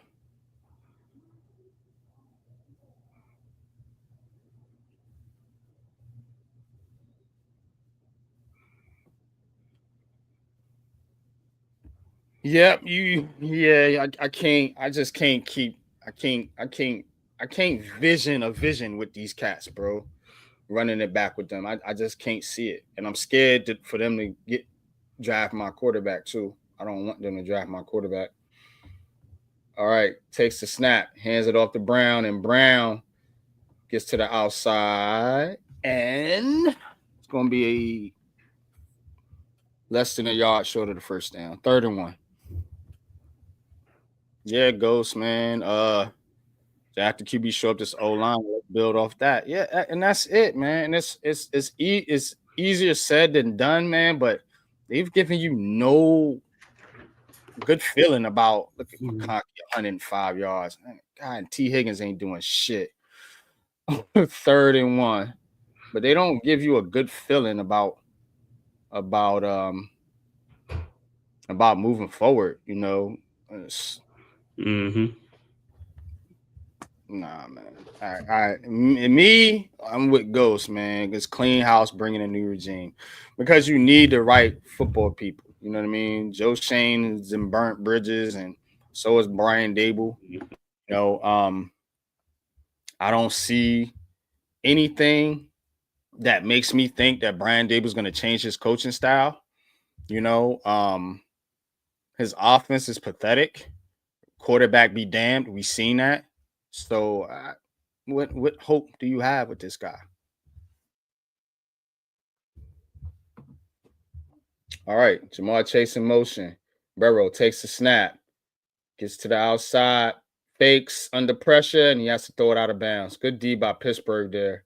Yep, I can't vision a vision with these cats, bro. Running it back with them. I just can't see it. And I'm scared for them to draft my quarterback too. I don't want them to draft my quarterback. All right, takes the snap, hands it off to Brown, and Brown gets to the outside, and it's going to be less than a yard short of the first down. 3rd and 1. Yeah, Ghost, man. After QB show up this O-line, let's build off that. Yeah, and that's it, man. And it's easier said than done, man, but they've given you no good feeling about look at McConkey, 105 yards. God, and T. Higgins ain't doing shit. 3rd and 1. But they don't give you a good feeling about moving forward, you know. Nah, man. All right. Me, I'm with Ghost, man. It's clean house, bringing a new regime because you need the right football people. You know what I mean? Joe Schoen is in burnt bridges, and so is Brian Daboll. You know, I don't see anything that makes me think that Brian Daboll is going to change his coaching style. You know, his offense is pathetic. quarterback be damned. We seen that. So what hope do you have with this guy? All right, Jamar Chase in motion. Burrow takes the snap, gets to the outside, fakes under pressure, and he has to throw it out of bounds. Good D by Pittsburgh there.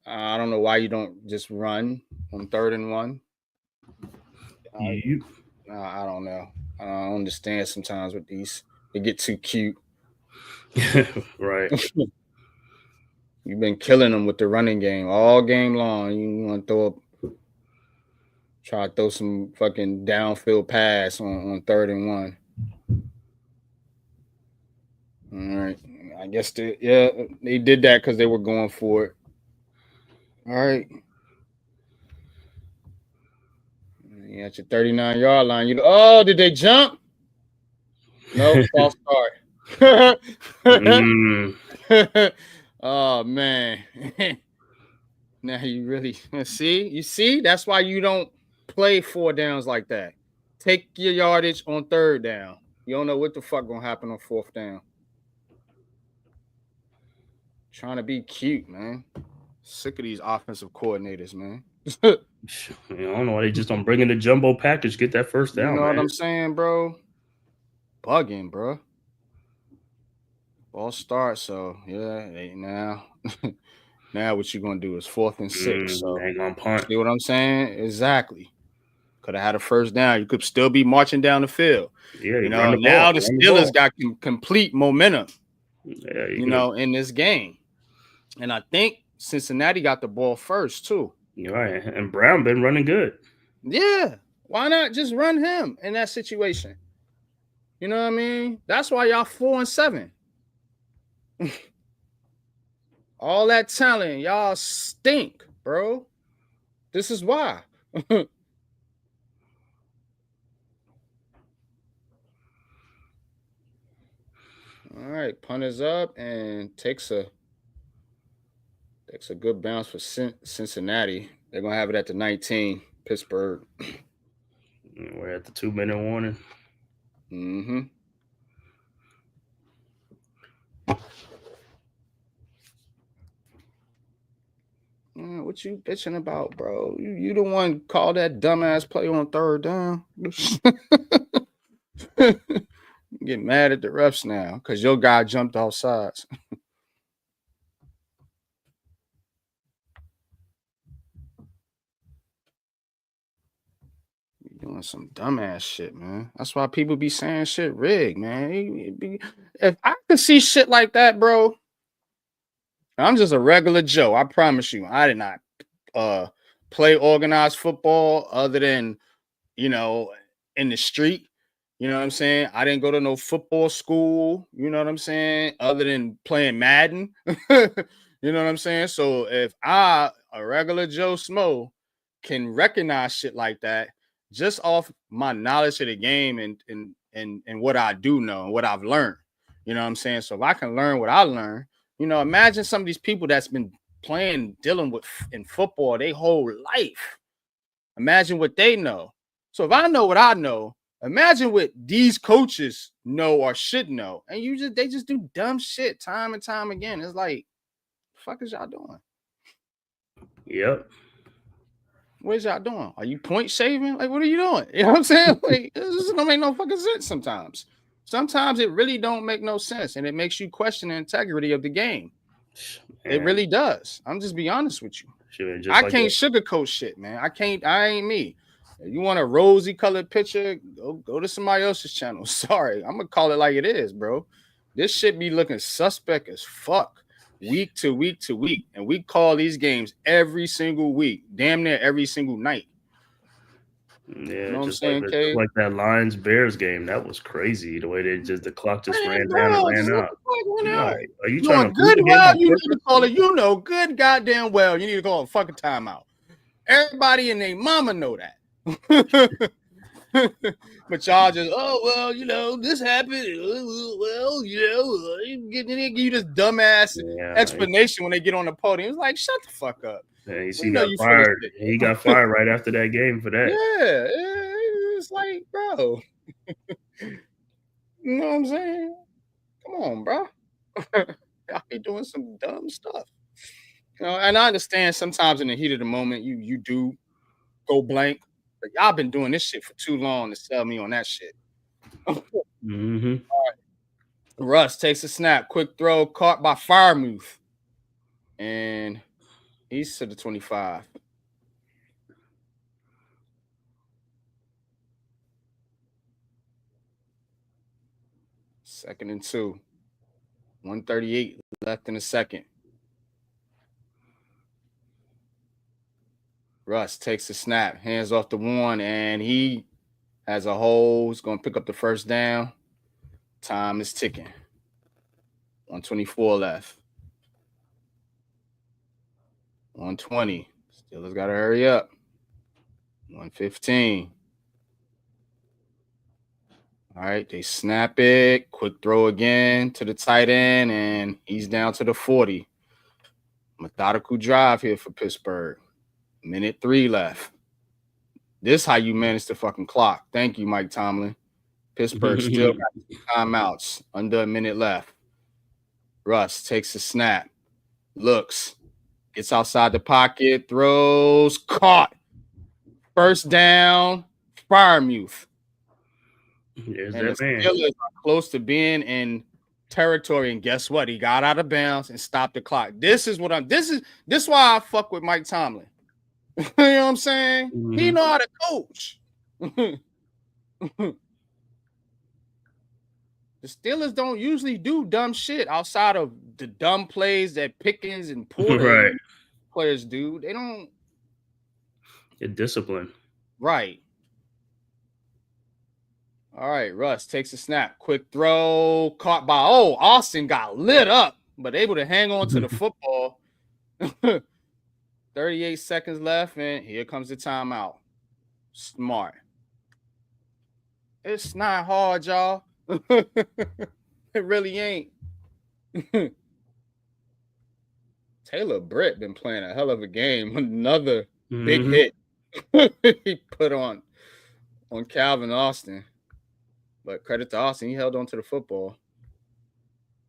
I don't know why you don't just run on 3rd and 1. I don't know. I don't understand sometimes with these. They get too cute. Right. You've been killing them with the running game all game long. You want to try to throw some fucking downfield pass on 3rd and 1. All right. I guess they did that because they were going for it. All right. You at your 39-yard line. Did they jump? No, false start. Oh, man. Now you really see? You see? That's why you don't play 4 downs like that. Take your yardage on 3rd down. You don't know what the fuck gonna happen on 4th down. Trying to be cute, man. Sick of these offensive coordinators, man. I don't know why they just don't bring in the jumbo package, get that 1st down. You know man. what I'm saying, bro? Bugging, bro. Ball start, so yeah. Now, now what you gonna do is 4th and 6. So hang on, punt. See what I'm saying? Exactly. Could have had a 1st down. You could still be marching down the field. Yeah, now the Steelers got complete momentum. Yeah, in this game, and I think Cincinnati got the ball first too. You're right, and Brown been running good. Yeah, why not just run him in that situation? You know what I mean? That's why y'all 4 and 7. All that talent, y'all stink, bro. This is why. All right, punt is up and takes a good bounce for Cincinnati. They're gonna have it at the 19, Pittsburgh. We're at the 2-minute warning. Mm-hmm. What you bitching about, bro? You the one called that dumbass play on 3rd down. Get mad at the refs now because your guy jumped off sides. You're doing some dumbass shit, man. That's why people be saying shit rigged, man. If I could see shit like that, bro, I'm just a regular Joe. I promise you. I did not play organized football other than, in the street. You know what I'm saying? I didn't go to no football school, you know what I'm saying, other than playing Madden. You know what I'm saying? So if I, a regular Joe Smo, can recognize shit like that just off my knowledge of the game and what I do know and what I've learned. You know what I'm saying? So if I can learn what I learned, imagine some of these people that's been dealing with in football their whole life. Imagine what they know. So if I know what I know, imagine what these coaches know or should know. And they just do dumb shit time and time again. It's like, the fuck is y'all doing? Yep. What is y'all doing? Are you point shaving? Like, what are you doing? You know what I'm saying? Like, this don't make no fucking sense sometimes. Sometimes it really don't make no sense. And it makes you question the integrity of the game. Man. It really does. I'm just be honest with you. Sure, I can't sugarcoat shit, man. I ain't me. If you want a rosy colored picture, go to somebody else's channel. Sorry, I'm gonna call it like it is, bro. This shit be looking suspect as fuck week to week to week, and we call these games every single week, damn near every single night. Yeah, you know just like that Lions Bears game. That was crazy. The way the clock just ran down and ran out. Right. Are you trying to good? Well, you need to call it. Good goddamn well. You need to call a fucking timeout. Everybody and their mama know that. But y'all just, this happened. You this dumbass explanation when they get on the podium. It's like, shut the fuck up. Yeah, he got fired. He got fired right after that game for that. Yeah, it's like, bro. You know what I'm saying? Come on, bro. Y'all be doing some dumb stuff. You know, and I understand sometimes in the heat of the moment, you do go blank. But y'all been doing this shit for too long to sell me on that shit. Mm-hmm. Russ takes a snap, quick throw, caught by Firemuth. And he's to the 25. Second and 2. 138 left in the second. Russ takes a snap, hands off the one, and he has a hole. He's going to pick up the first down. Time is ticking. 124 left. 120. Steelers got to hurry up. 115. All right, they snap it. Quick throw again to the tight end, and he's down to the 40. Methodical drive here for Pittsburgh. Minute 3 left. This how you manage the fucking clock. Thank you, Mike Tomlin. Pittsburgh still got timeouts. Under a minute left. Russ takes a snap. Looks. Gets outside the pocket. Throws. Caught. First down. Firemuth. There's And that the man. Steelers are close to being in territory. And guess what? He got out of bounds and stopped the clock. This is why I fuck with Mike Tomlin. You know what I'm saying? Mm-hmm. He know how to coach. The Steelers don't usually do dumb shit outside of the dumb plays that Pickens and Porter Right. players do. They don't. Get discipline. Right. All right, Russ takes a snap. Quick throw. Caught by, Austin got lit up, but able to hang on to the football. 38 seconds left, and here comes the timeout. Smart. It's not hard, y'all. It really ain't. Taylor Britt been playing a hell of a game. Another big hit he put on Calvin Austin. But credit to Austin, he held on to the football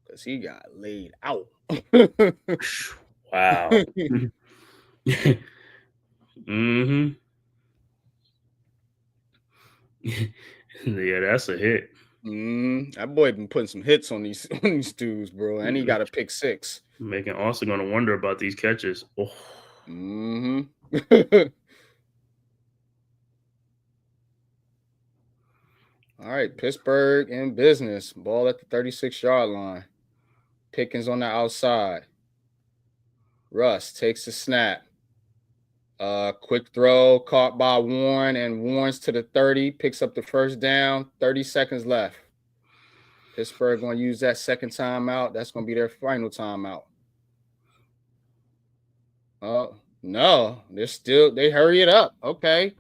because he got laid out. Wow. Mm-hmm. Yeah, that's a hit. That boy been putting some hits on these dudes, bro. And he got a pick 6. Making Austin gonna wonder about these catches. Oh. All right, Pittsburgh in business. Ball at the 36-yard line. Pickens on the outside. Russ takes the snap. Quick throw caught by Warren, and Warren's to the 30. Picks up the first down. 30 seconds left. Pittsburgh going to use that second timeout. That's going to be their final timeout. Oh, no. They hurry it up. Okay.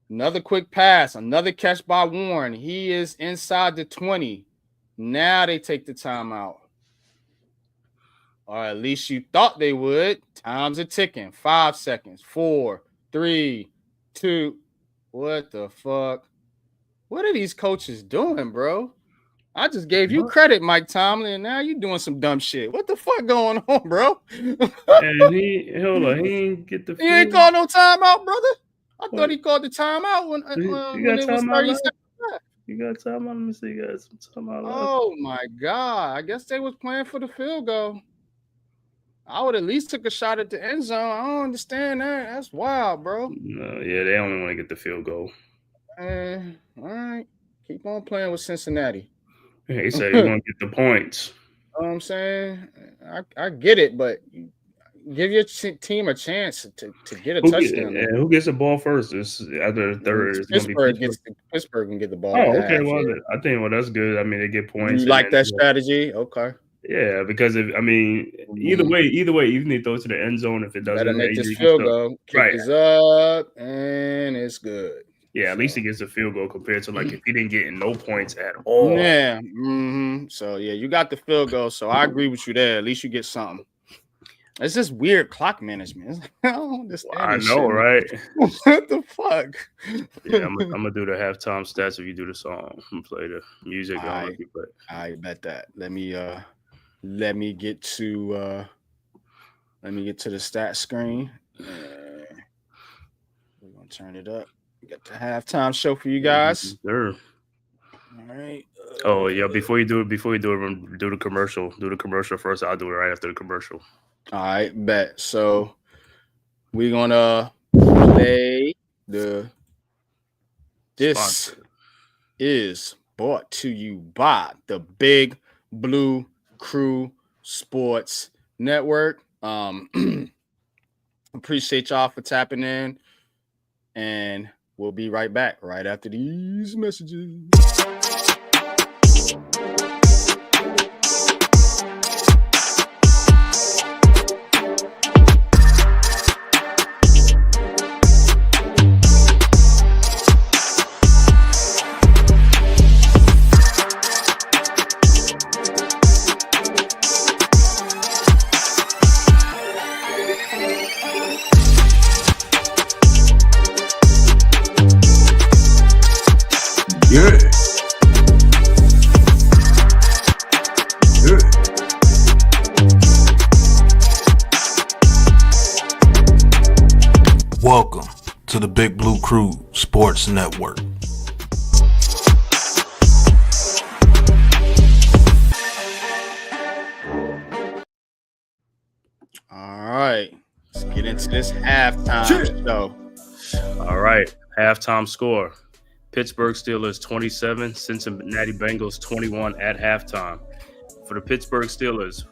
Another quick pass. Another catch by Warren. He is inside the 20. Now they take the timeout. Or at least you thought they would. Times are ticking. 5 seconds. 4, 3, 2. What the fuck? What are these coaches doing, bro? I just gave you credit, Mike Tomlin, and now you doing some dumb shit. What the fuck going on, bro? And he ain't get the He ain't called no timeout, brother. I thought he called the timeout when it was 30 seconds left. You got timeout? Let me see. You got some timeout left. Oh my God. I guess they was playing for the field goal. I would at least took a shot at the end zone. I don't understand that. That's wild, bro. No, yeah, they only want to get the field goal. All right. Keep on playing with Cincinnati. He said he want to get the points. You know what I'm saying? I get it, but give your team a chance to get a touchdown. Who gets the ball first? It's after the third. Pittsburgh can get the ball. Oh, okay. Well, I think that's good. I mean, they get points. You like that strategy? Okay. Yeah, because either way, even if they throw to the end zone, if it doesn't, better make this field goal. Kick is up, and it's good. Yeah, at least he gets a field goal compared to like if he didn't get no points at all. Yeah. So yeah, you got the field goal. So I agree with you there. At least you get something. It's just weird clock management. It's like, I don't understand. I this know, shit. right? What the fuck? Yeah, I'm gonna do the halftime stats if you do the song. I'm gonna play the music. I don't know if you play. I bet that. Let me get to the stat screen. We're gonna turn it up. We got the halftime show for you guys. Sure. All right. Oh yeah, before you do it, do the commercial. Do the commercial first. I'll do it right after the commercial. All right, bet. So we're gonna play the. This Sponsor. is brought to you by the Big Blue Crew Sports Network. Appreciate y'all for tapping in, and we'll be right back right after these messages. Yeah. Welcome to the Big Blue Crew Sports Network. All right, let's get into this halftime show. All right, halftime score. Pittsburgh Steelers 27, Cincinnati Bengals 21 at halftime. For the Pittsburgh Steelers,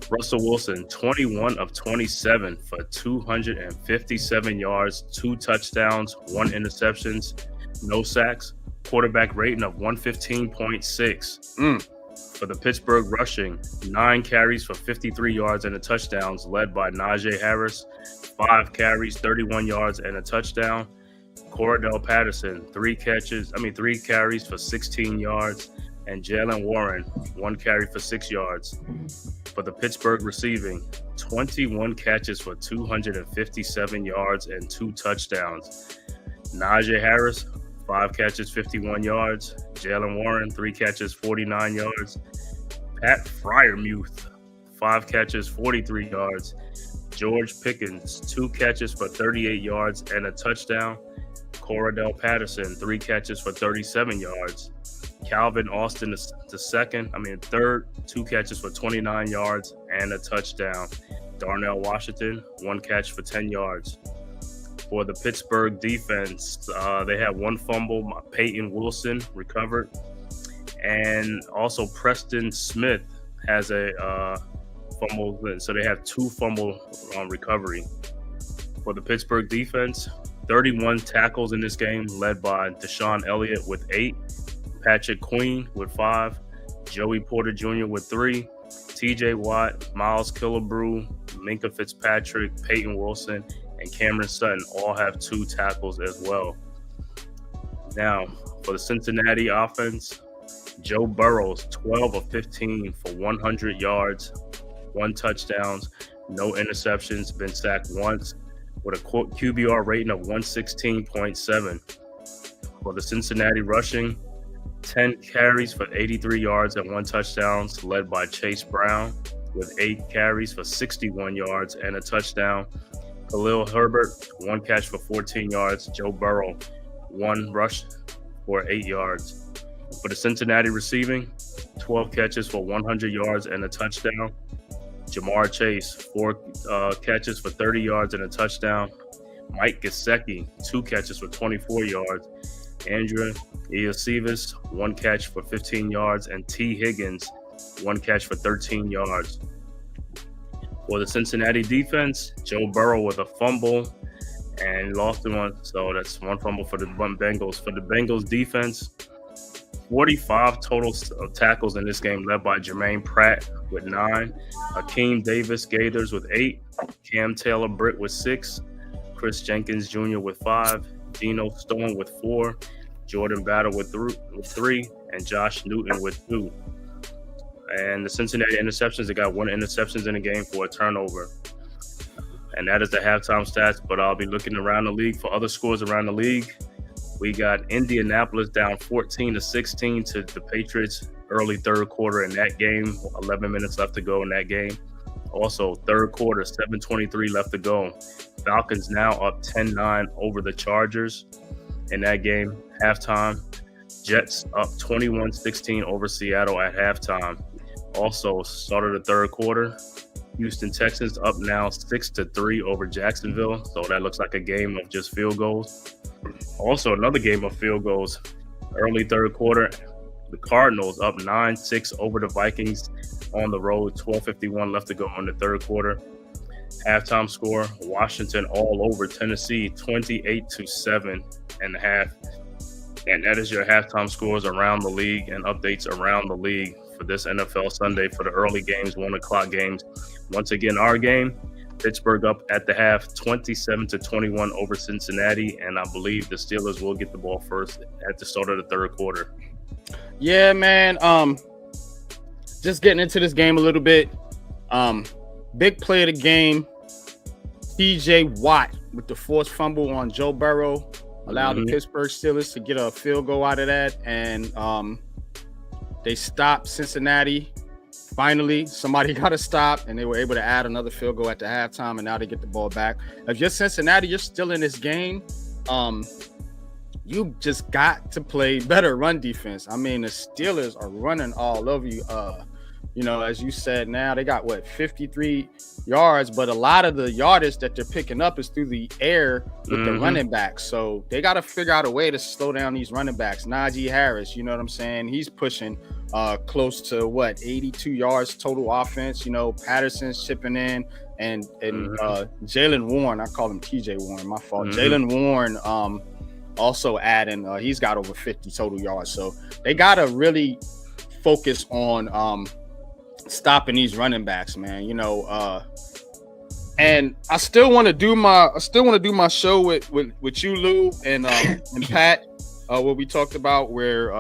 Russell Wilson 21 of 27 for 257 yards, 2 touchdowns, 1 interceptions, no sacks, quarterback rating of 115.6. For the Pittsburgh rushing, 9 carries for 53 yards and a touchdowns, led by Najee Harris, 5 carries, 31 yards and a touchdown. Cordell Patterson, 3 carries for 16 yards, and Jalen Warren, 1 carry for 6 yards. For the Pittsburgh receiving, 21 catches for 257 yards and 2 touchdowns. Najee Harris, 5 catches, 51 yards. Jalen Warren, 3 catches, 49 yards. Pat Freiermuth, 5 catches, 43 yards. George Pickens, 2 catches for 38 yards and a touchdown. Cordell Patterson, 3 catches for 37 yards. Calvin Austin, third, 2 catches for 29 yards and a touchdown. Darnell Washington, 1 catch for 10 yards. For the Pittsburgh defense, they had 1 fumble. Peyton Wilson recovered. And also Preston Smith has a fumble. So they have 2 fumble recovery. For the Pittsburgh defense, 31 tackles in this game, led by Deshaun Elliott with 8, Patrick Queen with 5, Joey Porter Jr. with 3, TJ Watt, Miles Killebrew, Minkah Fitzpatrick, Peyton Wilson, and Cameron Sutton all have 2 tackles as well. Now, for the Cincinnati offense, Joe Burrows, 12 of 15 for 100 yards, 1 touchdowns, no interceptions, been sacked once, with a QBR rating of 116.7. For the Cincinnati rushing, 10 carries for 83 yards and 1 touchdown, led by Chase Brown with 8 carries for 61 yards and a touchdown. Khalil Herbert, 1 catch for 14 yards. Joe Burrow, 1 rush for 8 yards. For the Cincinnati receiving, 12 catches for 100 yards and a touchdown. Jamar Chase, 4 catches for 30 yards and a touchdown. Mike Gesicki, 2 catches for 24 yards. Andrew Iosivas, 1 catch for 15 yards. And T. Higgins, 1 catch for 13 yards. For the Cincinnati defense, Joe Burrow with a fumble and lost one. So that's 1 fumble for the Bengals. For the Bengals defense, 45 total tackles in this game, led by Jermaine Pratt with 9, Hakeem Davis Gators with 8, Cam Taylor Britt with 6, Chris Jenkins Jr. with 5, Dino Stone with 4, Jordan Battle with 3, and Josh Newton with 2. And the Cincinnati interceptions, they got 1 interceptions in the game for a turnover. And that is the halftime stats, but I'll be looking around the league for other scores around the league. We got Indianapolis down 14-16 to the Patriots early third quarter in that game. 11 minutes left to go in that game. Also, third quarter, 7:23 left to go. Falcons now up 10-9 over the Chargers in that game. Halftime, Jets up 21-16 over Seattle at halftime. Also, start of the third quarter, Houston Texans up now 6-3 over Jacksonville. So that looks like a game of just field goals. Also, another game of field goals. Early third quarter, the Cardinals up 9-6 over the Vikings on the road. 12:51 left to go in the third quarter. Halftime score, Washington all over Tennessee, 28-7.5. And that is your halftime scores around the league and updates around the league for this NFL Sunday for the early games, 1 o'clock games. Once again, our game, Pittsburgh up at the half, 27-21 over Cincinnati. And I believe the Steelers will get the ball first at the start of the third quarter. Yeah, man. Just getting into this game a little bit. Big play of the game, T.J. Watt with the forced fumble on Joe Burrow allowed the Pittsburgh Steelers to get a field goal out of that, and they stopped Cincinnati. Finally, somebody got to stop, and they were able to add another field goal at the halftime, and now they get the ball back. If you're Cincinnati, you're still in this game. You just got to play better run defense. I mean, the Steelers are running all over you. You know, as you said, now they got 53 yards, but a lot of the yardage that they're picking up is through the air with the running backs. So they got to figure out a way to slow down these running backs. Najee Harris, you know what I'm saying? He's pushing close to 82 yards total offense. You know, Patterson's chipping in, and Jalen Warren, I call him TJ Warren, my fault. Jalen Warren also adding, he's got over 50 total yards. So they got to really focus on stopping these running backs, man. You know, and I still want to do my show with you, Lou, and Pat, what we talked about, where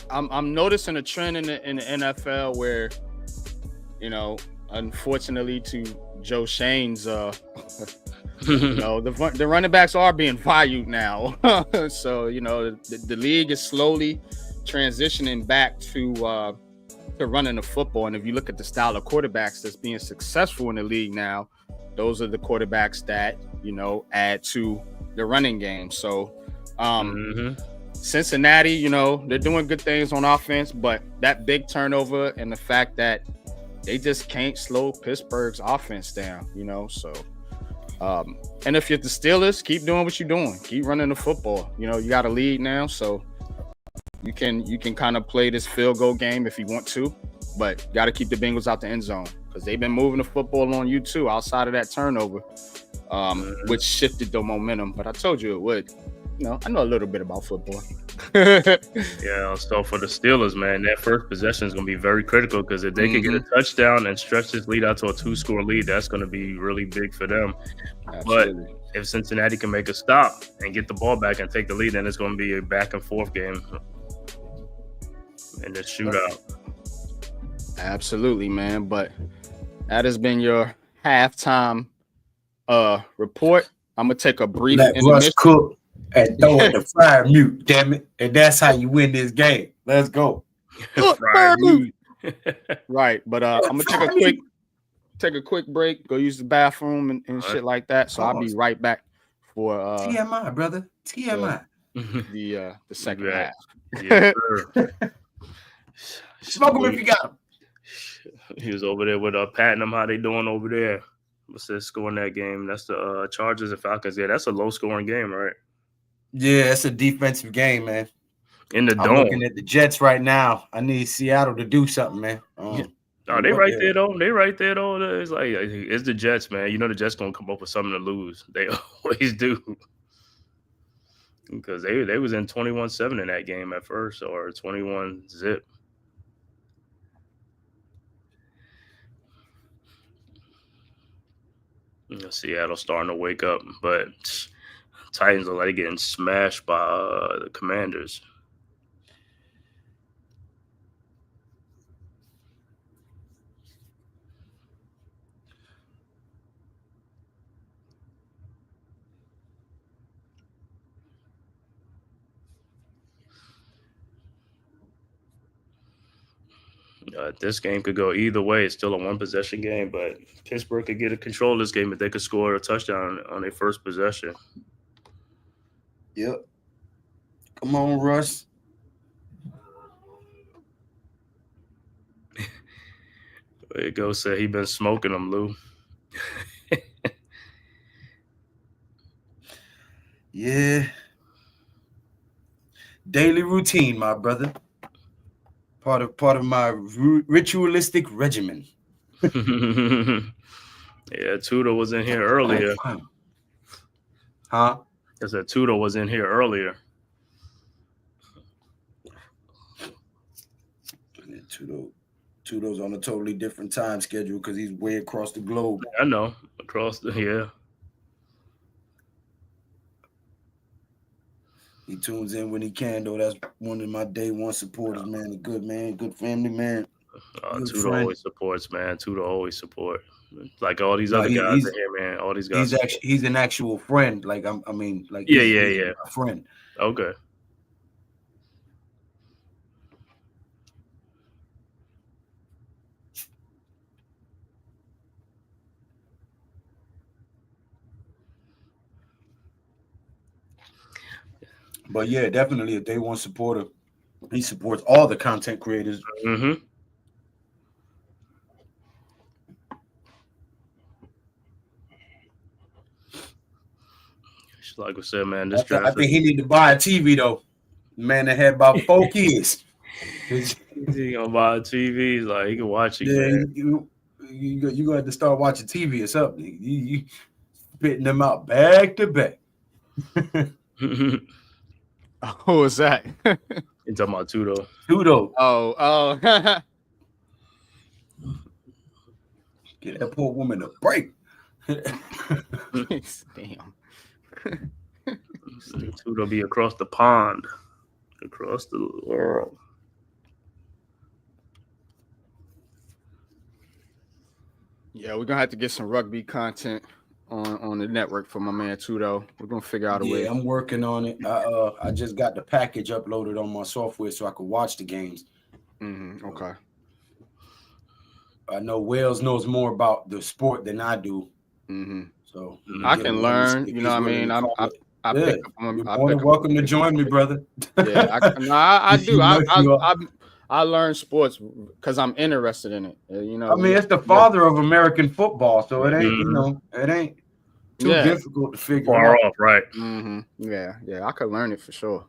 I'm noticing a trend in the NFL where, you know, unfortunately to Joe Shane's you know, the running backs are being valued now. So, you know, the league is slowly transitioning back to running the football. And if you look at the style of quarterbacks that's being successful in the league now, those are the quarterbacks that, you know, add to the running game. So Cincinnati, you know, they're doing good things on offense, but that big turnover and the fact that they just can't slow Pittsburgh's offense down, you know. So and if you're the Steelers, keep doing what you're doing, keep running the football. You know, you got a lead now, so you can kind of play this field goal game if you want to, but got to keep the Bengals out the end zone because they've been moving the football on you too outside of that turnover, which shifted the momentum. But I told you it would. You know, I know a little bit about football. Yeah, so for the Steelers, man, that first possession is going to be very critical because if they can get a touchdown and stretch this lead out to a 2-score lead, that's going to be really big for them. Absolutely. But if Cincinnati can make a stop and get the ball back and take the lead, then it's going to be a back and forth game in the shootout. Absolutely, man. But that has been your halftime report. I'm gonna take a brief intermission. Cook and throw in the fire mute, damn it. And that's how you win this game. Let's go. Right, but I'm gonna take a quick break, go use the bathroom and shit like that. So I'll be right back for TMI, brother. TMI. The second half. Yeah, smoke him if you got him. He was over there with patting them. How they doing over there? What's that score in that game? That's the Chargers and Falcons. Yeah, that's a low scoring game, right? Yeah, it's a defensive game, man. In the I'm dome. looking at the Jets right now. I need Seattle to do something, man. They right there though. They right there though. It's like it's the Jets, man. You know the Jets gonna come up with something to lose. They always do. Because they was in 21-7 in that game at first, or 21-0. Seattle starting to wake up, but Titans are like getting smashed by the Commanders. This game could go either way. It's still a one possession game, but Pittsburgh could get a control of this game if they could score a touchdown on their first possession. Yep. Come on, Russ. There you go. Said he been smoking them, Lou. Yeah. Daily routine, my brother. Part of my ritualistic regimen. Yeah, Tudor was in here earlier. Huh? I said Tudor was in here earlier. Tudo's on a totally different time schedule because he's way across the globe. I know. Across the He tunes in when he can, though. That's one of my day one supporters, man. A good man, good family man. Tudor always supports, man. Tudor always support. Like all these other guys in here, man. All these guys. He's an actual friend. Like a friend. Okay. But yeah, definitely a day one supporter. He supports all the content creators. Mm-hmm. Like we said, man, this draft. I think he need to buy a TV though. Man that had about 4 kids. He gonna buy a TV, like he can watch it. Yeah, you got to start watching TV or something. You spitting them out back to back. Who was that? You talking about Tudo? Tudo. Oh. Get that poor woman a break. Damn. Tudo be across the pond, across the world. Yeah, we're gonna have to get some rugby content on the network for my man Tudo. We're gonna figure out a way. Yeah, I'm working on it. I just got the package uploaded on my software so I can watch the games. Okay. I know Wales knows more about the sport than I do. So I can learn. You know what I mean? I pick up. You're more than welcome to join me, brother. Yeah, I do. I learn sports because I'm interested in it. You know, I mean, it's the father of American football, so it ain't it ain't too difficult to figure far out. Off, right? Yeah, I could learn it for sure.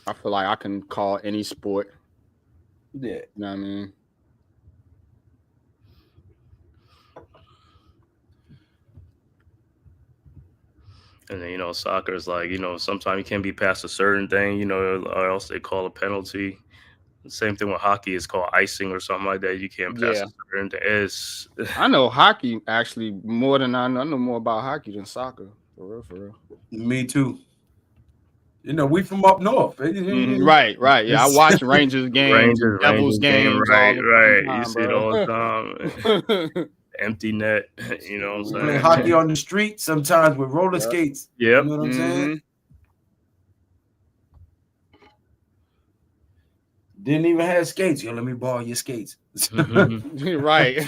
I feel like I can call any sport. Yeah, you know what I mean. And then, soccer is like, sometimes you can't be past a certain thing, or else they call a penalty. The same thing with hockey is called icing or something like that. You can't pass a certain thing. I know hockey actually more than I know more about hockey than soccer. For real. Me too. We from up north. Right. Yeah, I watch Rangers games, Devils games. Right. You see it all the time. Empty net, what I'm saying? Play hockey on the street sometimes with roller skates. Yep. You know what I'm saying? Didn't even have skates. Let me borrow your skates. Right.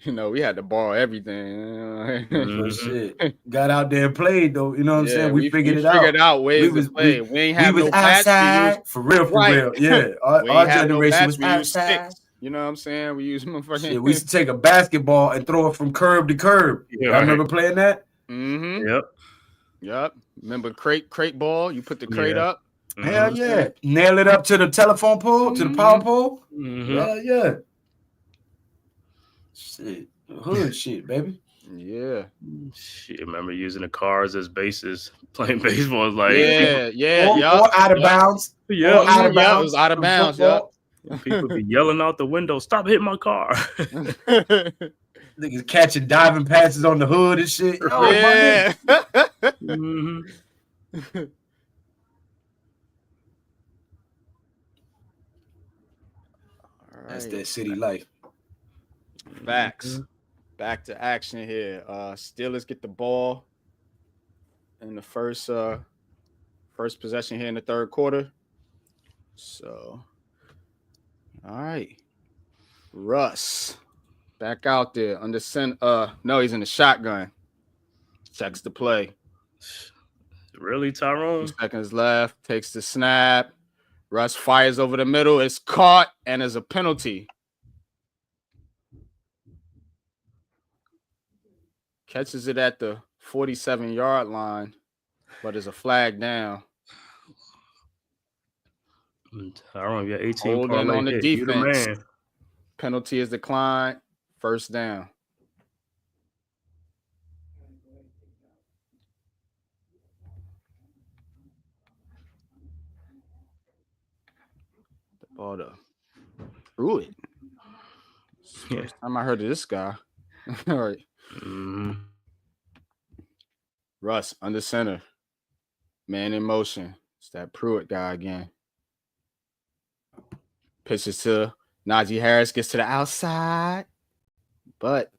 We had to borrow everything. Shit. Got out there and played though. You know what I'm saying? We figured it out. Figured out ways to play. We ain't have no outside. For real. Yeah. Our generation was outside. You know what I'm saying? We use them for shit. We used to take a basketball and throw it from curb to curb. Yeah, I remember playing that. Yep. Remember crate ball? You put the crate up. Hell yeah! Nail it up to the telephone pole, to the power pole. Yeah. Shit, hood shit, baby. Yeah. Shit, remember using the cars as bases, playing baseball. Like or out of bounds. Yeah, out of bounds. It was out of bounds. People be yelling out the window, "Stop hitting my car!" Niggas catching diving passes on the hood and shit. That's that city life. Facts. Back to action here. Steelers get the ball in the first First possession here in the third quarter. So, all right. Russ back out there under center. No, he's in the shotgun. Checks the play. Really, Tyrone? 2 seconds left. Takes the snap. Russ fires over the middle. It's caught and is a penalty. Catches it at the 47-yard line, but is a flag down. Tyrone, you got 18 Holding parlay on the hit. You the defense. man. Penalty is declined. First down. The ball threw it. First time I heard of this guy. All right. Russ under center. Man in motion. It's that Pruitt guy again. Pitches to Najee Harris. Gets to the outside. But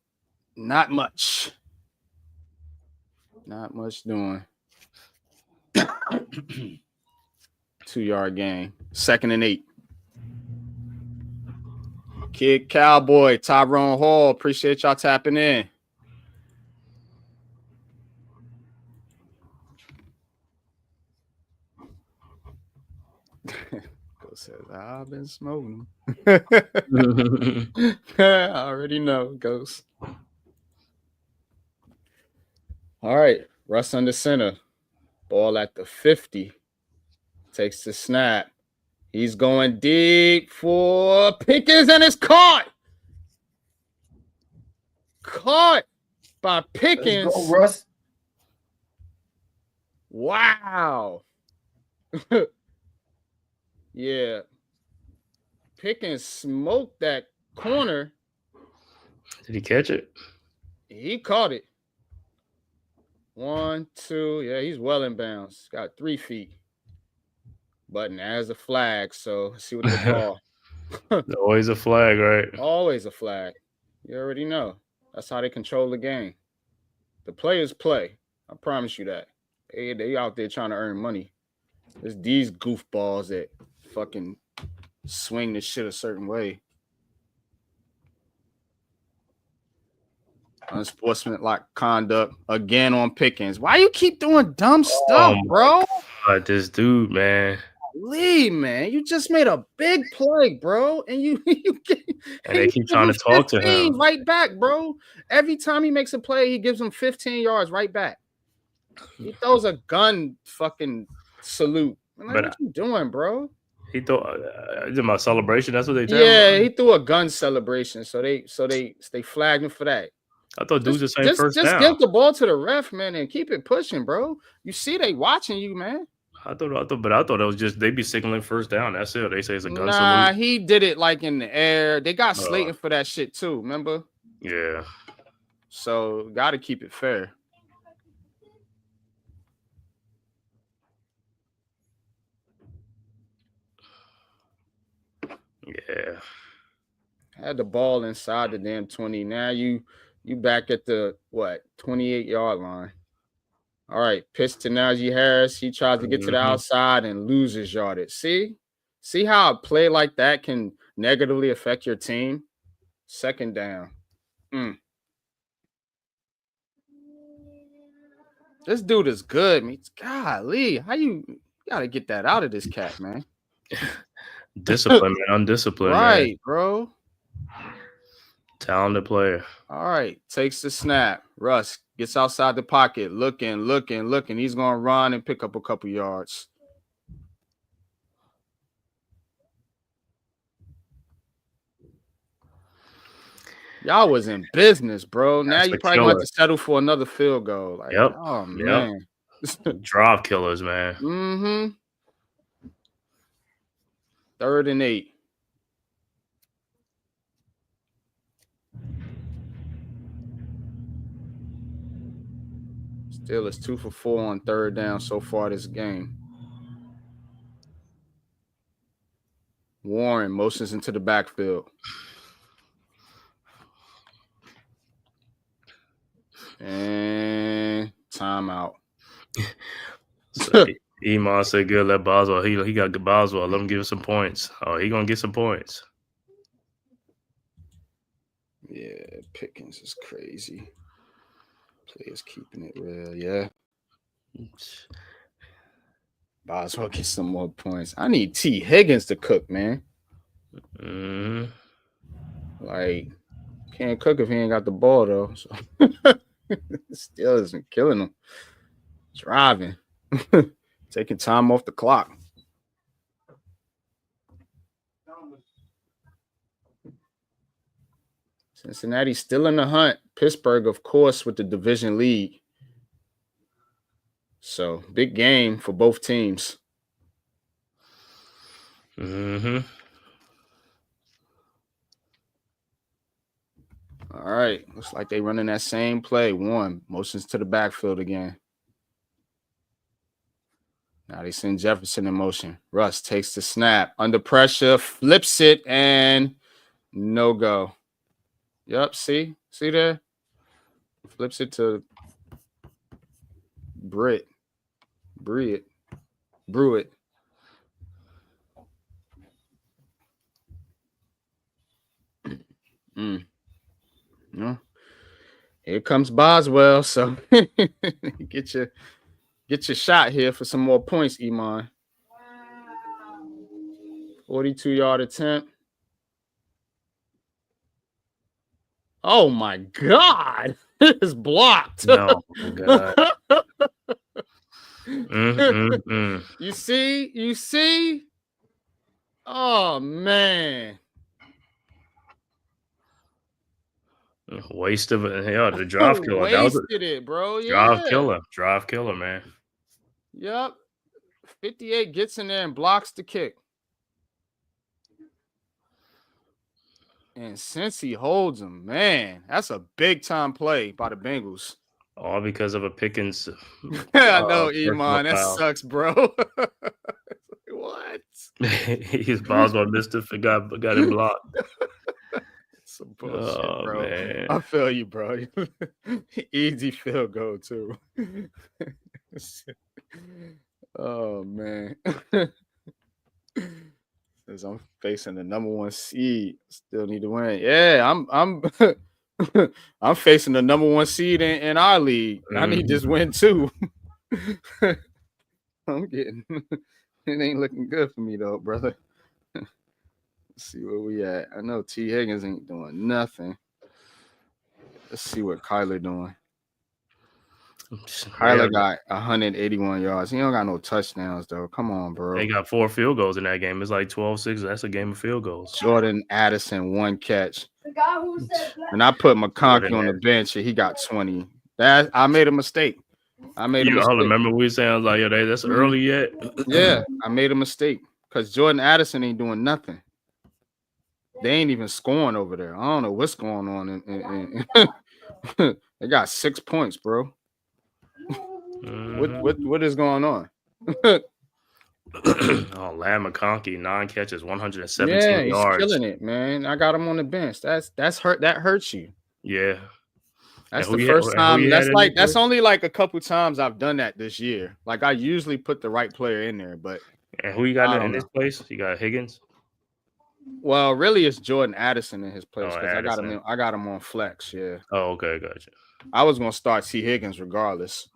not much. Not much doing. 2-yard gain. 2nd and 8. Kid Cowboy, Tyrone Hall. Appreciate y'all tapping in. Says, I've been smoking them. I already know, Ghost. All right, Russ under center. Ball at the 50. Takes the snap. He's going deep for Pickens, and it's caught. Caught by Pickens. Let's go, Russ. Wow. Yeah. Pickens smoked that corner. Did he catch it? He caught it. 1, 2. Yeah, he's well in bounds. Got 3 feet. But there's a flag, so let's see what they call. Always a flag, right? Always a flag. You already know. That's how they control the game. The players play. I promise you that. They out there trying to earn money. It's these goofballs that fucking swing this shit a certain way. Unsportsmanlike conduct again on Pickens. Why you keep doing dumb stuff, bro? This dude, man. Lee, man, you just made a big play, bro, and they keep trying to talk to him right back, bro. Every time he makes a play, he gives him 15 yards right back. He throws a gun fucking salute. Like, what you doing, bro? He thought is it my celebration? That's what they tell Yeah, him? he threw a gun celebration, so they flagged him for that. I thought dudes just saying first down. Just give the ball to the ref, man, and keep it pushing, bro. You see they watching you, man. I thought it was just they be signaling first down. That's it. They say it's a gun Nah, salute. he did it like in the air. They got Slayton for that shit too, remember? Yeah. So got to keep it fair. Yeah. Had the ball inside the damn 20. Now you back at the 28-yard line. All right, pitch to Najee Harris. He tries to get to the outside and loses yardage. See how a play like that can negatively affect your team? 2nd down. This dude is good. Golly, how you gotta get that out of this cat, man. Discipline, man. Undisciplined, right, man. Bro. Talented player. All right, takes the snap. Russ gets outside the pocket, looking. He's going to run and pick up a couple yards. Y'all was in business, bro. Now you probably going to have to settle for another field goal. Like, oh, man. Drive killers, man. Mm-hmm. 3rd and 8. Still, it's 2 for 4 on 3rd down so far this game. Warren motions into the backfield. And timeout. So Iman said, "Good, let Boswell. He got good Boswell. Let him give him some points. Oh, he gonna get some points." Yeah, Pickens is crazy. Players keeping it real. Yeah. Boswell get some more points. I need T. Higgins to cook, man. Mm-hmm. Like, can't cook if he ain't got the ball though. So still isn't killing him. Driving, taking time off the clock. Cincinnati's still in the hunt. Pittsburgh, of course, with the division lead. So big game for both teams. Mm-hmm. All right. Looks like they running that same play. One. Motions to the backfield again. Now they send Jefferson in motion. Russ takes the snap. Under pressure. Flips it. And no go. Yep. See there? Flips it to Brew it. No. Here comes Boswell. So get your shot here for some more points, Iman. 42-yard attempt. Oh my God. It's blocked. No, God. You see? Oh man. Waste of it. Yeah, the drive killer. Wasted it, bro. Drive Yeah. killer, man. Yep. 58 gets in there and blocks the kick. And since he holds him, man, that's a big time play by the Bengals. All because of a Pickens. I know, Iman. That sucks, bro. What? He's Boswell missed it, got it blocked. Some bullshit, bro. Man. I feel you, bro. Easy field goal, too. Oh, man. As I'm facing the number 1 seed, still need to win. Yeah, I'm I'm facing the number 1 seed in our league. I need this win too. I'm getting it ain't looking good for me though, brother. Let's see where we at. I know T. Higgins ain't doing nothing. Let's see what Kyler doing. Kyler got 181 yards. He don't got no touchdowns, though. Come on, bro. They got 4 field goals in that game. It's like 12-6. That's a game of field goals. Jordan Addison, 1 catch. And I put McConkey on the bench, and he got 20. I made a mistake. I remember we were saying, I was like, yo, that's early yet? Yeah, I made a mistake because Jordan Addison ain't doing nothing. They ain't even scoring over there. I don't know what's going on. They got 6 points, bro. What is going on? Lad McConkey, 9 catches, 117 yards. He's killing it, man. I got him on the bench. That's hurt. That hurts you. Yeah. That's the first time. That's only like a couple times I've done that this year. Like I usually put the right player in there, but and who you got in this place? You got Higgins. Well, really, it's Jordan Addison in his place because I got him on flex. Yeah. Oh, okay, gotcha. I was gonna start T. Higgins regardless.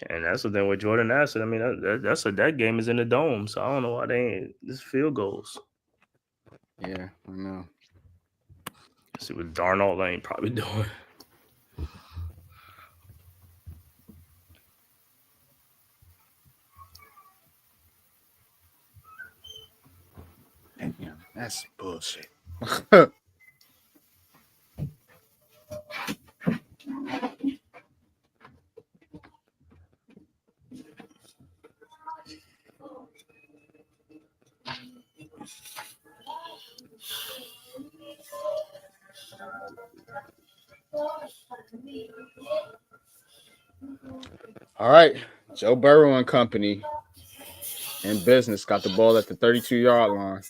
And that's the thing with Jordan Addison. I mean, that game is in the dome, so I don't know why they ain't this field goals. Yeah, I know. Let's see what Darnold ain't probably doing. Damn, that's bullshit. All right, Joe Burrow and company in business got the ball at the 32-yard line.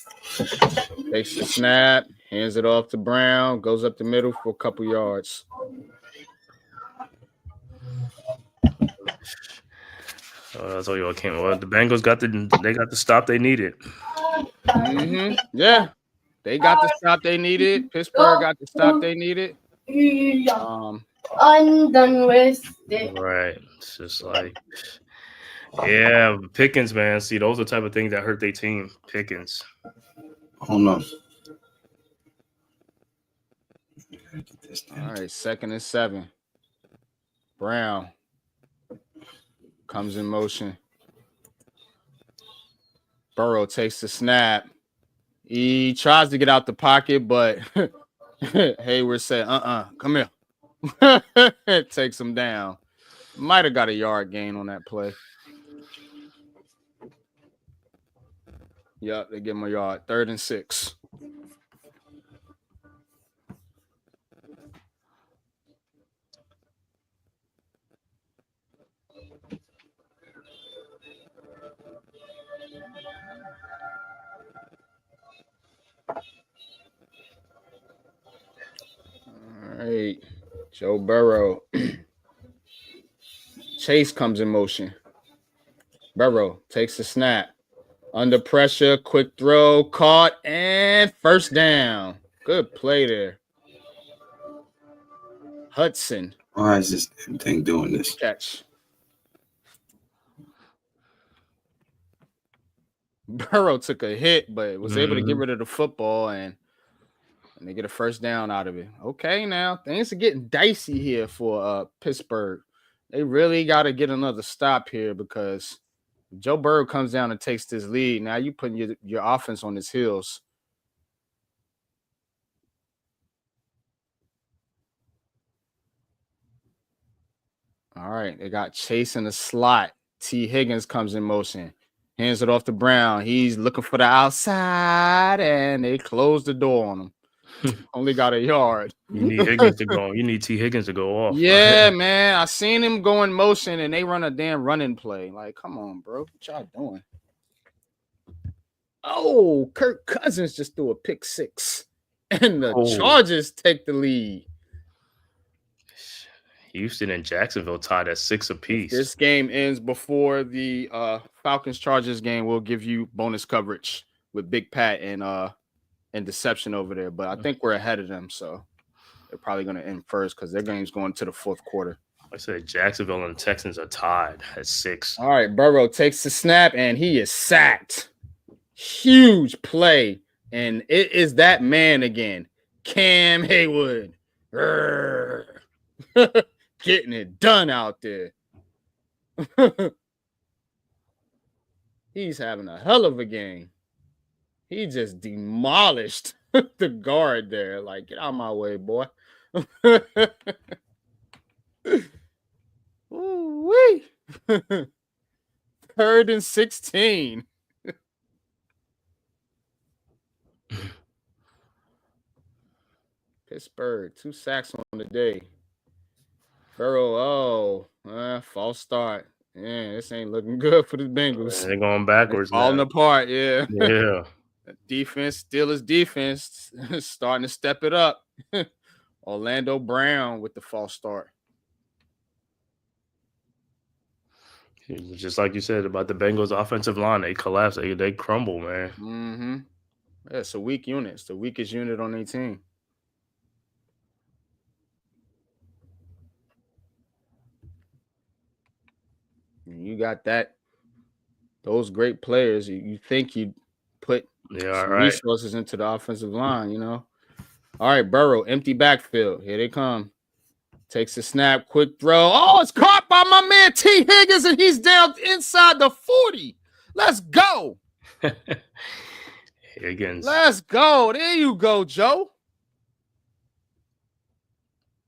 Takes the snap, hands it off to Brown, goes up the middle for a couple yards. That's all y'all came. Well, the Bengals got the stop they needed. Yeah, they got the stop they needed. Pittsburgh got the stop they needed. I'm done with it. Right. It's just like, yeah, Pickens, man. See, those are the type of things that hurt their team. Pickens. Hold on. All right, 2nd and 7. Brown comes in motion. Burrow takes the snap. He tries to get out the pocket, but Hayward said, come here. Takes him down. Might have got a yard gain on that play. Yep, they give him a yard. 3rd and 6. All right, Joe Burrow. Chase comes in motion. Burrow takes the snap. Under pressure, quick throw, caught, and first down. Good play there. Hudson. Why is this thing doing this? Catch. Burrow took a hit, but was able to get rid of the football, and they get a first down out of it. Okay, now things are getting dicey here for Pittsburgh. They really got to get another stop here because Joe Burrow comes down and takes this lead. Now you putting your offense on his heels. All right, they got Chase in the slot. T. Higgins comes in motion. Hands it off to Brown. He's looking for the outside, and they close the door on him. Only got a yard. You need Higgins to go. You need T. Higgins to go off. Yeah, man. I seen him go in motion, and they run a damn running play. Like, come on, bro. What y'all doing? Oh, Kirk Cousins just threw a pick 6, and the Chargers take the lead. Houston and Jacksonville tied at 6 apiece. If this game ends before the Falcons-Chargers game, we'll give you bonus coverage with Big Pat and Deception over there. But I think we're ahead of them, so they're probably going to end first because their game's going to the 4th quarter. I said Jacksonville and Texans are tied at 6. All right, Burrow takes the snap, and he is sacked. Huge play, and it is that man again, Cam Haywood. Getting it done out there. He's having a hell of a game. He just demolished the guard there. Like, get out of my way, boy. Ooh-wee. 3rd and 16. Pittsburgh, 2 sacks on the day. Burrow, false start. Yeah, this ain't looking good for the Bengals. They're going backwards. They're falling apart, yeah. Yeah. Defense still is defense. Starting to step it up. Orlando Brown with the false start. Just like you said about the Bengals offensive line, they collapse. They crumble, man. Mm-hmm. Yeah, it's a weak unit. It's the weakest unit on their team. You got those great players. You think you'd put some resources into the offensive line, you know. All right, Burrow, empty backfield. Here they come. Takes a snap, quick throw. Oh, it's caught by my man T. Higgins, and he's down inside the 40. Let's go. Higgins. Let's go. There you go, Joe.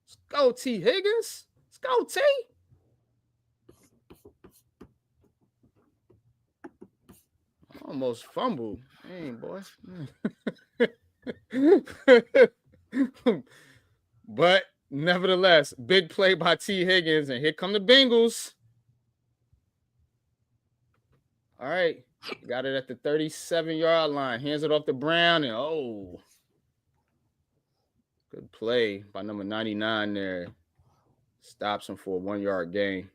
Let's go, T. Higgins. Let's go, T. Almost fumbled. Dang, boy. But nevertheless, big play by T. Higgins, and here come the Bengals. All right. Got it at the 37-yard line. Hands it off to Brown, and good play by number 99 there. Stops him for a 1-yard gain.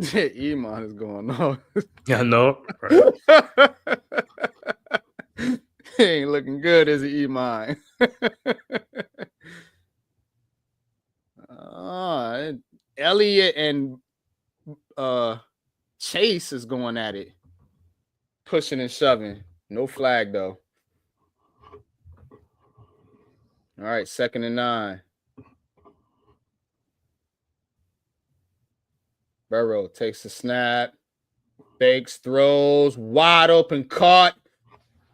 Iman is going on. Yeah, no. Right. He ain't looking good, is he, Iman? Elliott and Chase is going at it. Pushing and shoving. No flag, though. All right, 2nd and 9. Burrow takes the snap. Fakes, throws, wide open, caught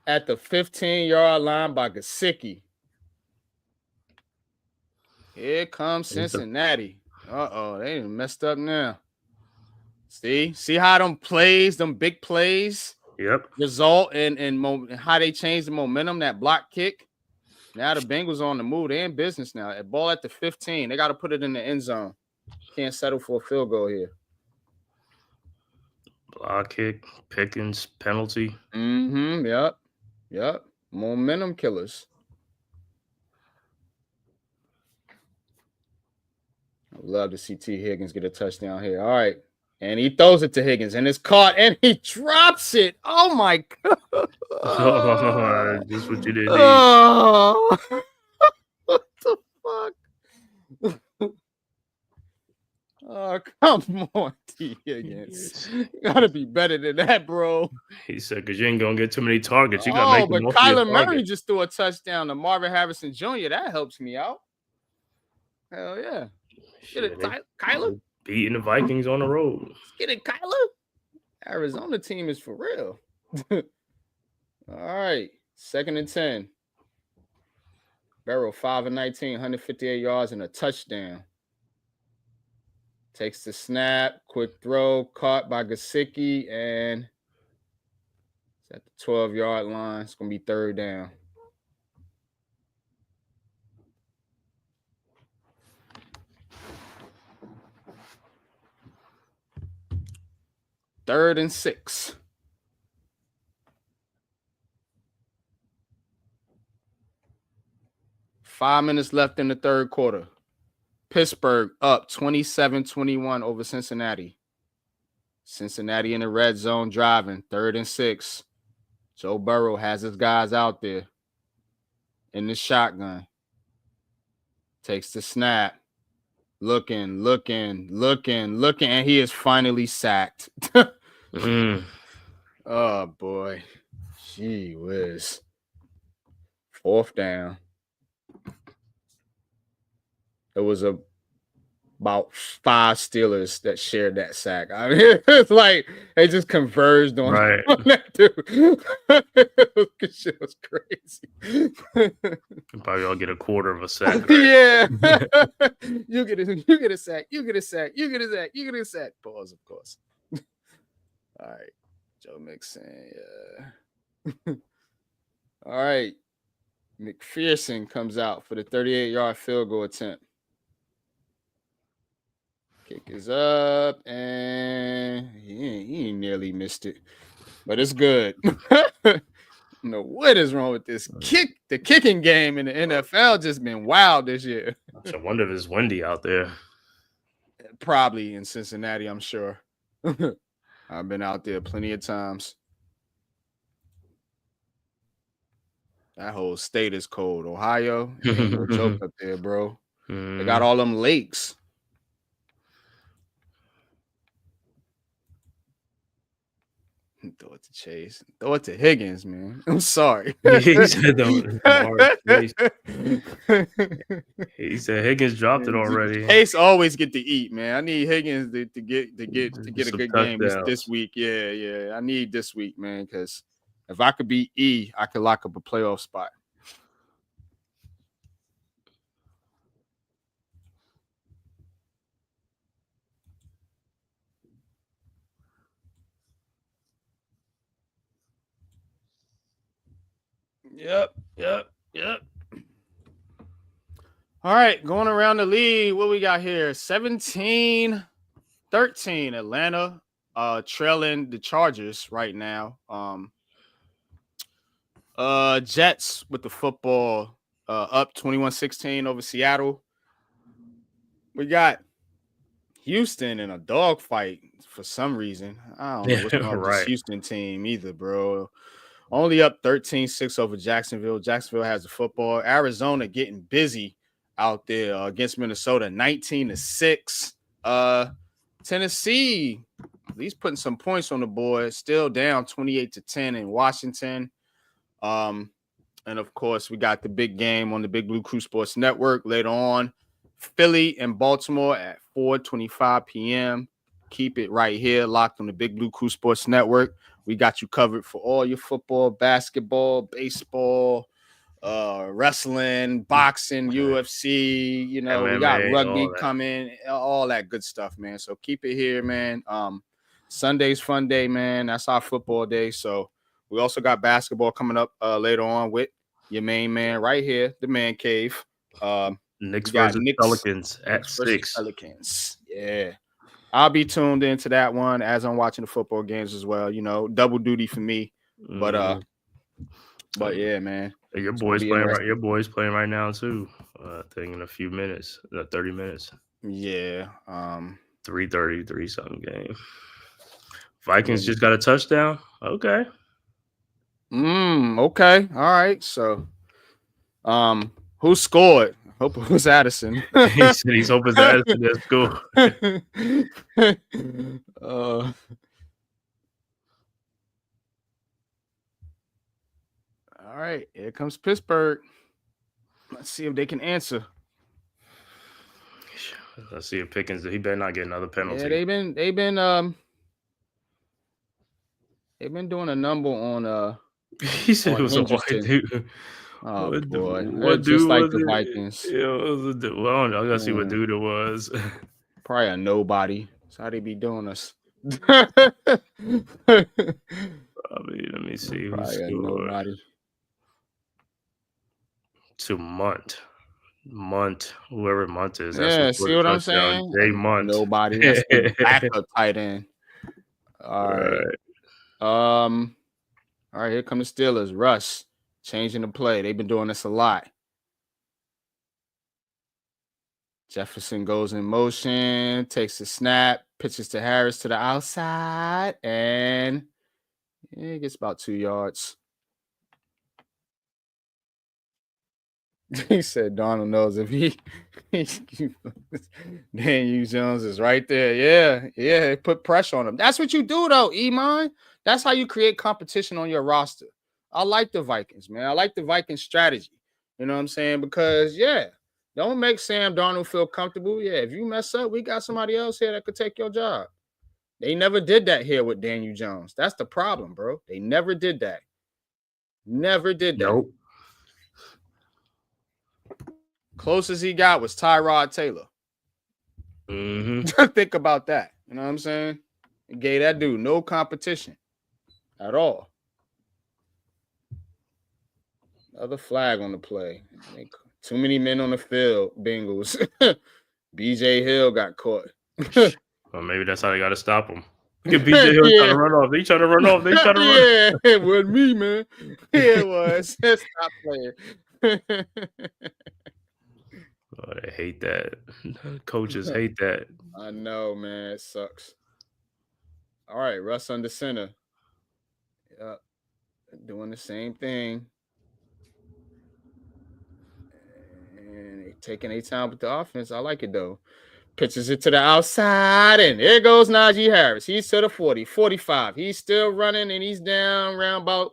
at the 15-yard line by Gesicki. Here comes Cincinnati. Uh-oh, they done messed up now. See how them big plays, result in how they change the momentum, that block kick. Now the Bengals on the move. They're in business now. A ball at the 15. They got to put it in the end zone. Can't settle for a field goal here. Block kick, Pickens, penalty. Yep. Momentum killers. I'd love to see T. Higgins get a touchdown here. All right. And he throws it to Higgins, and it's caught, and he drops it. Oh, my God. Just what you didn't need. Oh, what the fuck? Oh, come on, T. Higgins. You got to be better than that, bro. He said, because you ain't going to get too many targets. You got to make but Kyler Murray just threw a touchdown to Marvin Harrison Jr. That helps me out. Hell yeah. Get it, Kyler. Beating the Vikings on the road. Get it, Kyler. Arizona team is for real. All right. 2nd and 10. Burrow, 5 of 19, 158 yards and a touchdown. Takes the snap, quick throw, caught by Gesicki, and it's at the 12-yard line. It's going to be 3rd down. Third and 6. Five minutes left in the third quarter. Pittsburgh up 27-21 over Cincinnati. Cincinnati in the red zone driving. 3rd and 6. Joe Burrow has his guys out there in the shotgun. Takes the snap. Looking, and he is finally sacked. Oh, boy. Gee whiz. 4th down. There was about 5 Steelers that shared that sack. I mean, it's like they just converged on that dude. Shit was crazy. Probably all get a quarter of a sack. Yeah. You get a sack. You get a sack. You get a sack. You get a sack. Pause, of course. All right. Joe Mixon. Yeah. All right. McPherson comes out for the 38-yard field goal attempt. Kick is up, and he nearly missed it, but it's good. No, what is wrong with this kick? The kicking game in the NFL just been wild this year. I wonder if it's windy out there. Probably in Cincinnati, I'm sure. I've been out there plenty of times. That whole state is cold. Ohio, ain't no joke up there, bro. They got all them lakes. Throw it to Chase. Throw it to Higgins, man. I'm sorry. He said he said Higgins dropped it already. Chase always get to eat, man. I need Higgins to get a good game this week. Yeah. I need this week, man, because if I could beat E, I could lock up a playoff spot. Yep. All right, going around the league, what we got here? 17-13 Atlanta trailing the Chargers right now. Jets with the football up 21-16 over Seattle. We got Houston in a dogfight for some reason. I don't know what's wrong with this Right. Houston team either, bro. Only up 13-6 over Jacksonville. Jacksonville has the football. Arizona getting busy out there against Minnesota, 19-6. Tennessee, at least putting some points on the board, still down 28-10 in Washington. And of course, we got the big game on the Big Blue Crew Sports Network later on. Philly and Baltimore at 4:25 p.m. Keep it right here, locked on the Big Blue Crew Sports Network. We got you covered for all your football, basketball, baseball, wrestling, boxing, UFC. You know, we got MMA, rugby all that. coming, all that good stuff, man. So keep it here, man. Sunday's fun day, man. That's our football day. So we also got basketball coming up later on with your main man right here, the Man Cave. Knicks we got versus Knicks Pelicans at Knicks versus 6. Pelicans. Yeah. I'll be tuned into that one as I'm watching the football games as well. You know, double duty for me. But yeah, man. Your It's boy's gonna be playing right. interesting. Your boy's playing right now too. I think in a few minutes, 30 minutes. Yeah. 3:33 something game. Vikings just got a touchdown. Okay. Okay. All right. So, who scored? Hope it was Addison. He said he's hoping that Addison at school. All right, here comes Pittsburgh. Let's see if they can answer. Let's see if Pickens. He better not get another penalty. Yeah, they've been doing a number on He said it was Henderson. a white dude. Oh what boy, what just dude like was the it? Vikings. Yeah, it was I don't know. I gotta see what dude it was. Probably a nobody. That's how they be doing us. Probably. Let me see who Probably a scored. nobody. To Munt, whoever Munt is. Yeah, That's see what I'm saying? Jay Munt. Nobody. That's the backup tight end. All right. All right, here come the Steelers. Russ changing the play. They've been doing this a lot. Jefferson goes in motion, takes a snap, pitches to Harris to the outside, and it gets about 2 yards. He said Donald knows if Daniel Jones is right there. Yeah, put pressure on him. That's what you do, though, Iman. That's how you create competition on your roster. I like the Vikings, man. I like the Vikings strategy. You know what I'm saying? Because, don't make Sam Darnold feel comfortable. Yeah, if you mess up, we got somebody else here that could take your job. They never did that here with Daniel Jones. That's the problem, bro. They never did that. Never did that. Nope. Closest he got was Tyrod Taylor. Mm-hmm. Think about that. You know what I'm saying? It gave that dude no competition at all. Another flag on the play. Too many men on the field, Bengals. BJ Hill got caught. Well, maybe that's how they got to stop him. Look at BJ Hill trying to run off. They trying to run off. Yeah, it was me, man. Yeah, it was. Stop playing. Oh, they hate that. Coaches hate that. I know, man. It sucks. All right, Russ under center. Yep. Doing the same thing. And they taking their time with the offense. I like it, though. Pitches it to the outside, and there goes Najee Harris. He's to the 40, 45. He's still running, and he's down around about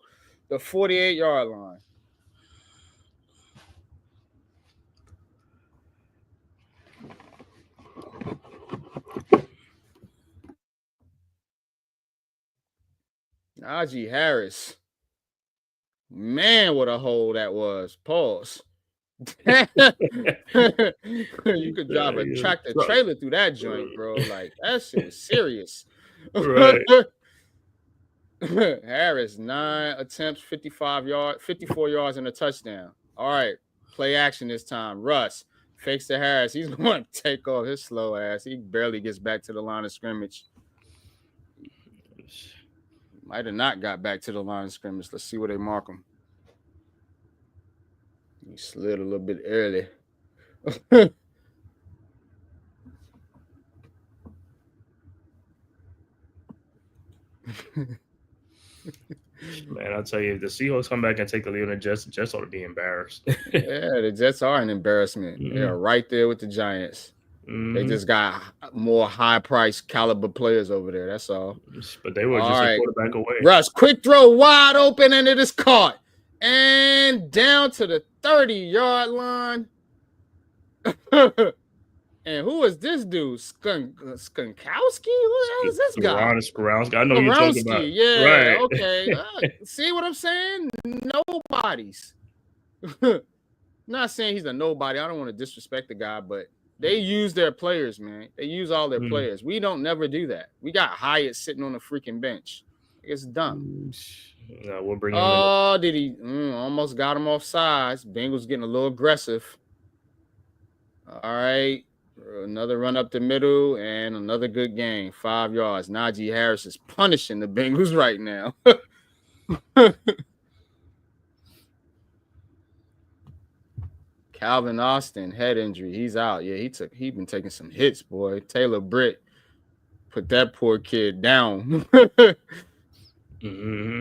the 48-yard line. Najee Harris. Man, what a hole that was. Pause. You could drive a tractor trailer through that joint, bro. Like, that shit was serious. Right. Harris, 9 attempts, 54 yards, and a touchdown. All right. Play action this time. Russ fakes to Harris. He's going to take off his slow ass. He barely gets back to the line of scrimmage. Might have not got back to the line of scrimmage. Let's see where they mark him. He slid a little bit early. Man, I'll tell you, if the Seahawks come back and take the lead on the Jets ought to be embarrassed. Yeah, the Jets are an embarrassment. They are right there with the Giants. They just got more high-priced caliber players over there. That's all. But they were All just right. a quarterback away. Russ, quick throw, wide open, and it is caught. And down to the 30-yard line. And who is this dude? Skunkowski? Who the hell is this guy? Skoronski. I know you're talking about. Yeah, right. Okay. See what I'm saying? Nobodies. Not saying he's a nobody. I don't want to disrespect the guy, but they use their players, man. They use all their players. We don't never do that. We got Hyatt sitting on the freaking bench. It's dumb. No, we'll bring him in. Did he? Almost got him off sides. Bengals getting a little aggressive. All right. Another run up the middle and another good game. 5 yards. Najee Harris is punishing the Bengals right now. Calvin Austin, head injury. He's out. Yeah, he been taking some hits, boy. Taylor Britt put that poor kid down. 2nd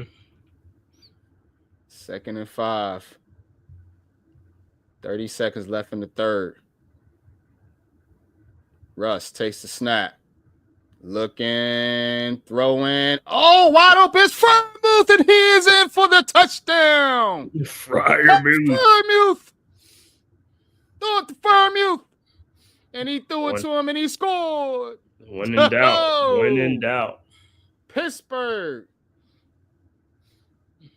and 5. 30 seconds left in the third. Russ takes the snap. Looking, throwing. Oh, wide open. It's Freiermuth, and he is in for the touchdown. Freiermuth. Throw it to Freiermuth. And he threw it to him, and he scored. When in doubt. When in doubt. Pittsburgh.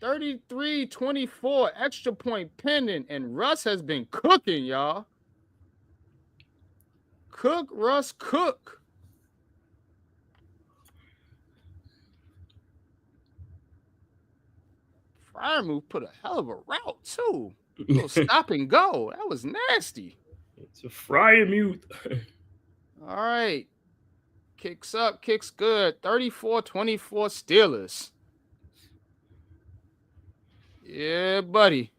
33-24, extra point pending, and Russ has been cooking, y'all. Cook, Russ, cook. Freiermuth put a hell of a route, too. A little stop and go. That was nasty. It's a Freiermuth. All right. Kicks up, kicks good. 34-24 Steelers. Yeah, buddy.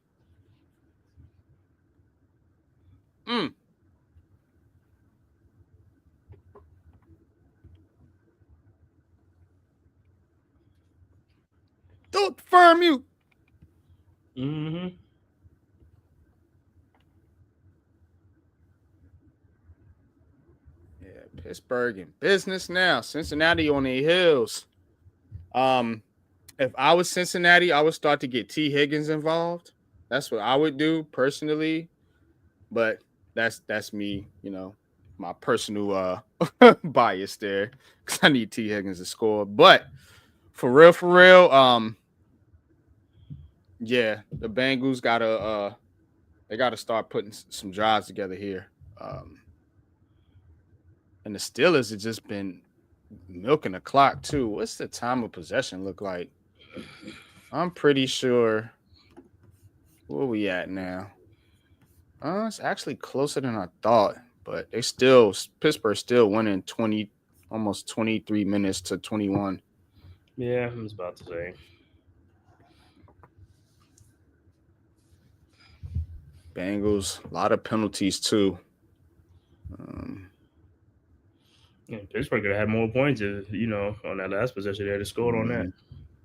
Don't firm you. Yeah, Pittsburgh in business now. Cincinnati on their heels. If I was Cincinnati, I would start to get T. Higgins involved. That's what I would do personally. But that's me, my personal bias there, because I need T. Higgins to score. But for real, yeah, the Bengals gotta start putting some drives together here. And the Steelers have just been milking the clock too. What's the time of possession look like? I'm pretty sure. Where we at now? It's actually closer than I thought, but Pittsburgh still winning almost 23 minutes to 21. Yeah, I was about to say. Bengals, a lot of penalties too. Yeah, Pittsburgh could have had more points if, on that last possession they had scored on that.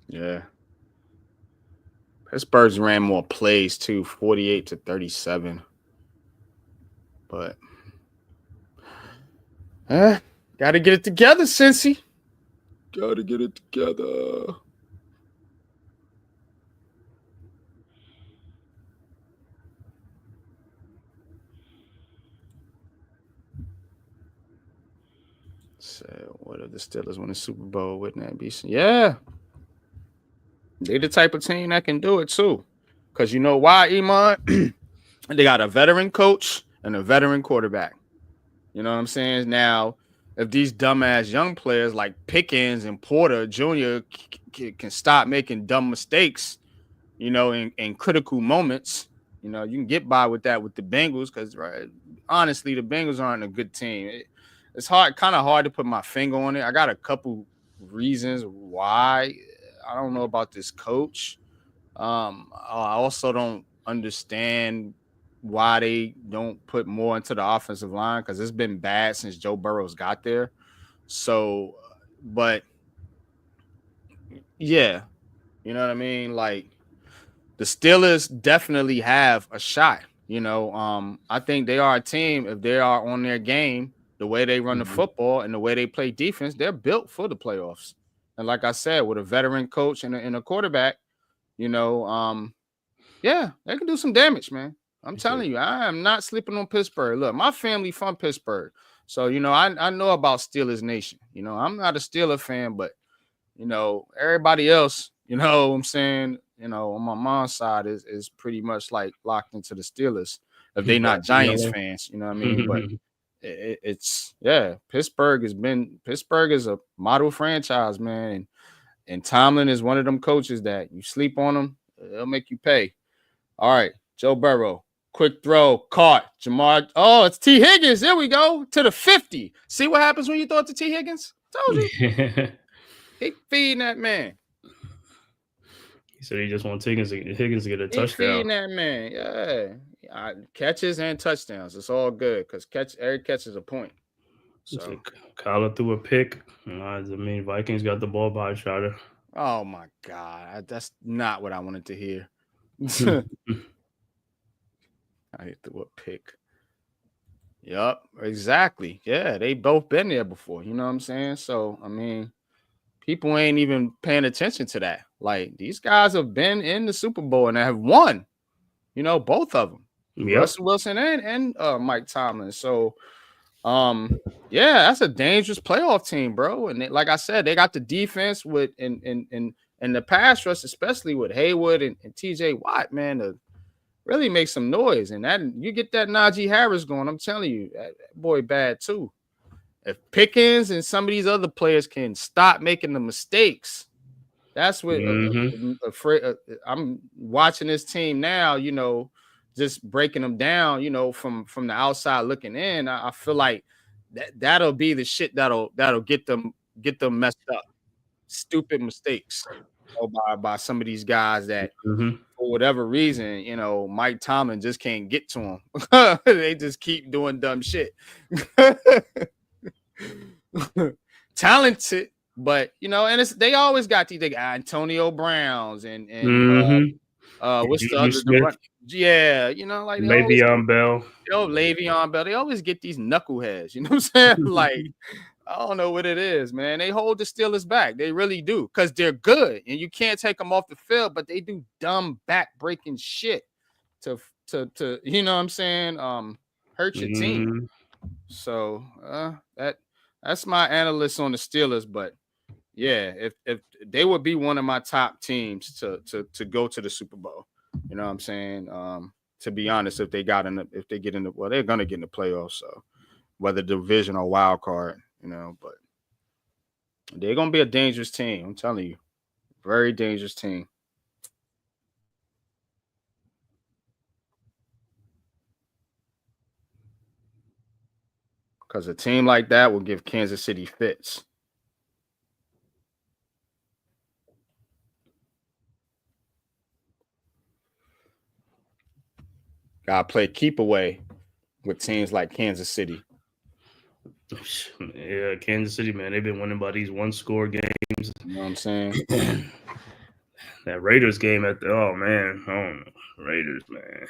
Yeah. Pittsburgh's ran more plays too, 48-37. But gotta get it together, Cincy. Gotta get it together. So, what if the Steelers win the Super Bowl? Wouldn't that be? Yeah. They're the type of team that can do it too. Because you know why, Iman? They got a veteran coach and a veteran quarterback. You know what I'm saying? Now, if these dumbass young players like Pickens and Porter Jr. can stop making dumb mistakes, in critical moments, you can get by with that with the Bengals because, honestly, the Bengals aren't a good team. It's kind of hard to put my finger on it. I got a couple reasons why. I don't know about this coach. I also don't understand why they don't put more into the offensive line because it's been bad since Joe Burrow's got there. So, but Yeah, you know what I mean. Like the Steelers definitely have a shot. I think they are a team if they are on their game, the way they run the football and the way they play defense, they're built for the playoffs. And like I said, with a veteran coach and a quarterback, yeah, they can do some damage, man. I'm telling you, I am not sleeping on Pittsburgh. Look, my family from Pittsburgh. So, I know about Steelers Nation. I'm not a Steeler fan, but everybody else, what I'm saying, on my mom's side is pretty much like locked into the Steelers if they not Giants fans, you know what I mean? But it's Pittsburgh is a model franchise, man. And Tomlin is one of them coaches that you sleep on them, they'll make you pay. All right, Joe Burrow. Quick throw, caught. Jamar. Oh, it's T. Higgins. There we go. To the 50. See what happens when you throw it to T. Higgins? Told you. Keep feeding that man. He said he just wants Higgins to get a touchdown. Feeding that man. Yeah. Catches and touchdowns. It's all good because every catch is a point. So Kyler threw a pick. I mean, Vikings got the ball by a shotter. Oh, my God. That's not what I wanted to hear. I threw a pick. Yep, exactly. Yeah, they both been there before. You know what I'm saying? So, I mean, people ain't even paying attention to that. Like, these guys have been in the Super Bowl and have won, both of them. Yep. Russell Wilson and Mike Tomlin. So, yeah, that's a dangerous playoff team, bro. And like I said, they got the defense with and the pass rush, especially with Haywood and TJ Watt, man, to really make some noise. And that you get that Najee Harris going, I'm telling you, that boy bad too. If Pickens and some of these other players can stop making the mistakes, that's what I'm watching this team now, just breaking them down, from the outside looking in. I feel like that'll be the shit that'll get them messed up. Stupid mistakes by some of these guys that for whatever reason, Mike Tomlin just can't get to them. They just keep doing dumb shit. Talented, but and they always got these Antonio Browns and what's the other? Yeah, like Le'Veon Bell. Le'Veon Bell. They always get these knuckleheads. You know what I'm saying? Like, I don't know what it is, man. They hold the Steelers back. They really do because they're good, and you can't take them off the field. But they do dumb back-breaking shit to you know what I'm saying? Hurt your team. So that's my analyst on the Steelers. But yeah, if they would be one of my top teams to go to the Super Bowl. You know what I'm saying? To be honest, if they get in the well, they're gonna get in the playoffs. So whether division or wild card, but they're gonna be a dangerous team. I'm telling you, very dangerous team. Because a team like that will give Kansas City fits. Gotta play keep away with teams like Kansas City. Yeah, Kansas City, man, they've been winning by these one-score games. You know what I'm saying? That Raiders game Raiders, man.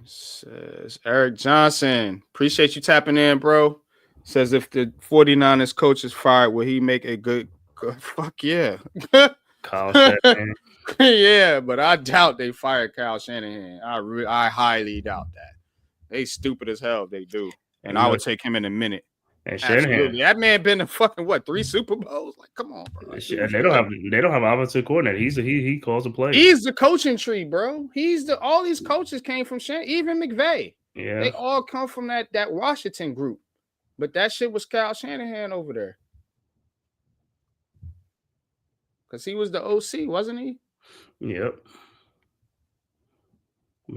Says Eric Johnson, appreciate you tapping in, bro. Says if the 49ers coach is fired, will he make a good fuck yeah. Kyle Shanahan. Yeah, but I doubt they fired Kyle Shanahan. I highly doubt that. They stupid as hell. They do, and I would take him in a minute. And Shanahan, that man been in fucking 3 Super Bowls? Like, come on, bro. Like, and they don't have offensive coordinator. He calls the plays. He's the coaching tree, bro. All these coaches came from Shanahan, even McVay. Yeah, they all come from that Washington group. But that shit was Kyle Shanahan over there. Because he was the OC, wasn't he? Yep.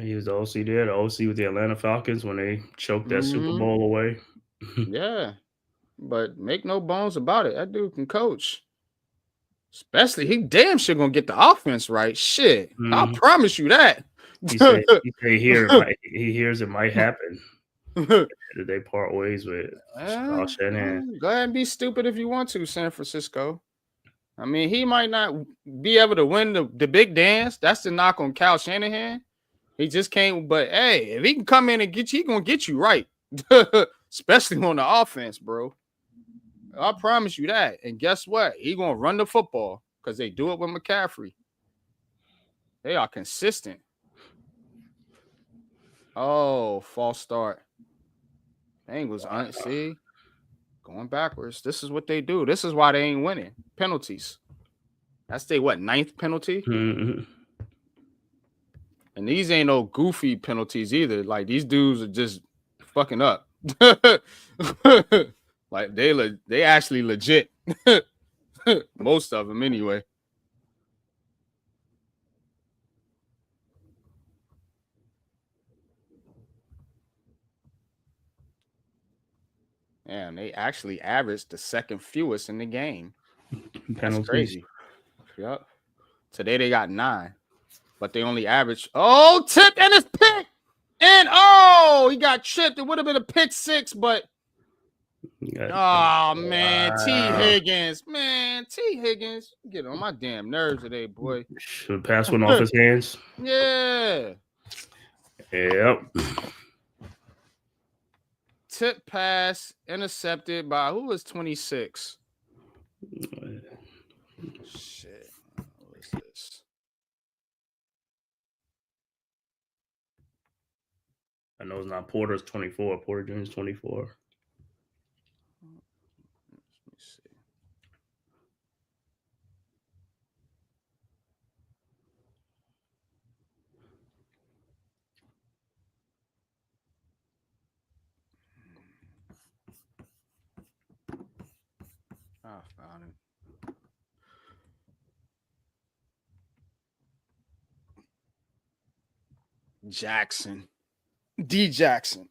He was the OC there, the OC with the Atlanta Falcons when they choked that Super Bowl away. Yeah. But make no bones about it. That dude can coach. Especially, he damn sure gonna get the offense right. Shit. I promise you that. He hears it might happen. They part ways with Kyle Shanahan. Go ahead and be stupid if you want to, San Francisco. I mean, he might not be able to win the big dance. That's the knock on Kyle Shanahan. He just can't. But hey, if he can come in and get you, he gonna get you right, especially on the offense, bro. I promise you that. And guess what? He gonna run the football because they do it with McCaffrey. They are consistent. Oh, false start. Bengals, see, going backwards. This is what they do. This is why they ain't winning. Penalties. That's their ninth penalty? Mm-hmm. And these ain't no goofy penalties either. Like these dudes are just fucking up. Like they actually legit. Most of them anyway. And they actually averaged the second fewest in the game. Penalties. That's crazy. Yep. Today they got 9, but they only averaged. Oh, tip and it's pick. And he got chipped. It would have been a pick 6, but oh man, T. Higgins. Man, T. Higgins. Get on my damn nerves today, boy. Should pass one off his hands. Yeah. Yep. Tip pass intercepted by who was 26? Shit. What is this? I know it's not Porter's 24. Porter Jr.'s 24. Let me see. I found him. Jackson. D. Jackson.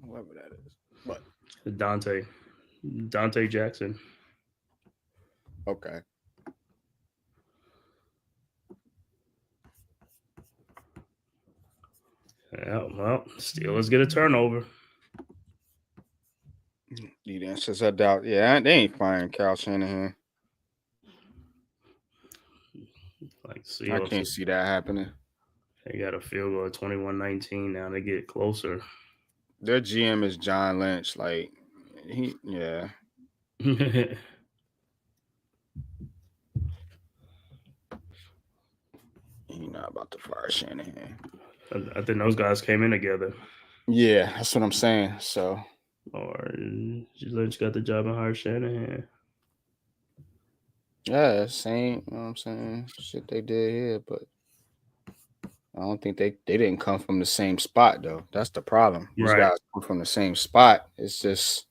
Whoever that is. What? Dante Jackson. Okay. Yeah, well, Steelers get a turnover. The answers I doubt. Yeah, they ain't firing Kyle Shanahan. Like I can't see that happening. They got a field goal at 21-19. Now they get closer. Their GM is John Lynch. Like, yeah. He's not about to fire Shanahan. I think those guys came in together. Yeah, that's what I'm saying. So, or Lynch got the job and hired Shanahan. Yeah, same. You know what I'm saying? Shit they did here, but I don't think they didn't come from the same spot though. That's the problem. These guys come from the same spot. It's just,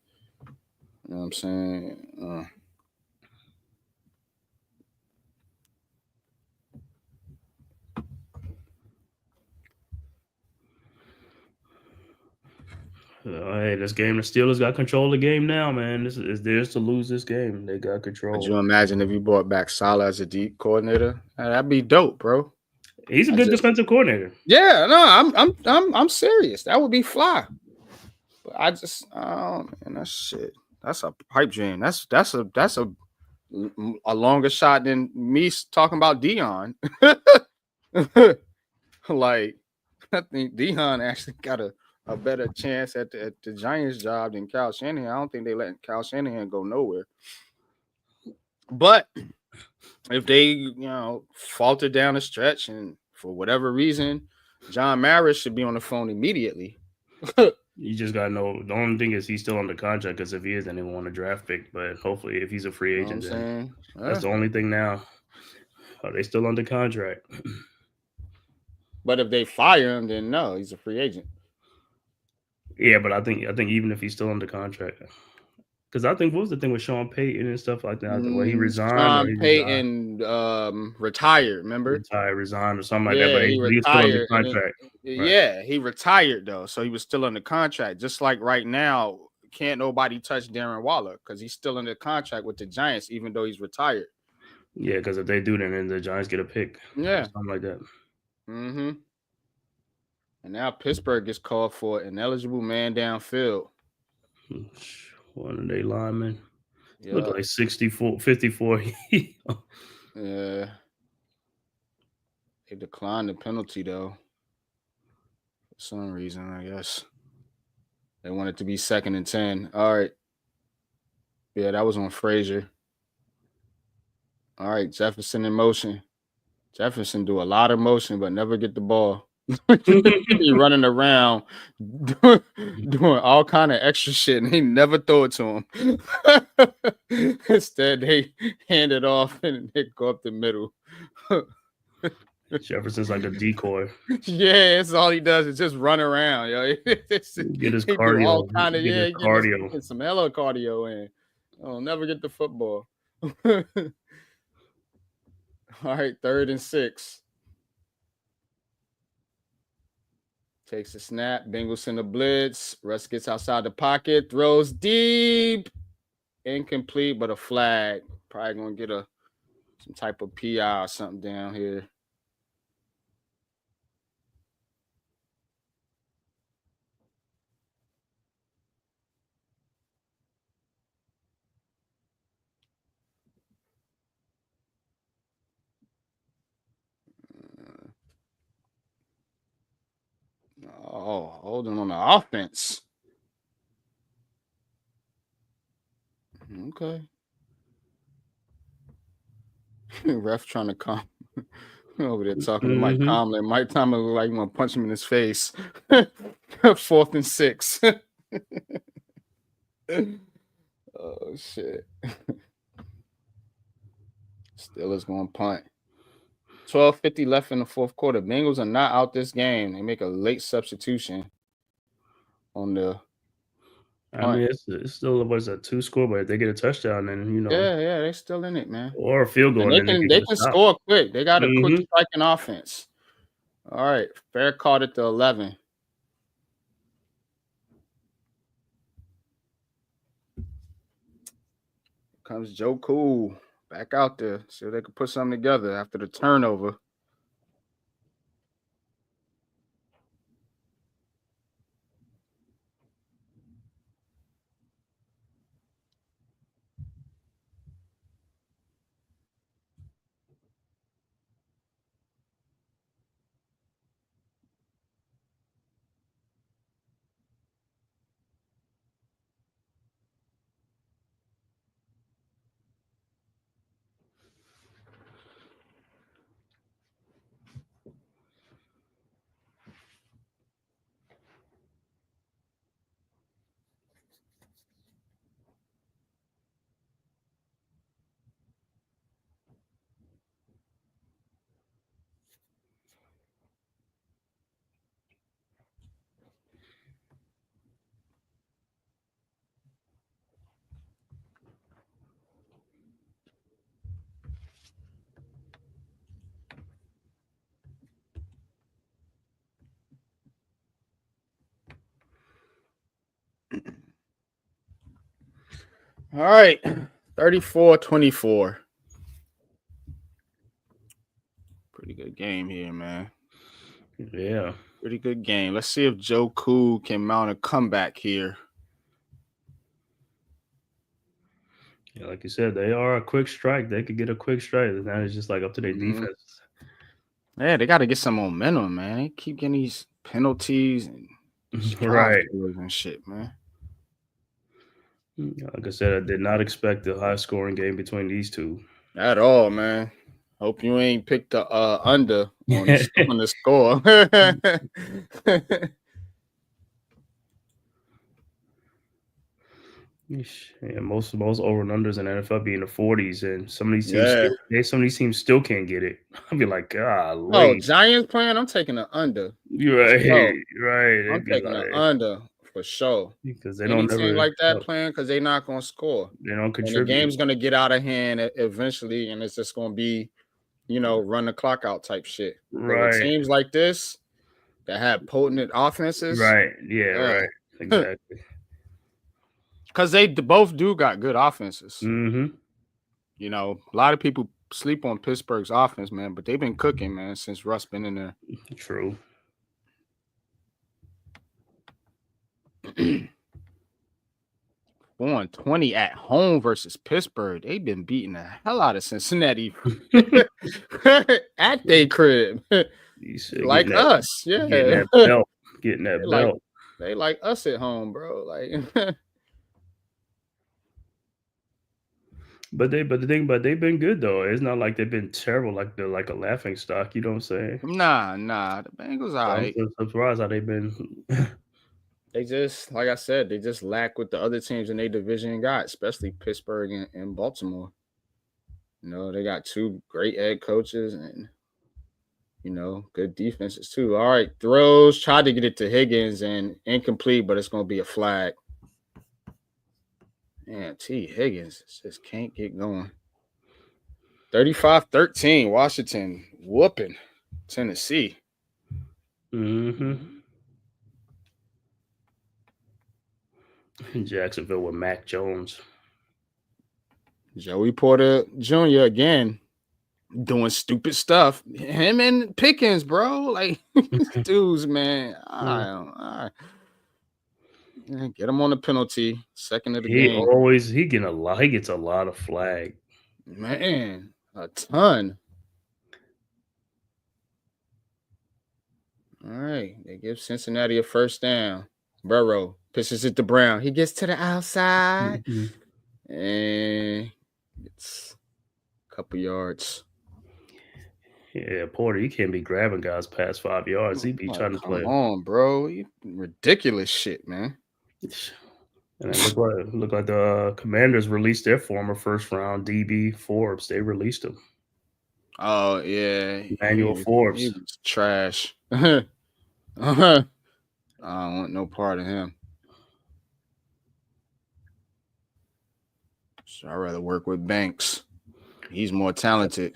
you know what I'm saying? Hey, this game, the Steelers got control of the game now, man. This is theirs to lose this game. They got control. Could you imagine if you brought back Saleh as a deep coordinator? That'd be dope, bro. He's a good defensive coordinator. Yeah, no, I'm serious. That would be fly. But I just, man, that shit. That's a pipe dream. That's a longer shot than me talking about Dion. Like, I think Dion actually got a better chance at the Giants job than Kyle Shanahan. I don't think they letting Kyle Shanahan go nowhere. But if they, falter down the stretch and for whatever reason, John Mara should be on the phone immediately. You just got to know. The only thing is he's still under contract because if he is, then they want a draft pick. But hopefully, if he's a free agent, then that's the only thing now. Are they still under contract? But if they fire him, then no, he's a free agent. Yeah, but I think even if he's still under contract, because I think what was the thing with Sean Payton and stuff like that, where he resigned. Sean Payton retired. Remember? Resigned or something like that. But he was still under contract. Yeah, he retired though, so he was still under contract. Just like right now, can't nobody touch Darren Waller because he's still under contract with the Giants, even though he's retired. Yeah, because if they do, then the Giants get a pick. Yeah, something like that. Mm-hmm. And now Pittsburgh gets called for an eligible man downfield. One of their linemen. Look like 64, 54. Yeah. They declined the penalty though. For some reason, I guess. They want it to be 2nd and 10. All right. Yeah, that was on Frazier. All right, Jefferson in motion. Jefferson do a lot of motion, but never get the ball. Be running around doing all kind of extra shit, and they never throw it to him. Instead, they hand it off and they go up the middle. Jefferson's like a decoy. Yeah, that's all he does is just run around, yo. Get his He do cardio. all kind of Get his cardio. get some hella cardio in. I'll never get the football. All right, 3rd and 6. Takes a snap. Bengals in the blitz. Russ gets outside the pocket. Throws deep. Incomplete, but a flag. Probably going to get some type of PI or something down here. Oh, holding on the offense. Okay. Ref trying to calm over there talking to Mike Tomlin. Mike Tomlin look like he want to punch him in his face. 4th and 6. Oh shit. Steelers going to punt. 12:50 left in the 4th quarter. Bengals are not out this game. They make a late substitution on the I mean, it's still a 2-score, but if they get a touchdown, then Yeah, they're still in it, man. or a field goal, And they can score quick. They got a quick striking offense. All right, fair caught at the 11. Comes Joe Cool back out there. See if they can put something together after the turnover. All right, 34-24. Pretty good game here, man. Yeah. Pretty good game. Let's see if Joe Cool can mount a comeback here. Yeah, like you said, they are a quick strike. They could get a quick strike. And now it's just like up to their defense. Yeah, they got to get some momentum, man. They keep getting these penalties and Right. and shit, man. Like I said, I did not expect a high-scoring game between these two. At all, man. Hope you ain't picked the under on the score. Yeah, most over and unders in the NFL be in the 40s, and some of these teams still can't get it. I'll be like, God, oh, Giants playing, I'm taking the under. Right. I'm taking the under for sure. Because they Any don't team like that playing, because they're not gonna score. They don't contribute. And the game's gonna get out of hand eventually, and it's just gonna be, run the clock out type shit. Right. But with teams like this that have potent offenses. Right. Yeah. Right. Exactly. Because they both do got good offenses. Mm-hmm. A lot of people sleep on Pittsburgh's offense, man, but they've been cooking, man, since Russ been in there. True. 4-20 at home versus Pittsburgh. They've been beating the hell out of Cincinnati at their crib. Like us. Yeah. Getting that belt. Getting that belt. They like us at home, bro. Like But they've been good though. It's not like they've been terrible, like they're like a laughing stock. You know what I'm saying? Nah. The Bengals all right. I'm so surprised how they've been. They just, like I said, they just lack what the other teams in their division got, especially Pittsburgh and Baltimore. You know, they got two great head coaches and, you know, good defenses too. All right, throws, tried to get it to Higgins and incomplete, but it's going to be a flag. Man, T. Higgins just can't get going. 35-13, Washington whooping Tennessee. Mm-hmm. Jacksonville with Mac Jones. Joey Porter Jr. again doing stupid stuff. Him and Pickens, bro. Like, dudes, man. All right. Get him on the penalty. Second of the game. He gets a lot of flag. Man, a ton. All right. They give Cincinnati a first down. Burrow pitches it to Brown. He gets to the outside. And it's a couple yards. Yeah, Porter, you can't be grabbing guys past 5 yards. He be trying to play. Come on, bro. Ridiculous shit, man. And it looked like the Commanders released their former first round DB Forbes. They released him. Oh, yeah. Emmanuel Forbes. He was trash. I don't want no part of him. So I'd rather work with Banks. He's more talented.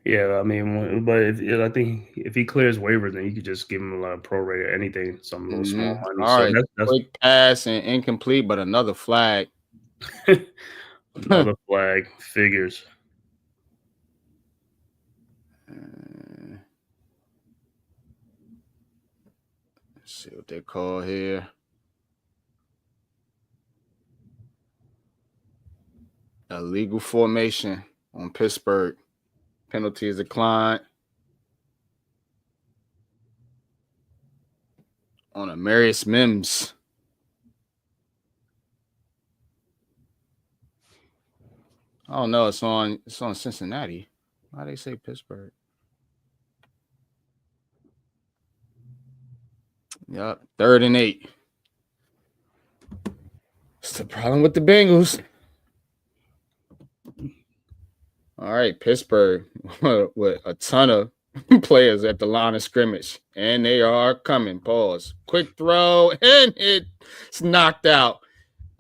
Yeah, I mean, but I think if he clears waivers, then you could just give him a lot of prorate or anything, some little small money. All right, that's quick pass and incomplete, but another flag. Another flag figures. Let's see what they call here. Illegal formation on Pittsburgh. Penalty is declined. On Amarius Mims. Oh no, it's on Cincinnati. Why they say Pittsburgh? Yep, 3rd and 8. It's the problem with the Bengals. All right, Pittsburgh with a ton of players at the line of scrimmage, and they are coming. Pause. Quick throw, and it's knocked out.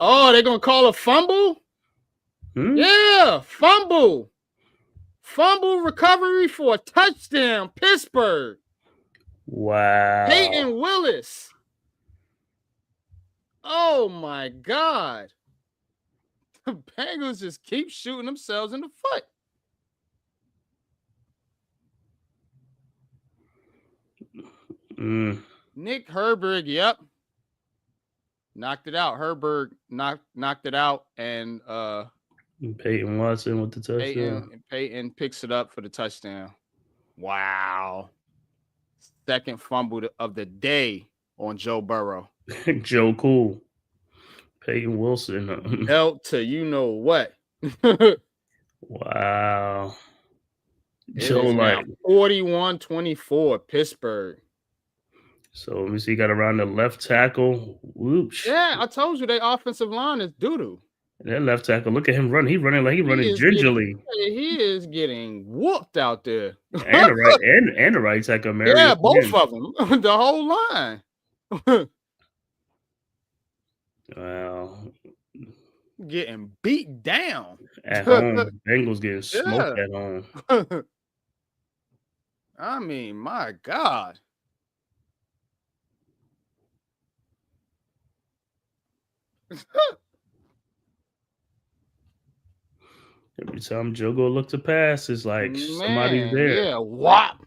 Oh, they're going to call a fumble? Yeah, fumble. Fumble recovery for a touchdown, Pittsburgh. Wow. Peyton Willis. Oh, my God. The Bengals just keep shooting themselves in the foot. Nick Herbert, yep. Knocked it out. Herbert knocked it out, and Peyton Watson with the touchdown. Peyton picks it up for the touchdown. Wow. Second fumble of the day on Joe Burrow. Joe Cool. Peyton Wilson. Help to you know what. Wow. Joe like 41-24 Pittsburgh. So let me see. Got around the left tackle. Whoops. Yeah, I told you their offensive line is doo-doo. That left tackle. Look at him run. He's running gingerly. He is getting whooped out there. And the right tackle, Mary. Yeah, both of them. The whole line. Wow. Getting beat down. At home. Bengals getting smoked at home. I mean, my God. Every time Joe go look to pass, it's like somebody's there. Yeah, whop.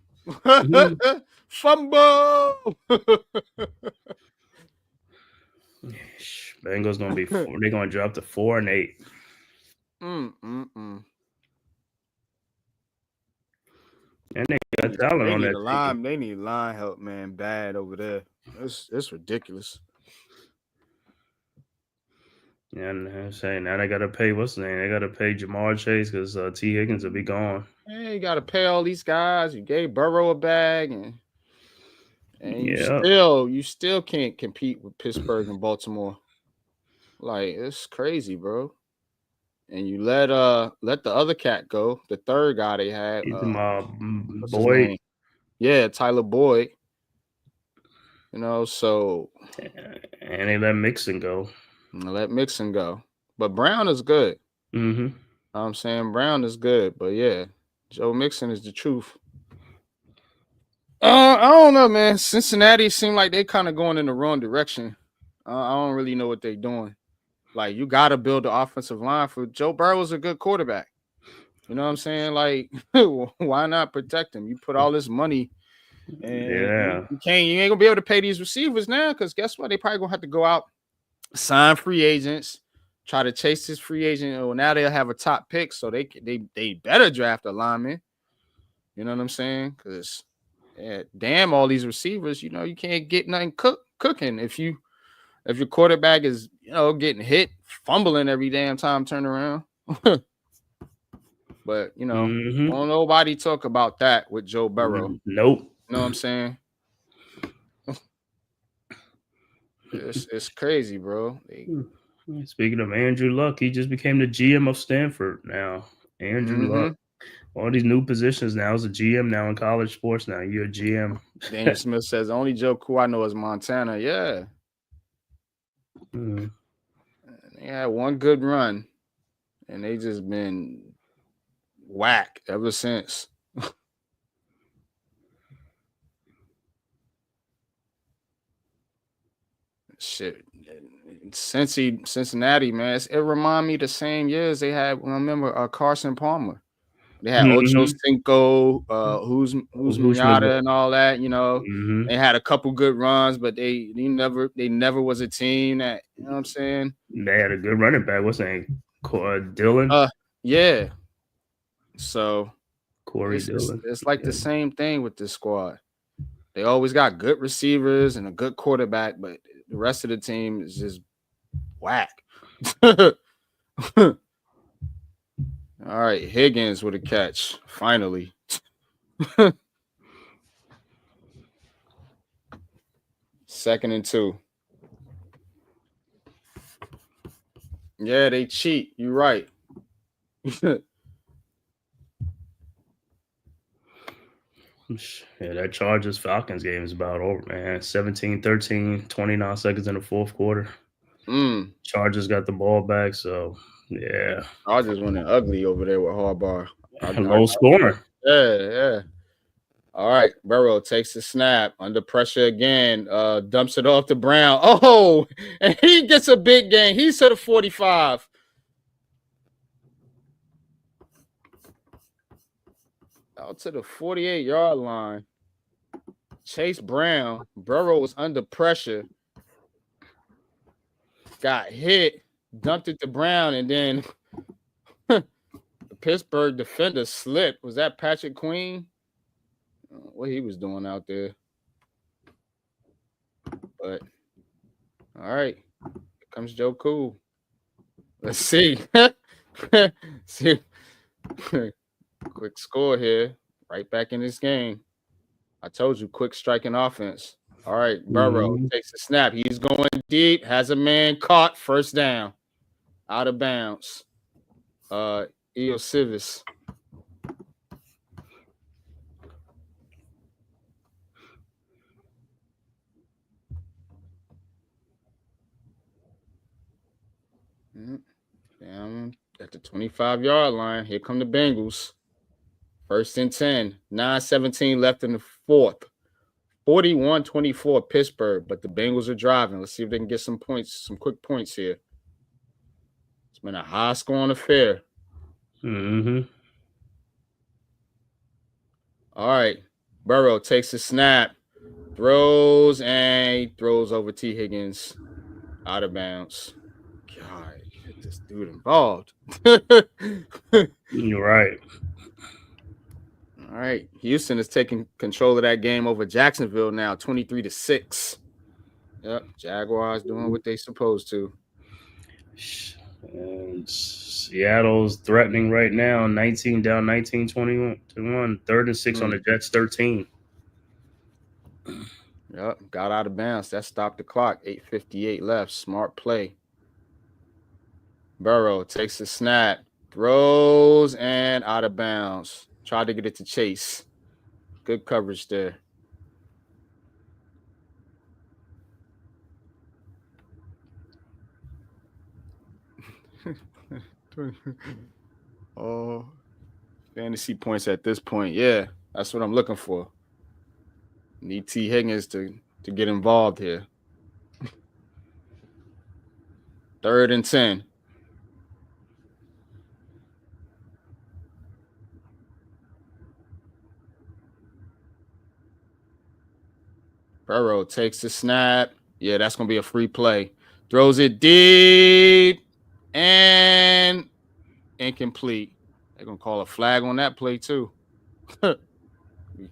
Fumble. Bengals gonna be they're gonna drop to 4-8. And they got talent on that team. They need line help, man, bad over there. It's ridiculous. Yeah, and I'm saying now they gotta pay what's the name? They gotta pay Jamar Chase because T. Higgins will be gone. Man, you gotta pay all these guys. You gave Burrow a bag, and you still can't compete with Pittsburgh and Baltimore. Like, it's crazy, bro. And you let the other cat go, the third guy they had. What's Boyd. Yeah, Tyler Boyd. You know, so and they let Mixon go. But Brown is good. Mm-hmm. You know what I'm saying? Brown is good, but yeah, Joe Mixon is the truth. I don't know, man. Cincinnati seem like they kind of going in the wrong direction. I don't really know what they're doing. Like, you got to build the offensive line for Joe Burrow's a good quarterback. You know what I'm saying? Like, why not protect him? You put all this money, and you ain't gonna be able to pay these receivers now, because guess what? They probably gonna have to go out, sign free agents, try to chase this free agent. Well, now they'll have a top pick, so they better draft a lineman. You know what I'm saying? Because damn, all these receivers, you know, you can't get nothing cooking if your quarterback is, you know, getting hit, fumbling every damn time turn around. But, you know, don't nobody talk about that with Joe Burrow. Nope. You know what I'm saying? It's crazy, bro. Speaking of Andrew Luck, he just became the GM of Stanford now. Andrew Luck. All these new positions now. As a GM now in college sports now. You're a GM. Daniel Smith says, the only joke who I know is Montana. Yeah. They had one good run, and they just been whack ever since. Shit. Cincinnati, man. It remind me the same years they had. I remember Carson Palmer. They had Ocho Cinco, who's Miata and all that. You know, they had a couple good runs, but they never was a team that, you know what I'm saying. They had a good running back. What's his name? Dillon. Yeah. So Corey Dillon. It's like the same thing with this squad. They always got good receivers and a good quarterback, but the rest of the team is just whack. All right, Higgins with a catch, finally. Second and 2. Yeah, they cheat. You're right. Yeah, that Chargers-Falcons game is about over, man. 17-13, 29 seconds in the fourth quarter. Chargers got the ball back, so yeah. Chargers winning ugly over there with Harbaugh. Low scoring. Yeah. All right, Burrow takes the snap under pressure again. Dumps it off to Brown. Oh, and he gets a big gain. He's to the 45. Out to the 48-yard line. Chase Brown. Burrow was under pressure. Got hit. Dumped it to Brown, and then the Pittsburgh defender slipped. Was that Patrick Queen? What he was doing out there. But, all right. Here comes Joe Cool. Let's see. See. Quick score here. Right back in this game. I told you, quick striking offense. All right, Burrow takes a snap. He's going deep. Has a man caught. First down. Out of bounds. Civis. Down at the 25-yard line. Here come the Bengals. First and 10. 9:17 left in the fourth. 41-24 Pittsburgh, but the Bengals are driving. Let's see if they can get some points, some quick points here. It's been a high-scoring affair. All right. Burrow takes a snap. Throws over T. Higgins. Out of bounds. God, get this dude involved. You're right. All right. Houston is taking control of that game over Jacksonville now, 23-6. Yep. Jaguars doing what they supposed to. And Seattle's threatening right now, 19 down, 19-21. 3rd and 6 on the Jets, 13. Yep. Got out of bounds. That stopped the clock. 8:58 left. Smart play. Burrow takes the snap, throws, and out of bounds. Tried to get it to Chase. Good coverage there. Oh, fantasy points at this point. Yeah, that's what I'm looking for. Need T. Higgins to get involved here. 3rd and 10. Burrow takes the snap. Yeah, that's going to be a free play. Throws it deep and incomplete. They're going to call a flag on that play too.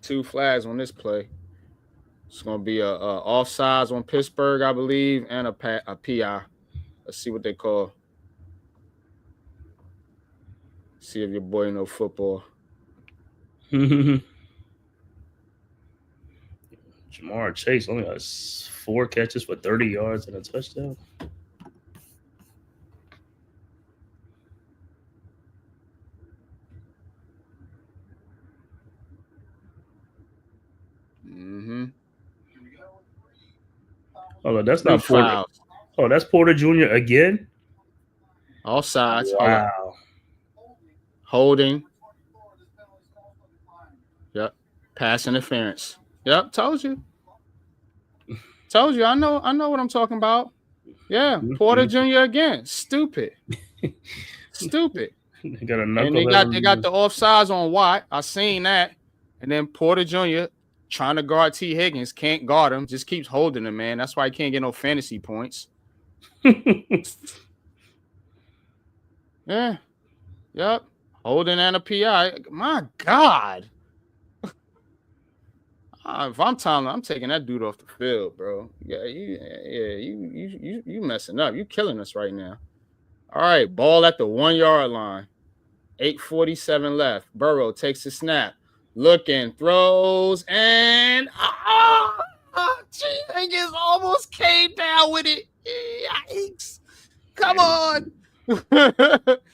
2 flags on this play. It's going to be a offsides on Pittsburgh, I believe, and a PI. Let's see what they call. See if your boy know football. Jamar Chase only has 4 catches for 30 yards and a touchdown. Mm-hmm. Oh, that's not Porter. Fouls. Oh, that's Porter Jr. again? Offsides. Wow. Holding. Yep. Pass interference. Yep. Told you. I know what I'm talking about. Yeah. Porter Jr. again. Stupid. They got a And they got the offsides on Watt. I seen that. And then Porter Jr. trying to guard T. Higgins, can't guard him, just keeps holding him, man. That's why he can't get no fantasy points. Yeah. Yep. Holding and a PI. My God. If I'm telling, I'm taking that dude off the field, bro. Yeah, you messing up. You killing us right now. All right, ball at the 1 yard line. 8:47 left. Burrow takes the snap, looking, throws, and Higgins almost came down with it. Yikes! Come on.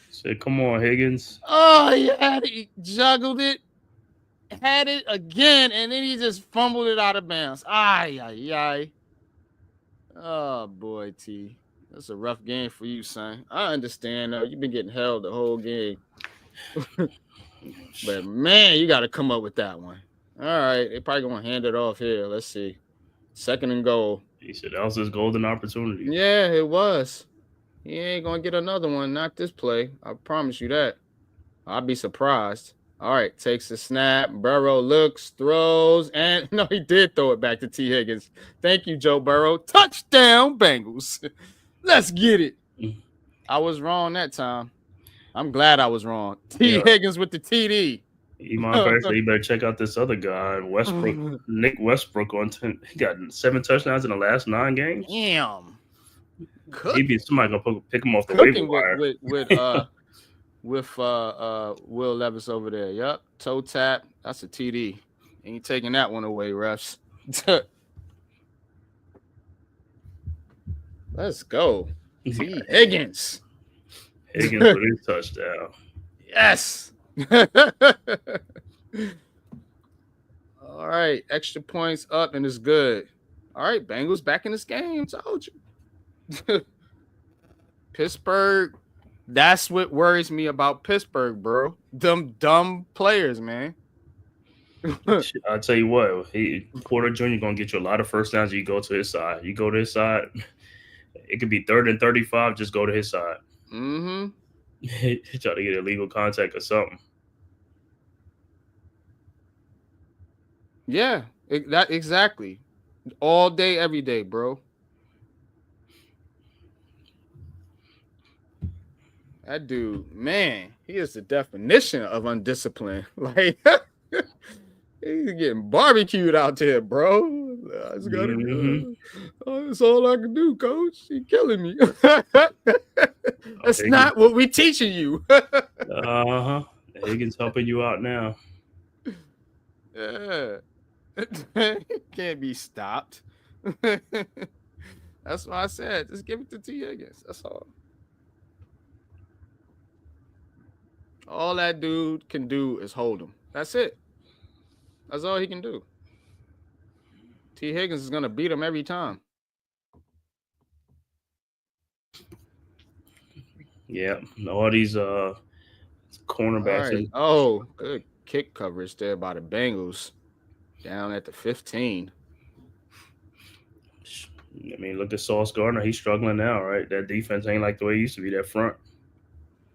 Said, come on, Higgins. Oh, yeah, he juggled it. Had it again, and then he just fumbled it out of bounds. Ay. Oh, boy, T. That's a rough game for you, son. I understand, though. You've been getting held the whole game. But, man, you got to come up with that one. All right. They're probably going to hand it off here. Let's see. 2nd and goal. He said that was his golden opportunity. Yeah, it was. He ain't going to get another one. Not this play. I promise you that. I'd be surprised. All right, takes the snap. Burrow looks, throws, and no, he did throw it back to T. Higgins. Thank you, Joe Burrow. Touchdown, Bengals. Let's get it. I was wrong that time. I'm glad I was wrong. Higgins with the TD. You better check out this other guy, Westbrook, Nick Westbrook. He got 7 touchdowns in the last 9 games. Damn. Maybe somebody gonna pick him off the waiver wire. With Will Levis over there. Yep. Toe tap. That's a TD. Ain't taking that one away, refs. Let's go. T. Higgins. Higgins with his touchdown. Yes. All right. Extra points up and it's good. All right. Bengals back in this game. Told you. Pittsburgh. That's what worries me about Pittsburgh, bro. Them dumb players, man. I'll tell you what, Porter Jr. gonna get you a lot of first downs. You go to his side. You go to his side. It could be 3rd and 35. Just go to his side. Mm-hmm. Try to get illegal contact or something. Yeah, exactly. All day, every day, bro. That dude, man, he is the definition of undisciplined. Like he's getting barbecued out there, bro. I just gotta do. Oh, that's all I can do, coach. He killing me. That's not what we teaching you. Higgins helping you out now. Yeah. Can't be stopped. That's why I said just give it to T. Higgins. That's all. All that dude can do is hold him. That's it. That's all he can do. T. Higgins is gonna beat him every time. Yeah, all these cornerbacks. Right. Oh, good kick coverage there by the Bengals. Down at the 15. I mean, look at Sauce Gardner. He's struggling now, right? That defense ain't like the way it used to be, that front.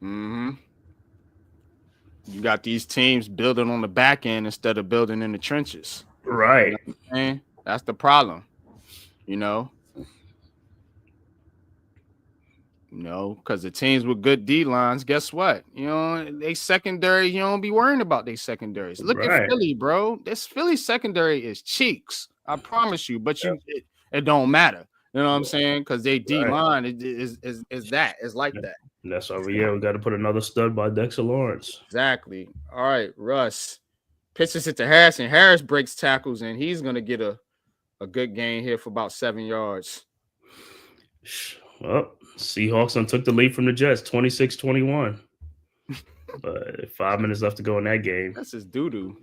Mm-hmm. You got these teams building on the back end instead of building in the trenches. Right. You know what I'm saying? That's the problem. You know, because the teams with good D lines, guess what? You know, they secondary, you don't be worrying about their secondaries. Look at Philly, bro. This Philly secondary is cheeks. I promise you, but it don't matter. You know what I'm saying? Because they D line is that. It's like that. That's why we got to put another stud by Dexter Lawrence. Exactly. All right, Russ pitches it to Harris, and Harris breaks tackles, and he's gonna get a good gain here for about 7 yards. Well, Seahawks took the lead from the Jets, 26-21. But 5 minutes left to go in that game. That's just doo-doo.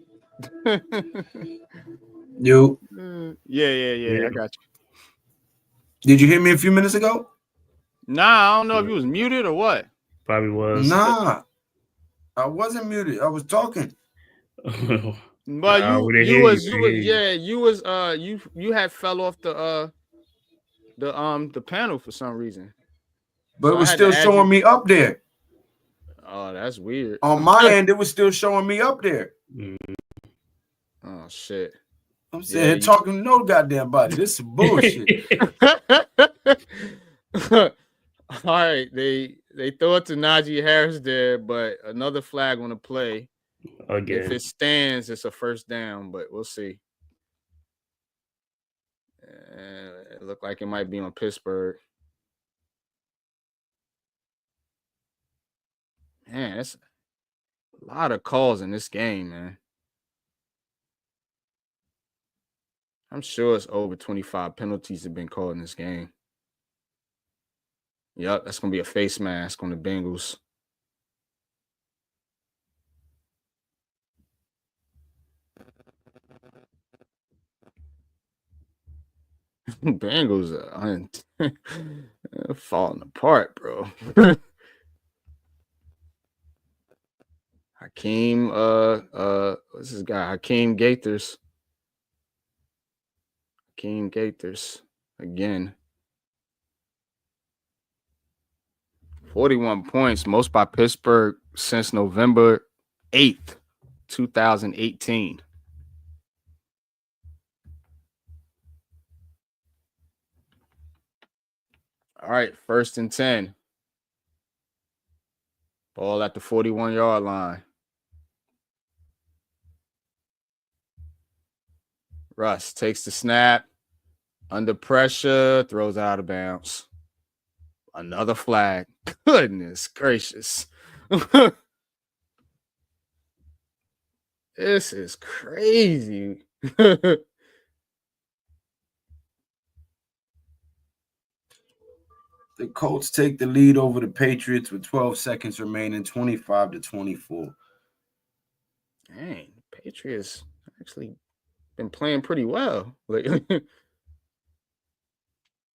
You. Yeah. I got you. Did you hear me a few minutes ago? Nah, I don't know if you was muted or what. Probably was. Nah, I wasn't muted. I was talking. But you had fell off the panel for some reason. But so it was still showing me up there. Oh, that's weird. On my end, it was still showing me up there. Oh shit. I'm saying talking no goddamn body. This is bullshit. All right, they throw it to Najee Harris there, but another flag on the play. Again. If it stands, it's a first down, but we'll see. It looked like it might be on Pittsburgh. Man, that's a lot of calls in this game, man. I'm sure it's over 25 penalties have been called in this game. Yep, that's going to be a face mask on the Bengals. Bengals are falling apart, bro. Hakeem, what's this guy? Hakeem Gaithers. Hakeem Gaithers again. 41 points, most by Pittsburgh since November 8th, 2018. All right, 1st and 10. Ball at the 41-yard line. Russ takes the snap. Under pressure, throws out of bounds. Another flag. Goodness gracious. This is crazy. The Colts take the lead over the Patriots with 12 seconds remaining, 25-24. Dang, Patriots actually been playing pretty well.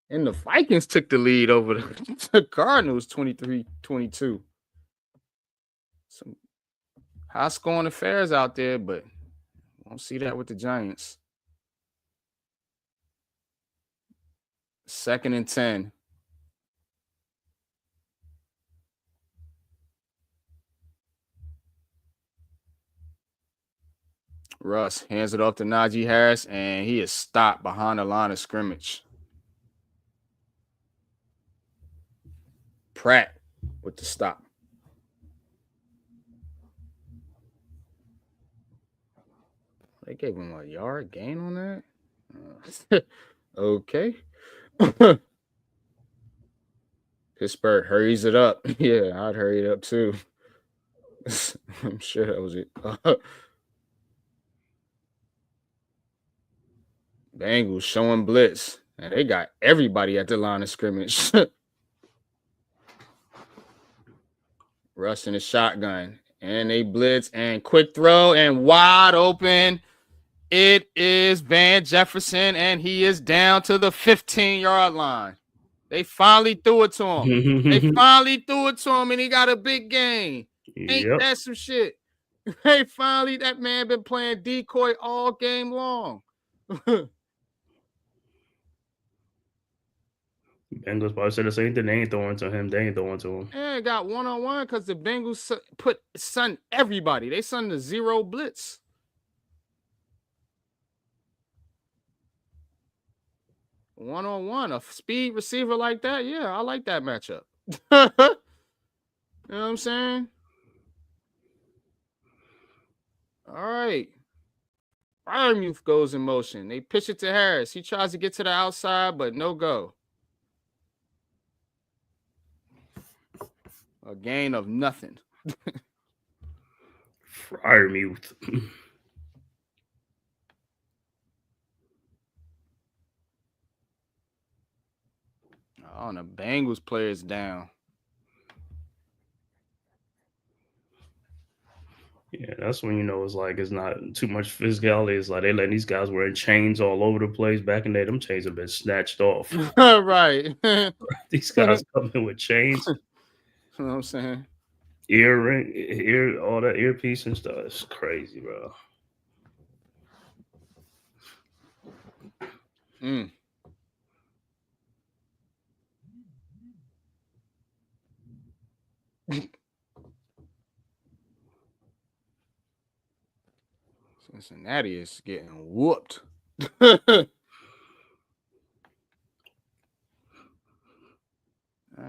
And the Vikings took the lead over the Cardinals 23-22. Some high-scoring affairs out there, but won't see that with the Giants. 2nd and 10. Russ hands it off to Najee Harris, and he is stopped behind the line of scrimmage. Pratt with the stop. They gave him a yard gain on that. Okay. Pittsburgh hurries it up. Yeah, I'd hurry it up too. I'm sure that was it. Bengals showing blitz. And they got everybody at the line of scrimmage. Russ in the shotgun. And they blitz and quick throw and wide open. It is Van Jefferson, and he is down to the 15-yard line. They finally threw it to him. They finally threw it to him, and he got a big gain. Ain't that some shit? Hey, finally, that man been playing decoy all game long. Bengals probably said the same thing. They ain't throwing to him. They ain't throwing to him. Yeah, got one-on-one because the Bengals sent everybody. They sent the zero blitz. One-on-one, a speed receiver like that. Yeah, I like that matchup. You know what I'm saying? All right. Freiermuth goes in motion. They pitch it to Harris. He tries to get to the outside, but no go. A gain of nothing. Freiermuth. Oh, and the Bengals players down. Yeah, that's when you know it's like it's not too much physicality. It's like they letting these guys wearing chains all over the place. Back in the day, them chains have been snatched off. Right. These guys come in with chains. You know what I'm saying? Earring, all that earpiece and stuff. It's crazy, bro. Cincinnati is getting whooped. I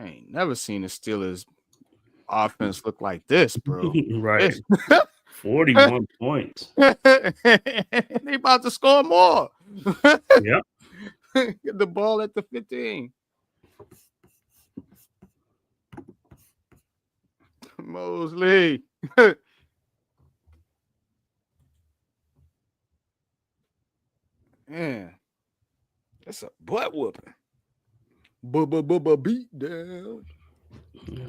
ain't never seen the Steelers offense look like this, bro. Right. 41 points. They about to score more. Yep. Get the ball at the 15. Mosley. Man, that's a butt whooping. Beat down.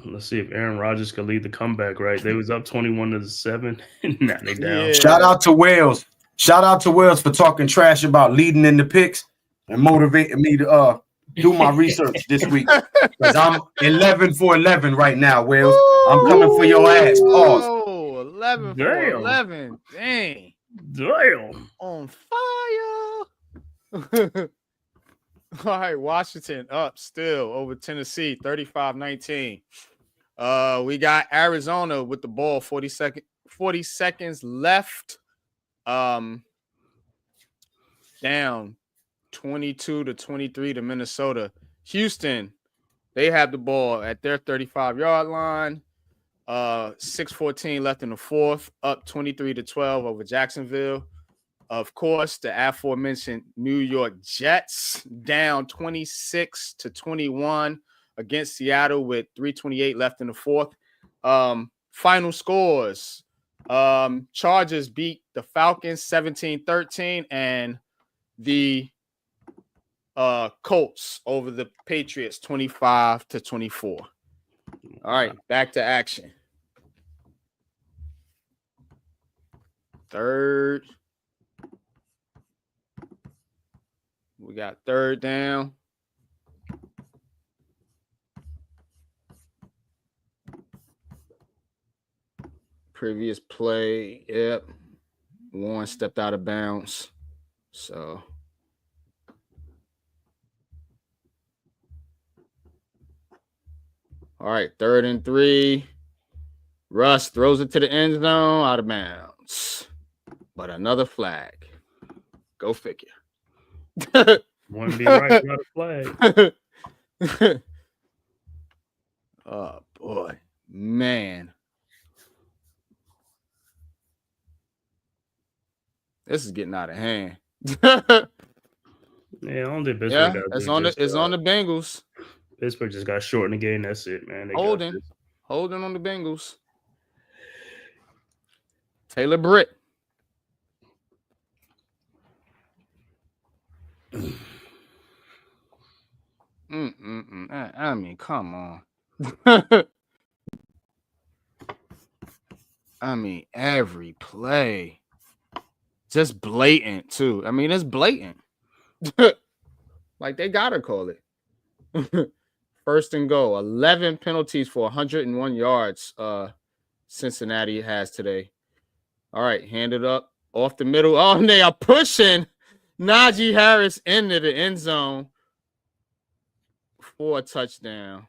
Let's see if Aaron Rodgers could lead the comeback, right? They was up 21-7. Now they down. Yeah. Shout out to Wales. Shout out to Wales for talking trash about leading in the picks and motivating me to do my research this week. Because I'm 11 for 11 right now, Wales. I'm coming for your ass. Pause. Oh, 11 for Damn. 11. Dang. Damn. On fire. All right, Washington up still over Tennessee, 35-19. We got Arizona with the ball, 40 seconds left. Down 22-23 to Minnesota. Houston, they have the ball at their 35-yard line. 6:14 left in the fourth, up 23-12 over Jacksonville. Of course, the aforementioned New York Jets down 26-21 against Seattle with 3:28 left in the fourth. Final scores. Chargers beat the Falcons 17-13, and the Colts over the Patriots 25-24. All right, back to action. Third. We got third down. Previous play, yep. Warren stepped out of bounds. So all right, 3rd and 3. Russ throws it to the end zone, out of bounds. But another flag. Go figure. Wouldn't be right without a flag. Oh boy, man. This is getting out of hand. Yeah, I don't think Pittsburgh Yeah, got it's to on just, it's on the Bengals. Pittsburgh just got short in the game. That's it, man. They got Holding this. on the Bengals. Taylor Britt. I mean, come on. I mean, every play. Just blatant, too. I mean, it's blatant. Like, they got to call it. First and goal. 11 penalties for 101 yards Cincinnati has today. All right, hand it up. Off the middle. Oh, and they are pushing Najee Harris into the end zone for a touchdown.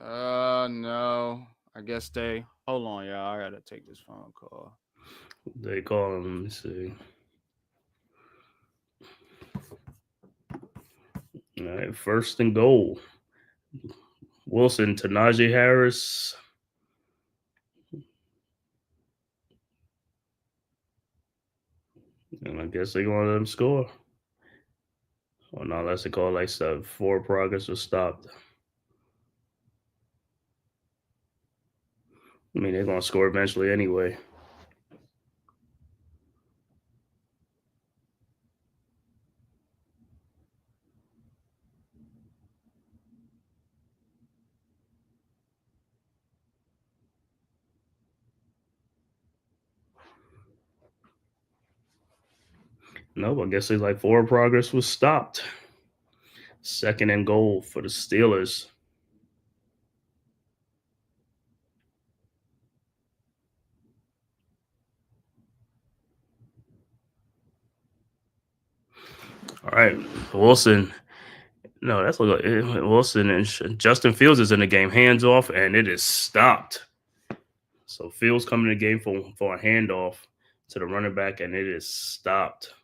No. I guess they hold on, y'all. I gotta take this phone call. They call him. Let me see. All right, first and goal. Wilson to Najee Harris. And I guess they're going to let him score. Or no, unless they call like stuff. Forward progress was stopped. I mean, they're going to score eventually anyway. No, I guess it's like forward progress was stopped. Second and goal for the Steelers. All right, Wilson. No, that's like Wilson and Justin Fields is in the game. Hands off, and it is stopped. So Fields coming in the game for a handoff to the running back, and it is stopped.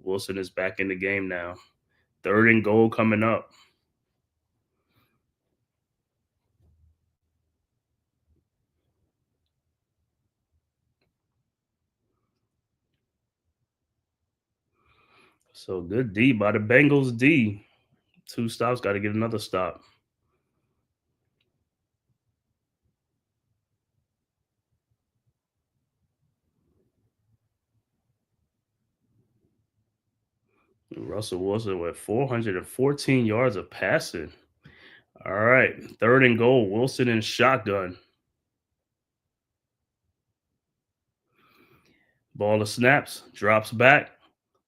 Wilson is back in the game now. Third and goal coming up. So good D by the Bengals D. 2 stops, got to get another stop. Russell Wilson with 414 yards of passing. All right, third and goal. Wilson in shotgun. Ball to snaps, drops back,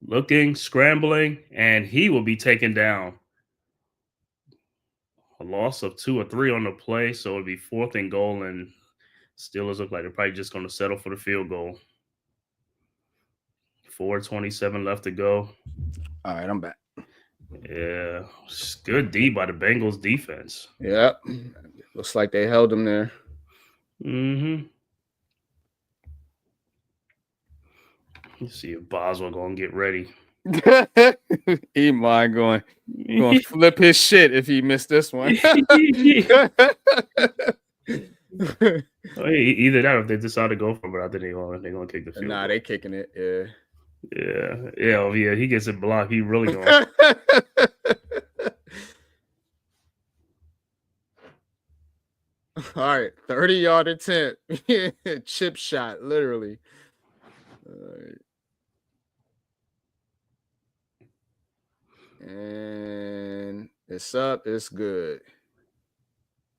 looking, scrambling, and he will be taken down. A loss of 2 or 3 on the play, so it'll be fourth and goal, and Steelers look like they're probably just going to settle for the field goal. 4:27 left to go. All right, I'm back. Yeah, good D by the Bengals defense. Yep. Looks like they held him there. Mm-hmm. Let's see if Boswell going to get ready. Iman going to flip his shit if he missed this one. Either that or if they decide to go for it, but I think they're going to kick the field. Nah, they kicking it. Yeah. Yeah. He gets it blocked. He really going. All right, 30-yard attempt. Chip shot, literally. All right. And it's up. It's good.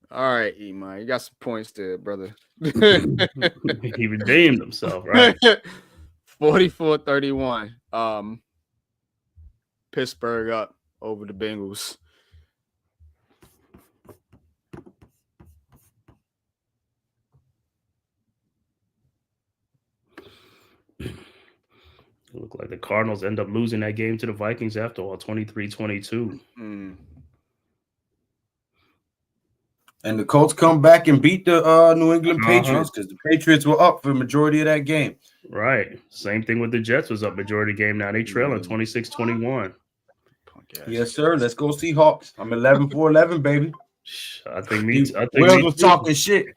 All right, Iman. You got some points there, brother. He redeemed himself, right? 44-31. Pittsburgh up over the Bengals. Look like the Cardinals end up losing that game to the Vikings after all, 23-22. And the Colts come back and beat the New England Patriots because the Patriots were up for the majority of that game. Right. Same thing with the Jets was up majority game. Now they trailing 26-21. Yes, sir. Let's go Seahawks. I'm 11-4-11, baby. I think me. I think Wells me was too. talking shit.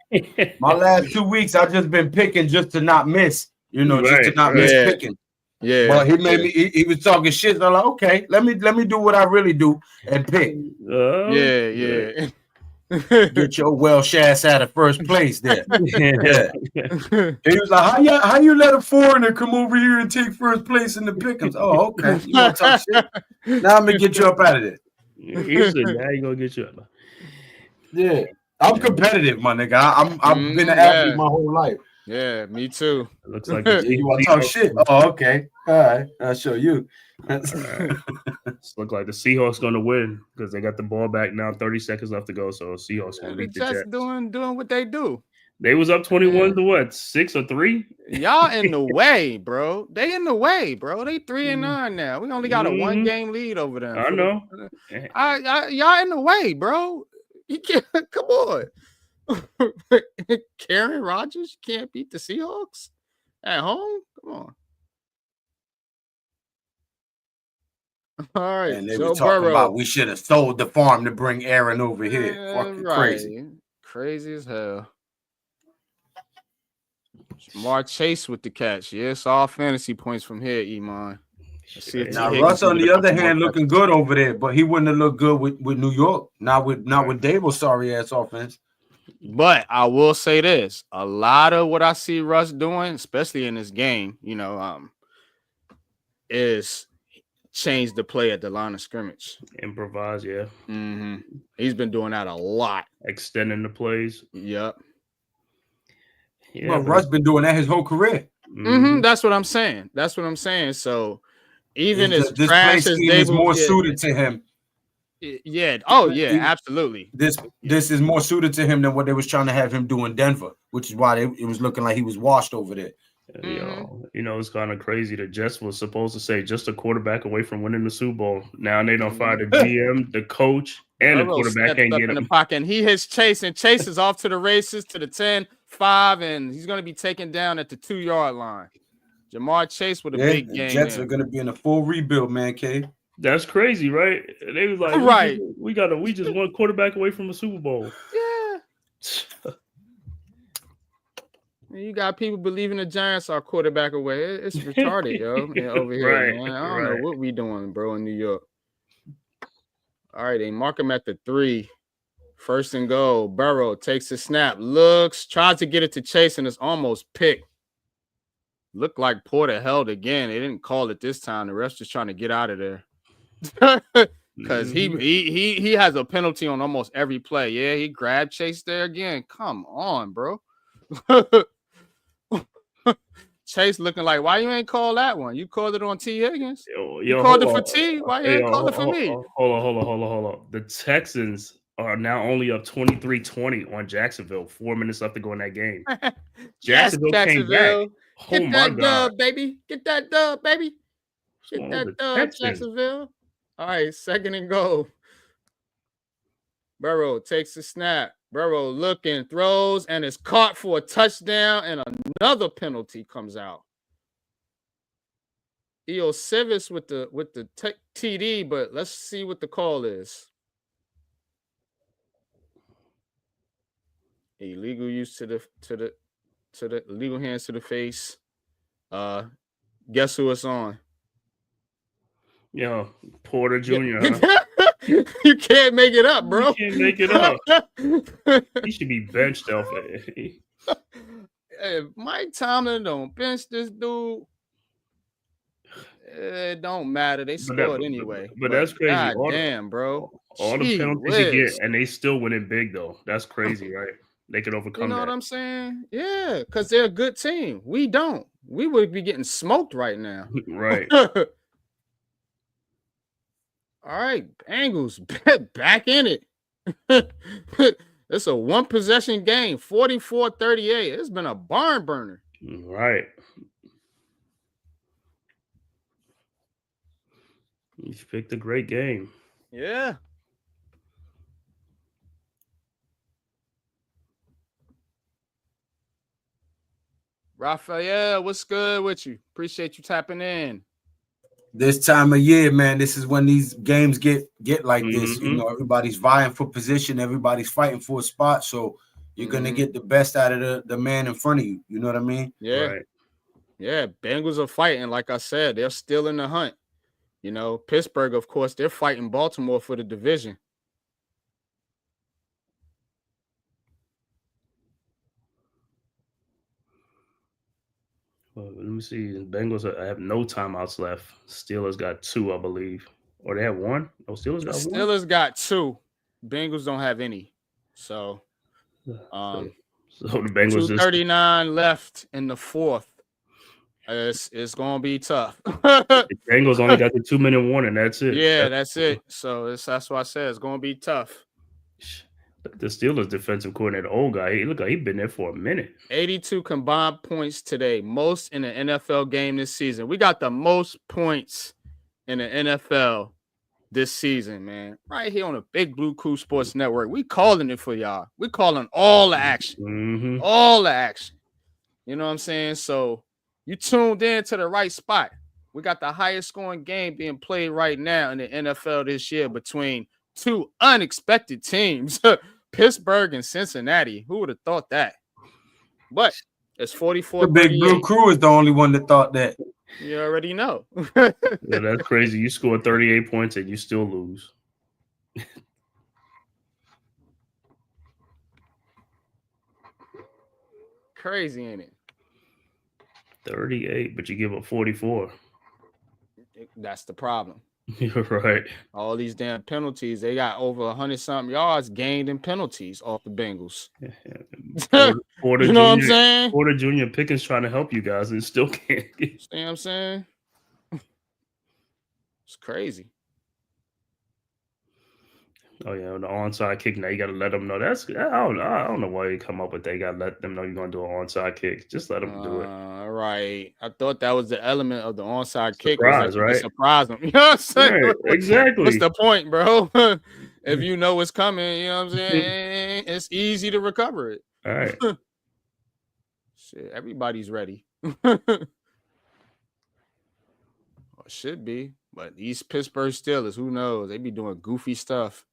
My last 2 weeks, I've just been picking just to not miss. Just to not miss Yeah. picking. Yeah. But he made me. He was talking shit. So I'm like, okay, let me do what I really do and pick. Yeah. Get your Welsh ass out of first place there. Yeah. He was like, how you let a foreigner come over here and take first place in the pickings? Oh, okay. You want to talk shit? Now I'm gonna get you up out of there. He said, "Now you gonna get you up." Yeah, I'm competitive, my nigga. I've been an athlete my whole life. Yeah, me too. It looks like You want to talk shit? Oh, okay. All right, I'll show you. Looks like the Seahawks going to win because they got the ball back now. 30 seconds left to go, so Seahawks going to beat the Jets. Doing what they do. They was up 21 to what? 6 or 3? Y'all in the way, bro. They in the way, bro. They 3-9 now. We only got a 1-game lead over them. I know. Y'all in the way, bro. You can't. Come on. Karen Rodgers can't beat the Seahawks at home. Come on. All right. And they Joe were talking Burrow. about we should have sold the farm to bring Aaron over here. Fucking crazy. Crazy as hell. Jamar Chase with the catch. Yes, all fantasy points from here, Iman. Now Russ, on the other hand, looking good over there, but he wouldn't have looked good with New York. Not with Daboll's sorry ass offense. But I will say this: a lot of what I see Russ doing, especially in this game, is change the play at the line of scrimmage. Improvise, yeah. Mm-hmm. He's been doing that a lot. Extending the plays. Yep. Yeah, well, Russ been doing that his whole career. Mm-hmm. That's what I'm saying. So even as this trash play as scheme is more suited to him. Yeah. Oh, yeah. Absolutely. This is more suited to him than what they was trying to have him do in Denver, which is why it was looking like he was washed over there. It's kind of crazy. The Jets was supposed to say just a quarterback away from winning the Super Bowl. Now they don't fire the GM, the coach, and the quarterback can't get him in the pocket. And he hits Chase, and Chase is off to the races to the 10-5, and he's going to be taken down at the 2-yard line. Jamar Chase with a big game. Jets are going to be in a full rebuild, man, K. That's crazy, right? They was like, right. We just one quarterback away from a Super Bowl. Yeah. You got people believing the Giants are quarterback away. It's retarded, yo. Over here, man. I don't know what we doing, bro, in New York. All right, they mark him at the 3. 1st and goal. Burrow takes a snap, looks, tries to get it to Chase, and it's almost picked. Looked like Porter held again. They didn't call it this time. The ref's just trying to get out of there. Because he has a penalty on almost every play. Yeah, he grabbed Chase there again. Come on, bro. Chase looking like, why you ain't call that one? You called it on T. Higgins. You called it for T. Why you ain't call it for me? Hold on. The Texans are now only up 23-20 on Jacksonville. 4 minutes left to go in that game. Jacksonville came back. Get that dub, baby. Get that dub, baby. Get that dub, Jacksonville. All right, 2nd and goal. Burrow takes a snap. Burrow looking, throws, and is caught for a touchdown, and another penalty comes out. Eo Civis with the TD, but let's see what the call is. Illegal use to the illegal hands to the face. Guess who it's on? Yo, Porter Jr. Huh? You can't make it up, bro. You can't make it up. He should be benched off. If Mike Tomlin don't bench this dude, it don't matter. They scored anyway. But that's crazy. God damn, bro. All the penalties you get, and they still winning big though. That's crazy, right? They could overcome that. You know what I'm saying? Yeah, because they're a good team. We don't. We would be getting smoked right now. Right. All right, Bengals back in it. It's a one-possession game, 44-38. It's been a barn burner. Right. You picked a great game. Yeah. Raphael, what's good with you? Appreciate you tapping in. this time of year, man, this is when these games get like this. You Mhm. know, everybody's vying for position, everybody's fighting for a spot. So you're gonna get the best out of the man in front of you. You know what I mean? Yeah. Right. Yeah. Bengals are fighting. Like I said, they're still in the hunt. You know, Pittsburgh, of course, they're fighting Baltimore for the division. Well, let me see. The Bengals have no timeouts left. Steelers got 2, I believe. Or they have 1? No, Steelers got 1? Steelers got 2. Bengals don't have any. So, So the Bengals just 2:39 left in the fourth. It's gonna be tough. the Bengals only got the 2-minute warning. That's it. Yeah, that's it. So that's why I said it's gonna be tough. The Steelers defensive coordinator, old guy, he look like he's been there for a minute. 82 combined points today, most in an NFL game this season. We got the most points in the NFL this season, man. Right here on the Big Blue Crew Sports Network. We calling it for y'all. We calling all the action. All the action. You know what I'm saying? So you tuned in to the right spot. We got the highest scoring game being played right now in the NFL this year between 2 unexpected teams, Pittsburgh and Cincinnati. Who would have thought that? But it's 44. The Big Blue Crew is the only one that thought that. You already know. Yeah, that's crazy. You score 38 points and you still lose. Crazy, ain't it? 38, but you give up 44. That's the problem. You're right. All these damn penalties. They got over 100-something yards gained in penalties off the Bengals. Porter You know what I'm saying? Porter Jr. Pickens trying to help you guys and still can't get. See what I'm saying? It's crazy. Oh yeah, the onside kick. Now you got to let them know. I don't know why you come up with that. You got to let them know you're gonna do an onside kick. Just let them do it. Right. I thought that was the element of the onside kick. Surprise, right? Surprise them. You know what I'm saying? Right, exactly. What's the point, bro? If you know it's coming, you know what I'm saying? It's easy to recover it. All right. Shit, everybody's ready. Should be, but these Pittsburgh Steelers, who knows? They be doing goofy stuff.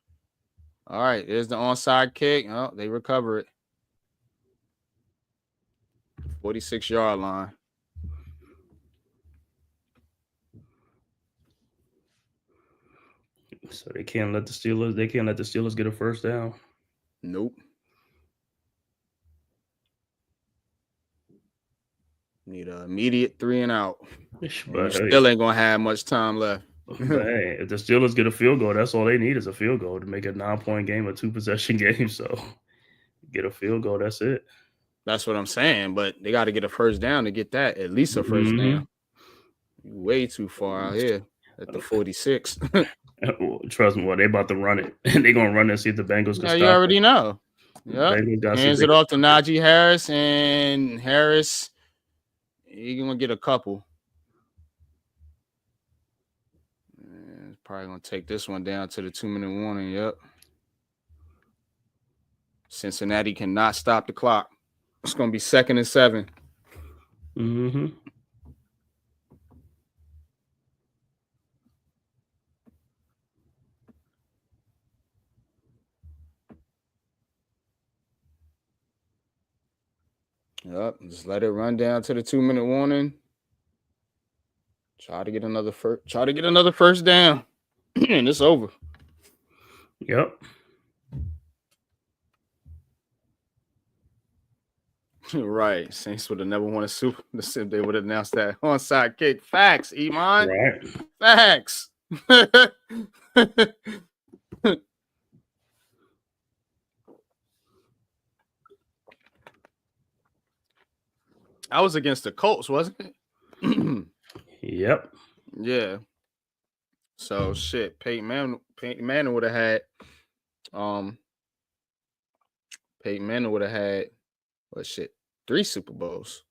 All right, there's the onside kick. Oh, they recover it. 46-yard line. So they can't let the Steelers get a first down. Nope. Need an immediate 3 and out. But still ain't gonna have much time left. But hey, if the Steelers get a field goal, that's all they need is a field goal to make a 9-point game, a 2-possession game. So get a field goal, that's it. That's what I'm saying. But they got to get a first down to get that, at least a first down. Way too far out here at the 46. Trust me, they about to run it. They're gonna run it and see if the Bengals can stop you already know. Yeah. Hands it off to Najee Harris, and Harris, you're gonna get a couple. Probably gonna take this one down to the 2-minute warning. Yep. Cincinnati cannot stop the clock. It's gonna be 2nd and 7. Yep. Just let it run down to the 2-minute warning. Try to get another first down. And it's over. Yep. Right. Saints would have never won a Super Bowl if they would have announced that onside kick. Facts, Iman. Right. Facts. I was against the Colts, wasn't it? Yep. Yeah. So shit, Peyton Manning would have had Peyton Manning would have had 3 Super Bowls.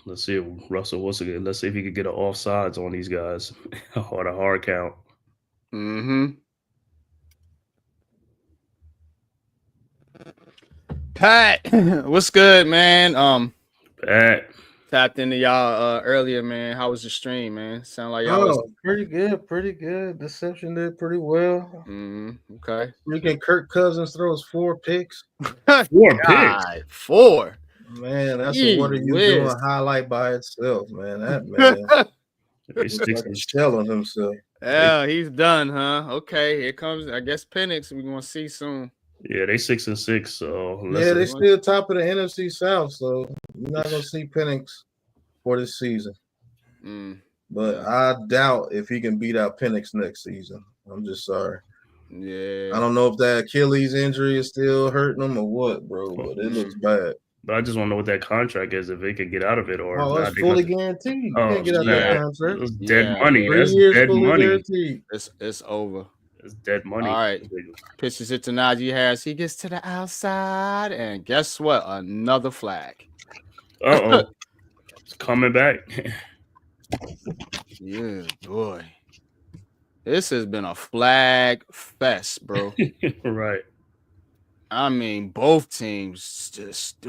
Let's see if Russell Wilson. Let's see if he could get an offsides on these guys or the hard count. Pat, what's good, man? Pat. Tapped into y'all earlier, man. How was the stream, man? Sound like y'all was pretty good. Deception did pretty well. okay. Freaking Kirk Cousins throws 4 picks. 4 picks. 4. Man, that's Gee a what are you whiz. doing highlight by itself, man. That man He's like a shell on himself. Yeah, he's done, huh? Okay, here comes, I guess, Penix. We're gonna see soon. Yeah, they 6-6. So Yeah, they still top of the NFC South, so you're not gonna see Penix for this season. But I doubt if he can beat out Penix next season. I'm just sorry. Yeah, I don't know if that Achilles injury is still hurting him or what, bro. But it looks bad. But I just want to know what that contract is, if they could get out of it or it's fully guaranteed. You can't get out that contract. It's dead money. 3 That's years dead fully money. guaranteed. it's over. It's dead money. All right. Pitches it to Najee Harris. He gets to the outside, and guess what? Another flag. It's coming back. Yeah, boy. This has been a flag fest, bro. Right. I mean, both teams just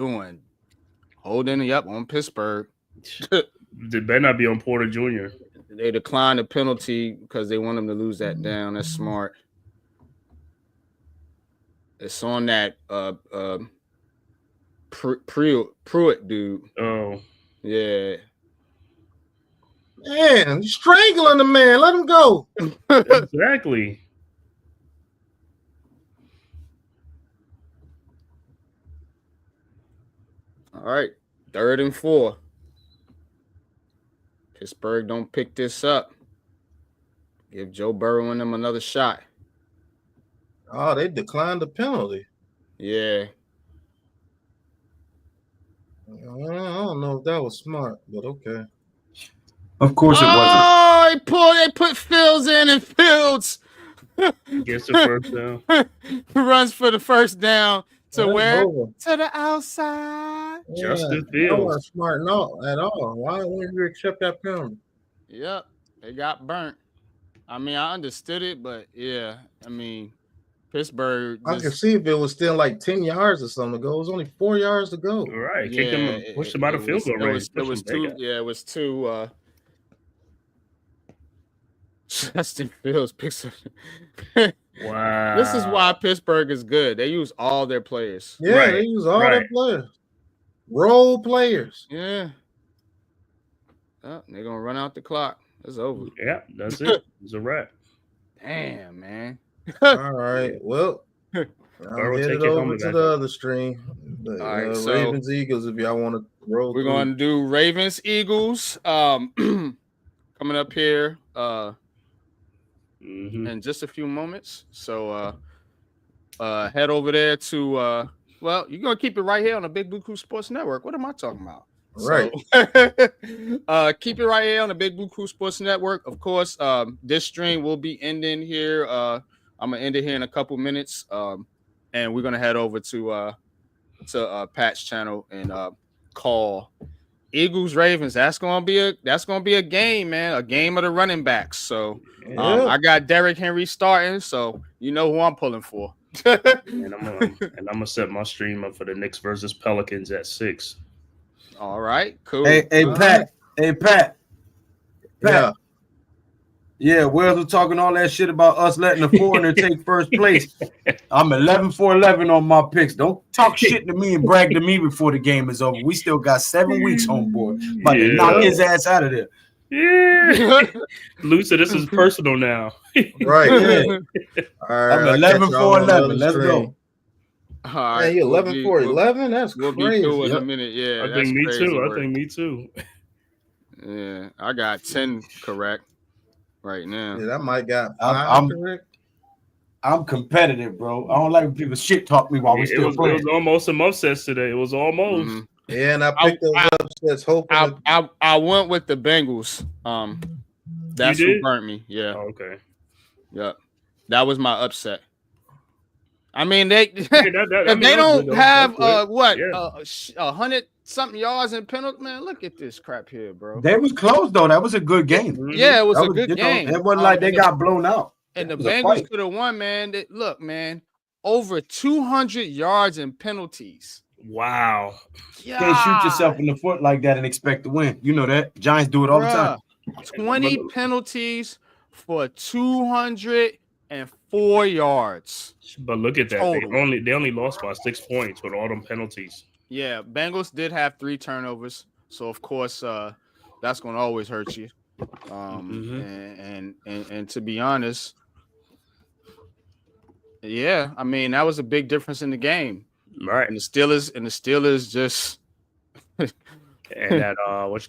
holding it up on Pittsburgh. They better not be on Porter Jr. They declined the penalty because they want him to lose that down. That's smart. It's on that Pruitt dude. Oh. Yeah. Man, you're strangling the man. Let him go. Exactly. All right. 3rd and 4. Pittsburgh don't pick this up. Give Joe Burrow and them another shot. Oh, they declined the penalty. Yeah. I don't know if that was smart, but okay. Of course it wasn't. Oh, they put Fields in, and Fields gets the first down. Runs for the first down to where? Over. To the outside. Justin That Fields. wasn't smart at all. Why wouldn't you accept that penalty? Yep. They got burnt. I mean, I understood it, but yeah, I mean, Pittsburgh. I could see if it was still like 10 yards or something to go. It was only 4 yards to go. Right. Yeah, Kicked him, pushed him out of field goal range. It was two. Yeah, it was two. Justin Fields picks up. Wow. This is why Pittsburgh is good. They use all their players. Yeah, Right, they use all their players. Role players. Yeah. Oh, they're gonna run out the clock. It's over. Yeah, that's it. It's a wrap. Damn, man. All right. Well, I'll head it over to the other stream. All right, so Ravens Eagles, if y'all want to roll. We're going to do Ravens Eagles coming up here in just a few moments. So head over there to well, you're going to keep it right here on the Big Blue Crew Sports Network. What am I talking about? Right. So, keep it right here on the Big Blue Crew Sports Network. Of course, this stream will be ending here. I'm gonna end it here in a couple minutes. And we're gonna head over to Pat's channel and call Eagles Ravens. That's gonna be a game, man. A game of the running backs. So I got Derrick Henry starting, so you know who I'm pulling for. And I'm gonna set my stream up for the Knicks versus Pelicans at 6. All right, cool. Hey, Pat. Hey, Pat. Yeah, Wells was talking all that shit about us letting the foreigner take first place. I'm 11-for-11 on my picks. Don't talk shit to me and brag to me before the game is over. We still got 7 weeks, homeboy. About to knock his ass out of there. Yeah. Luca, this is personal now. Right. Yeah. All right. I'm 11-for-11. Let's go. All right, hey, 11-for-11? That's we'll crazy. Be through in a minute. Yeah, I think me too. Yeah, I got 10 correct right now. Yeah, that might got 5 correct. I'm competitive, bro. I don't like when people shit talk me while we still playing. It was almost some upsets today. It was almost. Mm-hmm. Yeah, and I picked those upsets hoping. I went with the Bengals. That's who burnt me. Yeah. Oh, okay. Yep. That was my upset. I mean, they don't have 100 something yards and penalty. Man, look at this crap here, bro. They was close though. That was a good game. Yeah, it was That a good game. It wasn't like they got blown out. And the It was a Bengals fight. could have won, man. Look, man, over 200 yards and penalties. Wow. Can't shoot yourself in the foot like that and expect to win. You know that. Giants do it all the time. 20 penalties for 204 yards. But look at that. Total. They only lost by 6 points with all them penalties. Yeah, Bengals did have 3 turnovers, so of course that's going to always hurt you. And to be honest, yeah, I mean that was a big difference in the game. Right. And the Steelers just and that what's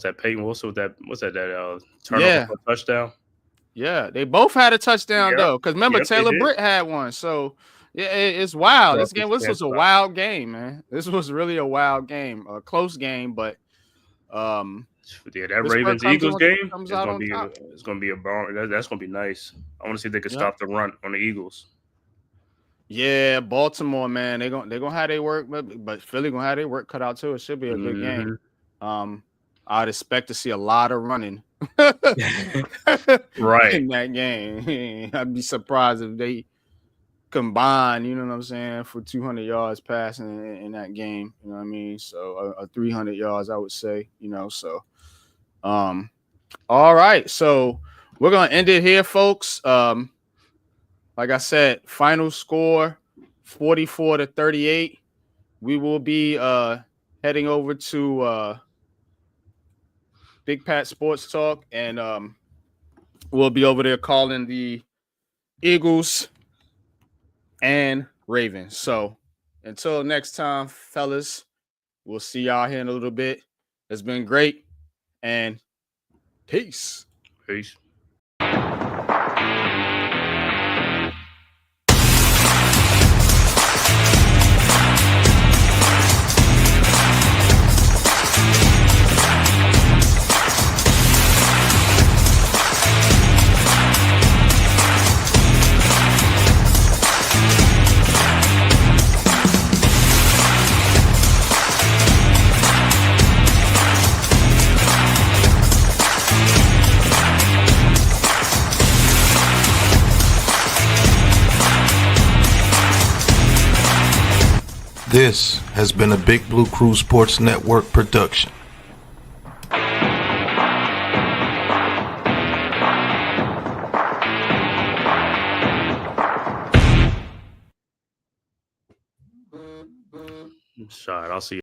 that Peyton Wilson what's that turnover for a touchdown? Yeah, they both had a touchdown though, because remember Taylor Britt had one. So yeah, it's wild. This was a wild game, man. This was really a wild game, a close game, but that Ravens Eagles game it's gonna be a bomb. That's gonna be nice. I want to see if they can stop the run on the Eagles. Yeah, Baltimore, man, they're gonna have their work, but Philly gonna have their work cut out too. It should be a good game. I'd expect to see a lot of running right in that game. I'd be surprised if they combine, you know what I'm saying, for 200 yards passing in that game. You know what I mean? So 300 yards, I would say, you know, so all right. So we're gonna end it here, folks. Like I said, final score 44-38. We will be heading over to Big Pat Sports Talk, and we'll be over there calling the Eagles and Ravens. So until next time, fellas, we'll see y'all here in a little bit. It's been great, and peace. Peace. This has been a Big Blue Crew Sports Network production. Shot. I'll see you.